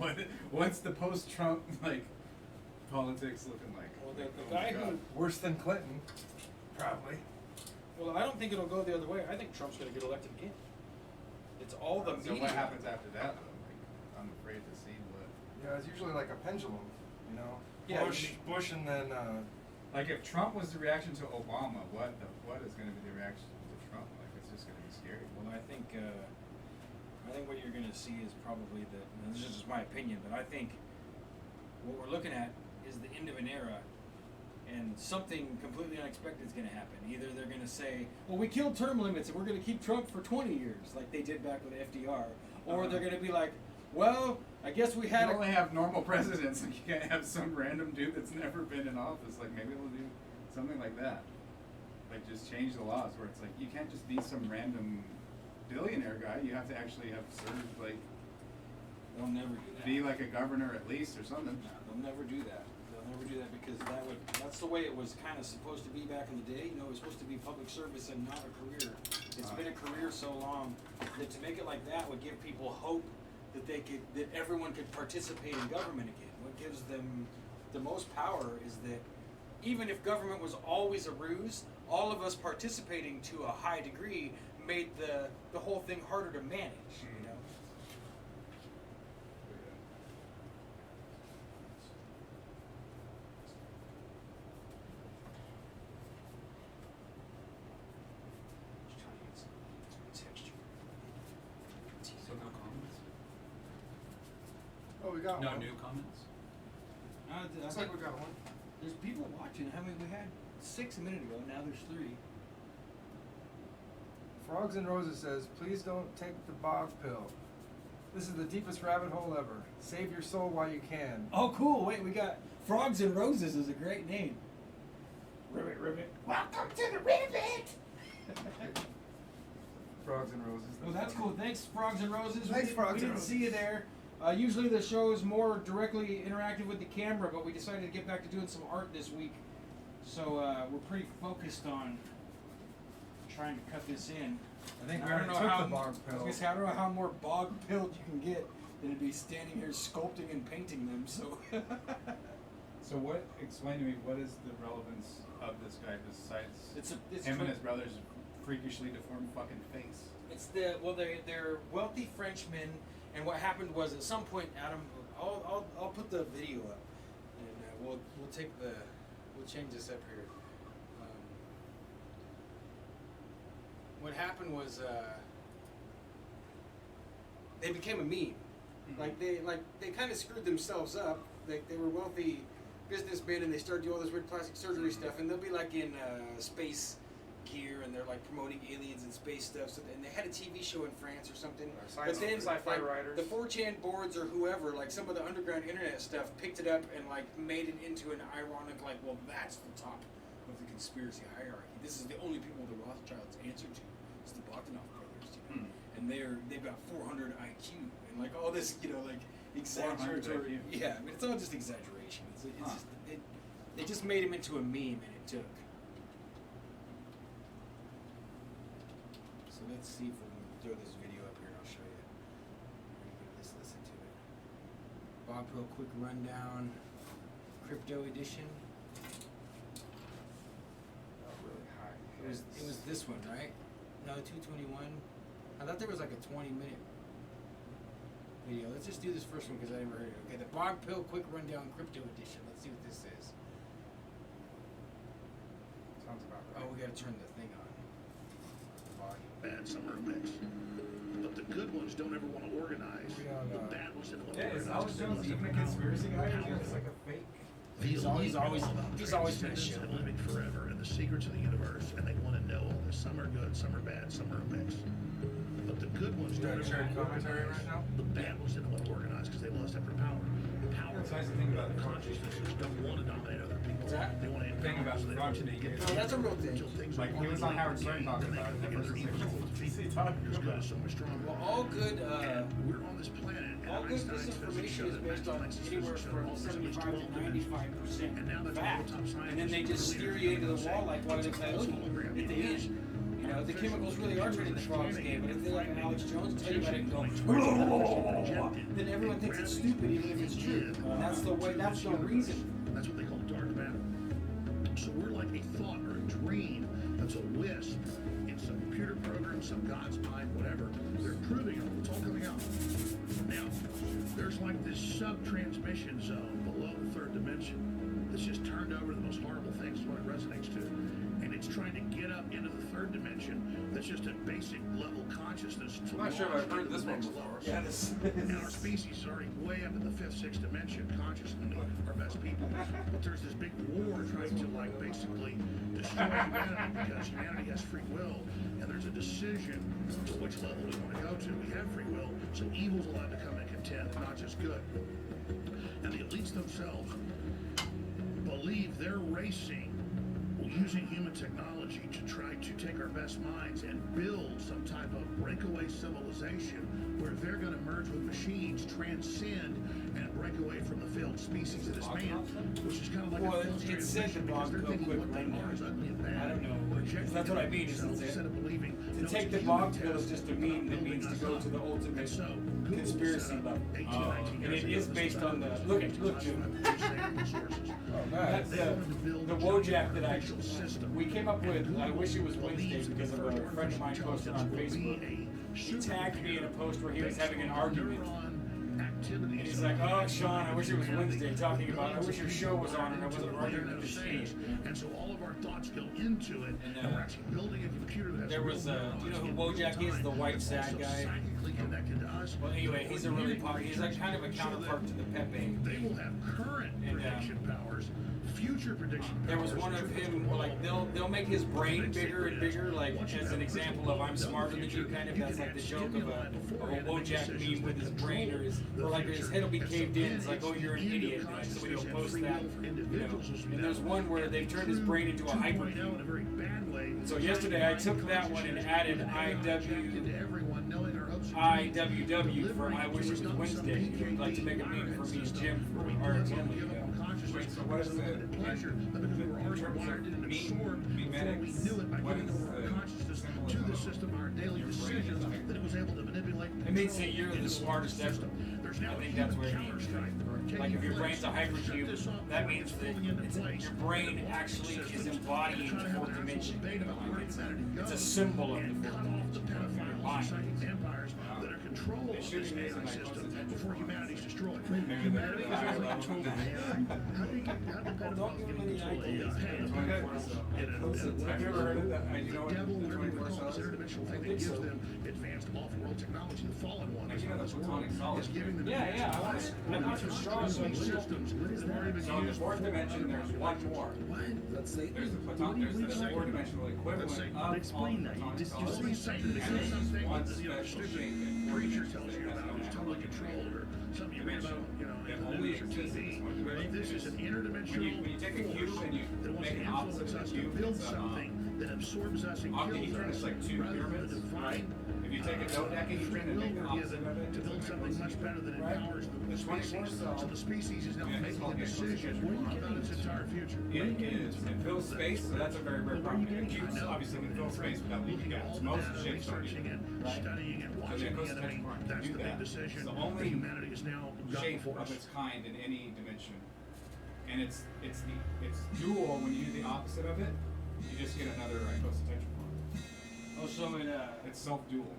what's the post-Trump like politics looking like? Well, the Oh guy my God. Worse than Clinton, probably. Well, I don't think it'll go the other way. I think Trump's going to get elected again. It's all the So media. what happens after that? Though? Like, I'm afraid to see what. Yeah, it's usually like a pendulum, you know. Yeah, Bush, and then. Like if Trump was the reaction to Obama, what is going to be the reaction to Trump? Like it's just going to be scary. Well, I think what you're going to see is probably and this is just my opinion, but I think what we're looking at is the end of an era, and something completely unexpected is going to happen. Either they're going to say, well, we killed term limits and we're going to keep Trump for 20 years, like they did back with FDR, or they're going to be like, well, I guess we had You only have normal presidents, like you can't have some random dude that's never been in office. Like maybe we'll do something like that. Like just change the laws where it's like you can't just be some random billionaire guy. You have to actually have served like They'll never do that. be like a governor at least or something. No, they'll never do that. They'll never do that because that's the way it was kind of supposed to be back in the day. You know, it was supposed to be public service and not a career. It's been a career so long that to make it like that would give people hope that that everyone could participate in government again. What gives them the most power is that even if government was always a ruse, all of us participating to a high degree made the whole thing harder to manage, you know? Just trying to get some texture. So no comments? Oh, we got No one. new comments? Looks like we got one. There's people watching. How many we had? 6 a minute ago. Now there's 3. Frogs and Roses says, please don't take the bog pill. This is the deepest rabbit hole ever. Save your soul while you can. Oh, cool. Wait, we got Frogs and Roses is a great name. Ribbit, ribbit. Welcome to the ribbit. Frogs and Roses. Well, that's cool. Thanks, Frogs and Roses. Thanks, Frogs We and didn't see you there. Usually the show is more directly interactive with the camera, but we decided to get back to doing some art this week. So we're pretty focused on trying to cut this in. I think we I don't already know took how the bog I was pill. gonna say, I don't know how more bog pilled you can get than to be standing here sculpting and painting them. So So what? Explain to me what is the relevance of this guy besides it's him and his brother's freakishly deformed fucking face? It's they're wealthy Frenchmen, and what happened was at some point, Adam, I'll put the video up, and we'll change this up here. What happened was they became a meme. Mm-hmm. They kind of screwed themselves up. They were wealthy businessmen, and they started doing all this weird plastic surgery stuff, and they'll be like in space gear, and they're like promoting aliens and space stuff. So, and they had a TV show in France or something. Science But then, sci-fi like, writers. the 4chan boards or whoever, like some of the underground internet stuff, picked it up and like made it into an ironic, like, well, that's the top of the conspiracy hierarchy. This is the only people the Rothschilds answer to. It's the Bogdanoff brothers, you know? And they've got 400 IQ and like all this, you know, like 400 exaggeratory. IQ. Yeah, I mean, it's all just exaggeration. It just made him into a meme, and it took. So let's see if we can throw this video up here, and I'll show you. Let's listen to it. Bob Hill quick rundown, crypto edition. Oh, really high. It was this one, right? No, 221. I thought there was like a 20-minute video. Let's just do this first one because I never heard it. Okay, the Bob Hill quick rundown crypto edition. Let's see what this is. Sounds about Oh, right. we gotta turn the thing on. Bad, some are mixed. But the good ones don't ever want to organize. The bad ones don't want to Yeah, is organize. Alex Jones even a conspiracy guy? Or is he just like a fake? He's always been a show. And living forever and the secrets of the universe, and they want to know all this. Some are good, some are bad, some are mixed. But the good ones You don't got a ever shared want to commentary organize. right now? The bad ones don't want to organize because they lust after power. Power. That's nice to think about. Consciousnesses don't want to dominate other people. What's that? They want to Think about the fraud today. No, that's a real thing. Like he was on Howard Stern talking about it. That first thing he talking about. so much stronger. Well, all good. We're on this planet. and All good Einstein's physics disinformation is showed based on Einstein's anywhere physics showed from all this 75 to 95% And now that's fact, all the top and then they just steer you into the wall like, why did they look at the end? You know, the chemicals really are turning the frogs gay, but if they let Alex Jones tell you about it and go, then everyone thinks it's stupid even if it's true. And that's the way. That's the reason. That's what they call dark matter. So we're like a thought or a dream that's a wisp in some computer program, some God's mind, whatever. They're proving it. It's all coming out. Now, there's like this sub-transmission zone below the third dimension that's just turned over to the most horrible things is what it resonates to. And it's trying to get up into the third dimension that's just a basic level consciousness. I'm not sure if I've heard this one before. Yeah, this. And our species is already way up in the fifth, sixth dimension, consciously our best people. But there's this big war trying to like basically destroy humanity because humanity has free will, and there's a decision to which level we want to go to. We have free will, so evil's allowed to come and contend, not just good. And the elites themselves believe they're racing using human technology to try to take our best minds and build some type of breakaway civilization where they're going to merge with machines, transcend, and break away from the failed species of this man, which is kind of like Well, a it said the because they're Bog thinking Pill what they quick are is ugly and bad. I don't know. Projecting That's what I mean, is themselves it- instead of believing, To no, take it's the a Bog human Pill is test. just a meme that means to go to the ultimate And so, Google conspiracy set up level. 18, 19 And years it ago is this based on the about look, Jim. sources. That's the Wojak that we came up with. I wish it was Wednesday because of a friend of mine posted on Facebook. He tagged me in a post where he was having an argument. And he's like, oh, Sean, I wish it was Wednesday talking about, I wish your show was on and I wasn't arguing with the stage. And so all of our thoughts go into it, and we're actually building a computer that has There was, do you know who Wojak is, the white sad guy? psychically connected to us. Well, anyway, he's a really popular, he's like kind of a counterpart to the Pepe. They will have current prediction powers, future prediction powers. There was one of him, like, they'll make his brain bigger and bigger, like, as an example of I'm smarter than you, kind of. That's like the joke of a Wojak meme with his brain, or like his head will be caved in. It's like, oh, you're an idiot. Like, somebody will post that, you know. And there's one where they've turned his brain into a hypercube. So yesterday I took that one and added IWW for I wish it was Wednesday. If you'd like to make a meme for me and Jim for Rx Only. Wait, so what is the pleasure because we were already wired in and absorbed before we knew it by giving over our consciousness to the system, our daily decisions, that it was able to manipulate. It means that you're the smartest ever. I think that's what it means. Like if your brain's a hypercube, that means that your brain actually is embodying the fourth dimension. It's a symbol of the fourth dimension. Your mind. Empires that are controlled this AI system before humanity's destroyed. Maybe they're Humanity is already controlled by AI. How do you get control AI? Have you ever heard of that? You know what? The devil, The whatever you 24 call it, cells? special thing that gives them advanced off-world technology. The fallen one Like, is you know, on the this world platonic solids. is giving them Yeah, I want to draw some systems that have already been So in the used fourth before. dimension, there's one more. Let's say. There's the four-dimensional equivalent of all the platonic solids. Somebody saying that And it's there's something one that, you know, special stupid shape in four creature dimensions tells that you has about, no is totally analogy controlled, or something you read dimension about, you know, that in the only news or exists in TV. this one dimension. This is an interdimensional When you take a cube force and you that wants make to an opposite influence of us the to cube, build it's something that absorbs us and kills octahedron us, is like two rather than pyramids, the divine. If you take a dodecahedron and make the Will opposite given of it, to it's build like something a much better that empowers the 24 species. cell. So the species is now Yeah, it's making called a the decision esoteric about its entire future. It fills space, so that's a very rare property. A cube obviously can fill space without leaking Looking at all gaps. the Most data, shapes don't do researching that. and studying and So the watching the esoteric enemy, part can that's do the big that. decision It's the that only humanity has now got shape before of us. its kind in any dimension. And it's dual when you do the opposite of it, you just get another icosatetraform. Oh, so It's self-dual.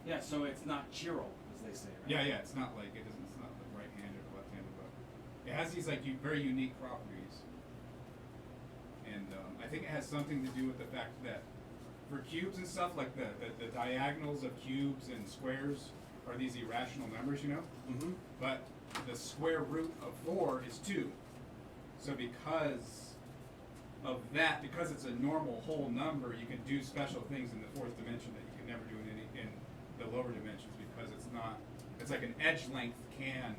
yeah, so it's not chiral, as they say, right? Yeah, it's not like it's not like right-handed or left-handed, but it has these like very unique properties. And I think it has something to do with the fact that for cubes and stuff, like the diagonals of cubes and squares are these irrational numbers, you know? Mm-hmm. But the square root of 4 is 2. So because of that, because it's a normal whole number, you can do special things in the fourth dimension that you can never do in the lower dimensions, because it's like an edge length can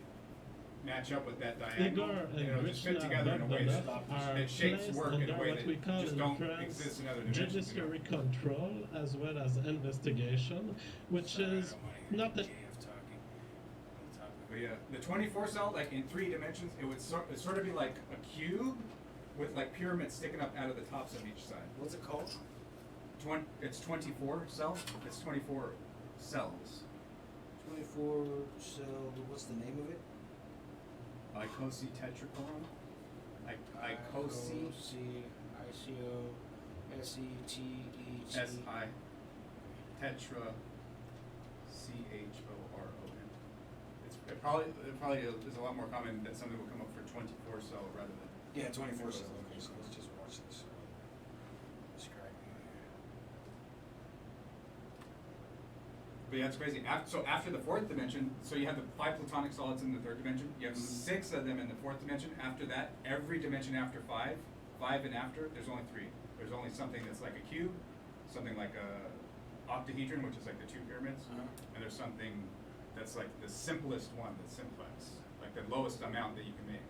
match up with that diagonal. Igor You know, and just fit Richard together in a way that are shapes placed work in under a way what we that call just in don't France exist in other dimensions. You know? judiciary control as well as investigation, which is not that. But yeah, the 24 cell, like in 3 dimensions, it would sort of be like a cube with like pyramids sticking up out of the tops of each side. What's it called? It's 24 cells. It's 24 cells. 24 cell, what's the name of it? Icosatetraform. I-C-O-S-E-T-E-T. S-I. Tetra. C-H-O-R-O-N. It probably is a lot more common that something will come up for 24 cell rather than. Yeah, 24 cell. Okay, so let's just watch this. But yeah, it's crazy. So after the fourth dimension, so you have the 5 platonic solids in the third dimension. You have 6 of them in the fourth dimension. After that, every dimension after 5 and after, there's only 3. There's only something that's like a cube, something like a octahedron, which is like the 2 pyramids, and there's something that's like the simplest one, the simplex, like the lowest amount that you can make.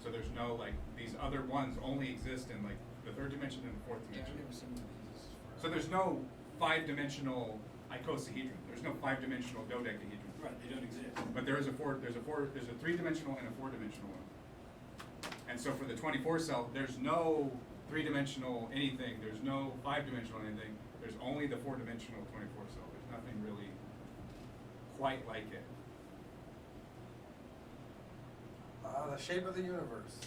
So there's no like these other ones only exist in like the third dimension and the fourth Yeah, I've dimension. never seen one of these. So there's no 5-dimensional icosahedron. There's no 5-dimensional dodecahedron. Right, they don't exist. But there's a 3-dimensional and a 4-dimensional one. And so for the 24 cell, there's no 3-dimensional anything. There's no 5-dimensional anything. There's only the 4-dimensional 24 cell. There's nothing really quite like it. The shape of the universe.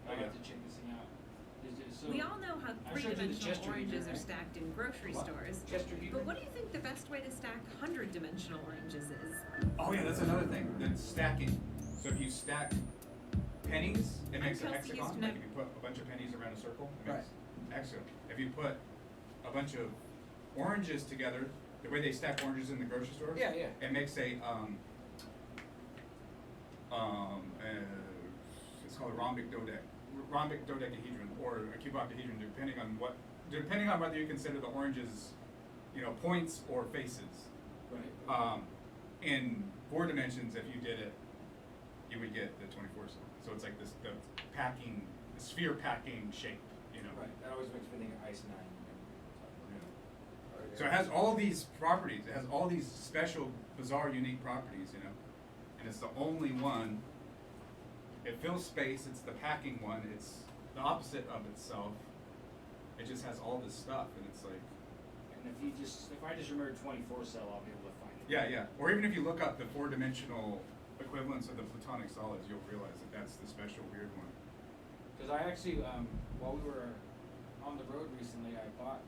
I'll have to check this thing out. So We all know how I showed you the 3-dimensional Chester oranges Hebrew, are right? stacked in grocery What? stores. Chester Hebrew? But what do you think the best way to stack 100-dimensional oranges is? Oh yeah, that's another thing. Then stacking. So if you stack pennies, it makes an Kelsey used hexagon. to Like know- if you put a bunch of pennies around a circle, it makes hexagon. If you put a bunch of oranges together, the way they stack oranges in the grocery store, Yeah. it makes a it's called a rhombic dodecahedron or a cuboctahedron, depending on whether you consider the oranges, points or faces. Right. In 4 dimensions, if you did it, you would get the 24 cell. So it's like the sphere packing shape, Right. That always makes me think of Ice 9. Yeah. So it has all these properties. It has all these special, bizarre, unique properties, and it's the only one. It fills space. It's the packing one. It's the opposite of itself. It just has all this stuff, and it's like, And if I just remember 24 cell, I'll be able to find it. Yeah, yeah. Or even if you look up the 4-dimensional equivalents of the platonic solids, you'll realize that that's the special weird one. Because I actually, while we were on the road recently, I bought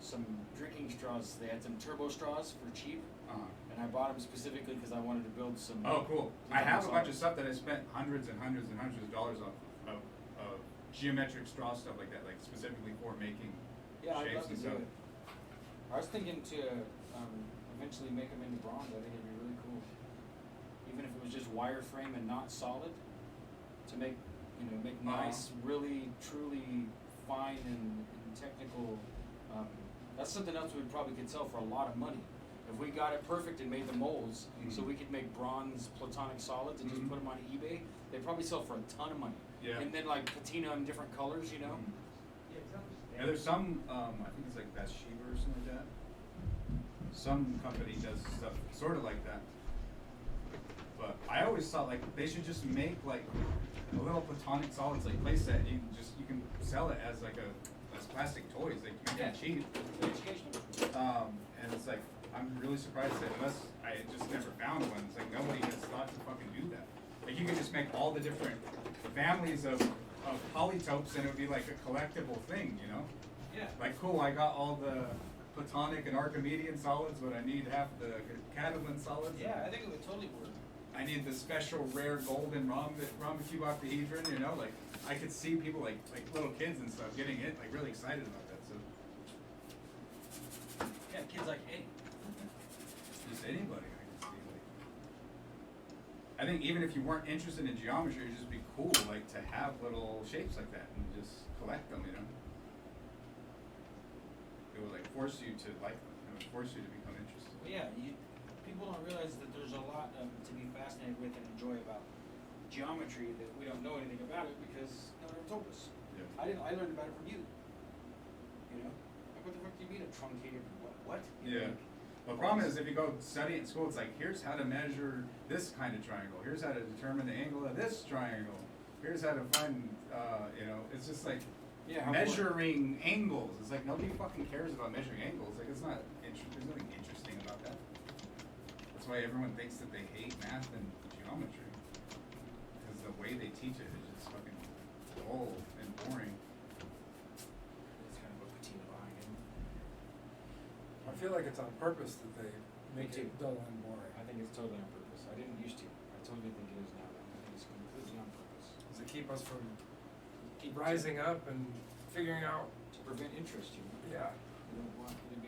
some drinking straws. They had some turbo straws for cheap, and I bought them specifically because I wanted to build some. Oh, cool. I platonic have a bunch of solids. stuff that I spent hundreds and hundreds and hundreds of dollars on of geometric straw stuff like that, like specifically for making Yeah, I'd shapes love to and do stuff. it. I was thinking to eventually make them into bronze. I think it'd be really cool, even if it was just wireframe and not solid, to make make nice, really, truly fine and technical. That's something else we probably could sell for a lot of money. If we got it perfect and made the molds, so we could make bronze platonic solids and just put them on eBay, they'd probably sell for a ton of money. Yeah. And then like patina in different colors, you know. Yeah, there's some, I think it's like Bathsheba or something like that. Some company does stuff sort of like that. But I always thought like they should just make like a little platonic solids like playset. You can sell it as like as plastic toys. Like you can cheap. Educational. And it's like I'm really surprised that unless I just never found one. It's like nobody has thought to fucking do that. Like you could just make all the different families of polytopes and it would be like a collectible thing, you know? Yeah. Like cool, I got all the platonic and Archimedean solids, but I need half the Catalan solids. Yeah, I think it would totally work. I need the special rare golden rhombocubohedron, you know? Like I could see people like little kids and stuff getting it, like really excited about that. So Yeah, kids like, hey. just anybody I can see like. I think even if you weren't interested in geometry, it'd just be cool like to have little shapes like that and just collect them, you know? It would like force you to like them. It would force you to become interested. Well, yeah, people don't realize that there's a lot to be fascinated with and enjoy about geometry that we don't know anything about it because no one ever told us. Yeah. I learned about it from you. You know, like what the fuck do you mean a truncated what? Yeah. The problem is if you go study it in school, it's like here's how to measure this kind of triangle. Here's how to determine the angle of this triangle. Here's how to find, it's just like measuring angles. It's like nobody fucking cares about measuring angles. Like it's not. There's nothing interesting about that. That's why everyone thinks that they hate math and geometry because the way they teach it is just fucking dull and boring. It's kind of a patina behind it. I feel like it's on purpose that they make too. it dull and boring. I think it's totally on purpose. I didn't used to. I totally think it is now. I think it's completely on purpose. Does it keep us from rising up and figuring out? To prevent interest, you know. Yeah. You don't want you to be